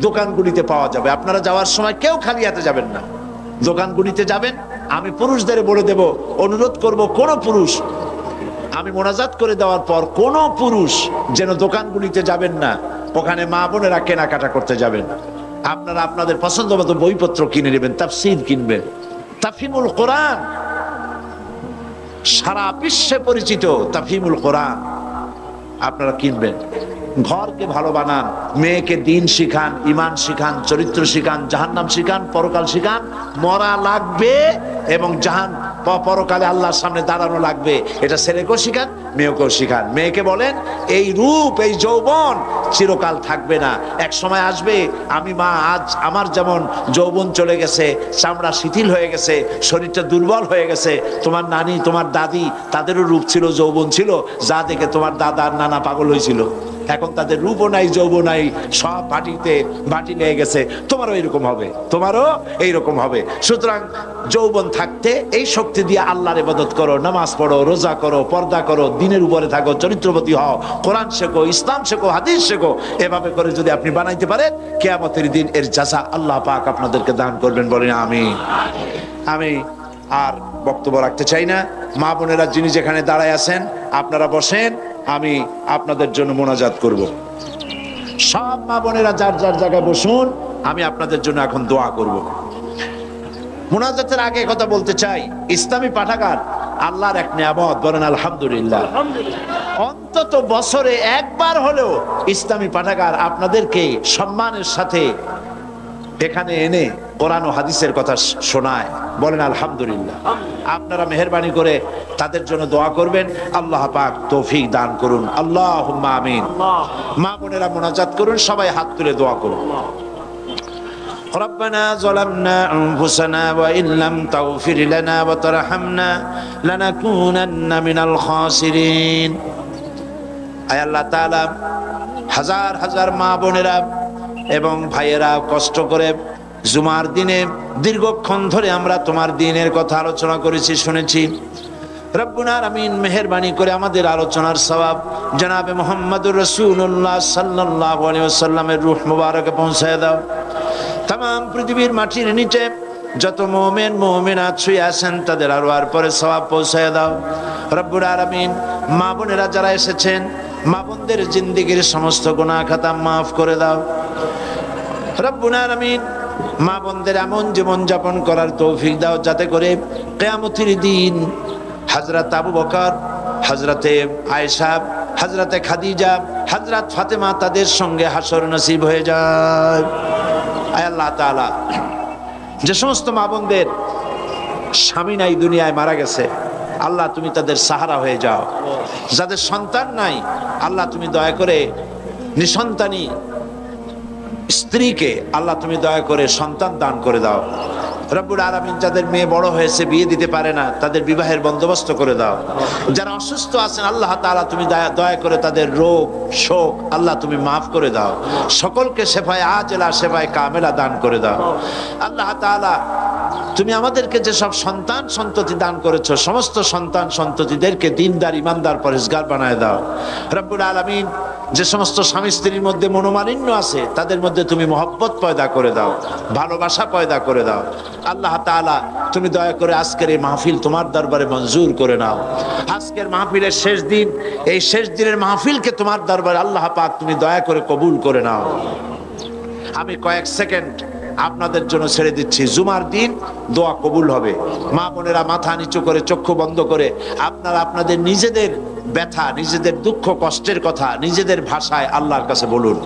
দোকানগুলিতে পাওয়া যাবে। আপনারা যাওয়ার সময় কেউ খালি হাতে যাবেন না, দোকানগুলিতে যাবেন। আমি পুরুষদের বলে দেব, অনুরোধ করব, কোন পুরুষ, আমি মোনাজাত করে দেওয়ার পর কোন পুরুষ যেন দোকানগুলিতে যাবেন না, ওখানে মা বোনেরা কেনাকাটা করতে যাবেন। আপনারা আপনাদের পছন্দ মতো বইপত্র কিনে নেবেন, তাফসীর কিনবেন। তাফহিমুল কোরআন সারা বিশ্বে পরিচিত, তাফহিমুল কোরআন আপনারা কিনবেন। ঘরকে ভালো বানান, মেয়েকে দিন শিখান, ইমান শিখান, চরিত্র শিখান, জাহান্নাম শিখান, পরকাল শিখান। মরা লাগবে এবং পরকালে আল্লাহর সামনে দাঁড়ানো লাগবে, এটা ছেলেকেও শিখান, মেয়েকেও শিখান। মেয়েকে বলেন এই রূপ, এই যৌবন চিরকাল থাকবে না, এক সময় আসবে আমি মা আজ আমার যেমন যৌবন চলে গেছে, চামড়া শিথিল হয়ে গেছে, শরীরটা দুর্বল হয়ে গেছে, তোমার নানি তোমার দাদি তাদেরও রূপ ছিল, যৌবন ছিল, যা দেখে তোমার দাদা আর নানা পাগল হয়েছিল, এখন তাদের রূপও নাই, যৌবন নাই, সব বাটি লেগে গেছে। তোমারও এইরকম হবে, তোমারও এইরকম হবে। সুতরাং যৌবন থাকতে এই শক্তি দিয়ে আল্লাহর ইবাদত করো, নামাজ পড়ো, রোজা করো, পর্দা করো, দিনের উপরে থাকো, চরিত্রবতী হও, কোরআন শেখো, ইসলাম শেখো, হাদিস শেখো। এভাবে করে যদি আপনি বানাইতে পারেন, কিয়ামতের দিন এর জাযা আল্লাহ পাক আপনাদেরকে দান করবেন। বলেন আমিন। আমি আর বক্তব্য রাখতে চাই না। মা বোনেরা যিনি যেখানে দাঁড়ায় আছেন আপনারা বসেন, আমি আপনাদের জন্য মোনাজাত করব। সব মা বোনেরা যার যার জায়গায় বসুন, আমি আপনাদের জন্য এখন দোয়া করব। মোনাজাতের আগে কথা বলতে চাই, ইসলামী পাঠাগার আল্লাহর এক নিয়ামত, বলেন আলহামদুলিল্লাহ। অন্তত বছরে একবার হলেও ইসলামী পাঠাগার আপনাদেরকে সম্মানের সাথে এখানে এনে কোরআন ও হাদিসের কথা শোনায়, বলেন আলহামদুলিল্লাহ। আপনারা মেহেরবানি করে তাদের জন্য দোয়া করবেন, আল্লাহ পাক তৌফিক দান করুন, আল্লাহুম্মা আমিন। মা বোনেরা মোনাজাত করুন, সবাই হাত তুলে দোয়া করুন। ربنا ظلمنا أنفسنا وإن لم تغفر لنا وترحمنا لنكونن من الخاسرين আয় আল্লাহ তাআলা হাজার হাজার মা বোনেরা এবং ভাইয়েরা কষ্ট করে জুমার দিনে দীর্ঘক্ষণ ধরে আমরা তোমার দ্বীনের কথা আলোচনা করেছি, শুনেছি। রব্বুল আলামিন মেহেরবানি করে আমাদের আলোচনার সওয়াব জনাবে মুহাম্মদুর রাসূলুল্লাহ সাল্লাল্লাহু আলাইহি ওয়াসাল্লামের রূহ মুবারকে পৌঁছায় দাও। तमाम পৃথিবীর মাটির নিচে যত মুমিন মুমিনাত শুয়ে আছেন তাদের আরওয়ার পরে সওয়াব পৌঁছায় দাও রব্বুল আলামিন। মা বোনেরা যারা এসেছেন, মা বোনদের জিন্দেগীর সমস্ত গুনাহ খাতা মাফ করে দাও রব্বুল আলামিন। মা বোনদের এমন জীবন যাপন করার তৌফিক দাও যাতে করে কিয়ামতের দিন হযরত আবু বকর, হযরতে আয়েশা, হযরতে খাদিজা, হযরত ফাতেমা তাদের সঙ্গে হাসর নসিব হয়ে যায়। আয় আল্লাহ তাআলা, যে সমস্ত মা বোনদের স্বামী নাই, দুনিয়ায় মারা গেছে, আল্লাহ তুমি তাদের সাহারা হয়ে যাও। যাদের সন্তান নাই, আল্লাহ তুমি দয়া করে নিঃসন্তানী স্ত্রীকে আল্লাহ তুমি দয়া করে সন্তান দান করে দাও রব্বুল আলামিন। যাদের মেয়ে বড় হয়েছে, বিয়ে দিতে পারে না, তাদের বিবাহের বন্দোবস্ত করে দাও। যারা অসুস্থ আছেন, আল্লাহ তাআলা তুমি দয়া করে তাদের রোগ শোক আল্লাহ তুমি মাফ করে দাও। সকলকে শেফায়ে আজেলা শেফায়ে কামেলা দান করে দাও আল্লাহ তাআলা। তুমি আমাদেরকে যে সব সন্তান সন্ততি দান করেছো, সমস্ত সন্তান সন্ততিদেরকে দ্বীনদার ইমানদার পরেজগার বানায় দাও রব্বুল আলামিন। যে সমস্ত স্বামী স্ত্রীর মধ্যে মনোমালিন্য আছে, তাদের মধ্যে তুমি মহব্বত পয়দা করে দাও, ভালোবাসা পয়দা করে দাও আল্লাহ তাআলা। তুমি দয়া করে আজকের এই মাহফিল তোমার দরবারে মঞ্জুর করে নাও। আজকের মাহফিলের শেষ দিন, এই শেষ দিনের মাহফিলকে তোমার দরবারে আল্লাহ পাক তুমি দয়া করে কবুল করে নাও। আমি কয়েক সেকেন্ড আপনাদের জন্য ছেড়ে দিচ্ছি। জুমার দিন দোয়া কবুল হবে। মা বোনেরা মাথা নিচু করে চক্ষু বন্ধ করে আপনারা আপনাদের নিজেদের ব্যথা, নিজেদের দুঃখ কষ্টের কথা নিজেদের ভাষায় আল্লাহর কাছে বলুন।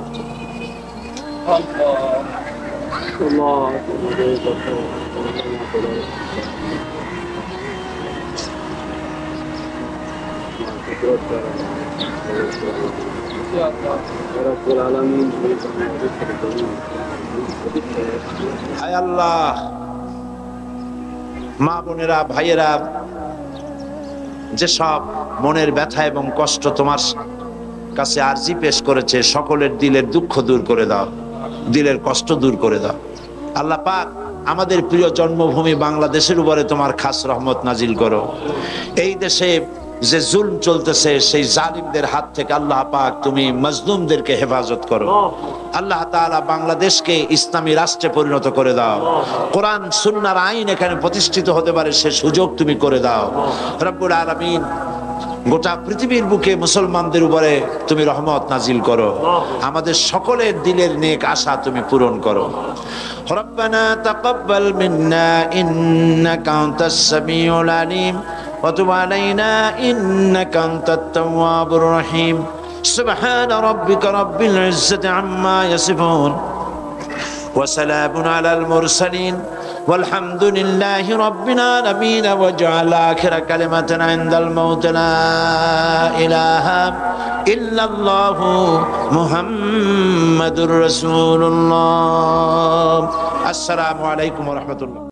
হায় আল্লাহ, মা বোনেরা ভাইয়েরা যেসব মনের ব্যথা এবং কষ্ট তোমার কাছে আরজি পেশ করেছে, সকলের দিলের দুঃখ দূর করে দাও, দিলের কষ্ট দূর করে দাও আল্লাহ পাক। আমাদের প্রিয় জন্মভূমি বাংলাদেশের উপরে তোমার খাস রহমত নাজিল করো। এই দেশে যে জুলম চলতেছে, সেই জালিমদের হাত থেকে আল্লাহ পাক তুমি মজলুমদেরকে হেফাজত করো আল্লাহ তাআলা। বাংলাদেশকে ইসলামী রাষ্ট্রে পরিণত করে দাও। কোরআন সুন্নাহর আইন এখানে প্রতিষ্ঠিত হতে পারে সে সুযোগ তুমি করে দাও রব্বুল আলামিন। গোটা পৃথিবীর বুকে মুসলমানদের উপরে তুমি রহমত নাজিল করো। আমাদের সকলের দিলের নেক আশা তুমি পূরণ করো। রব্বানা তাকাব্বাল মিন্না ইন্নাকা আনতাস সামিউল আলিম ওয়া তুব আলাইনা ইন্নাকা আনতাত তাওয়াবুর রহিম। সুবহানা রাব্বিকা রাব্বিল ইজ্জাতি আম্মা ইয়াসিফুন ওয়া সালামুন আলাল মুরসালিন والحمد لله رب العالمين واجعل آخر كلمة عند الموت لا إله إلا الله محمد رسول الله. السلام عليكم ورحمة الله.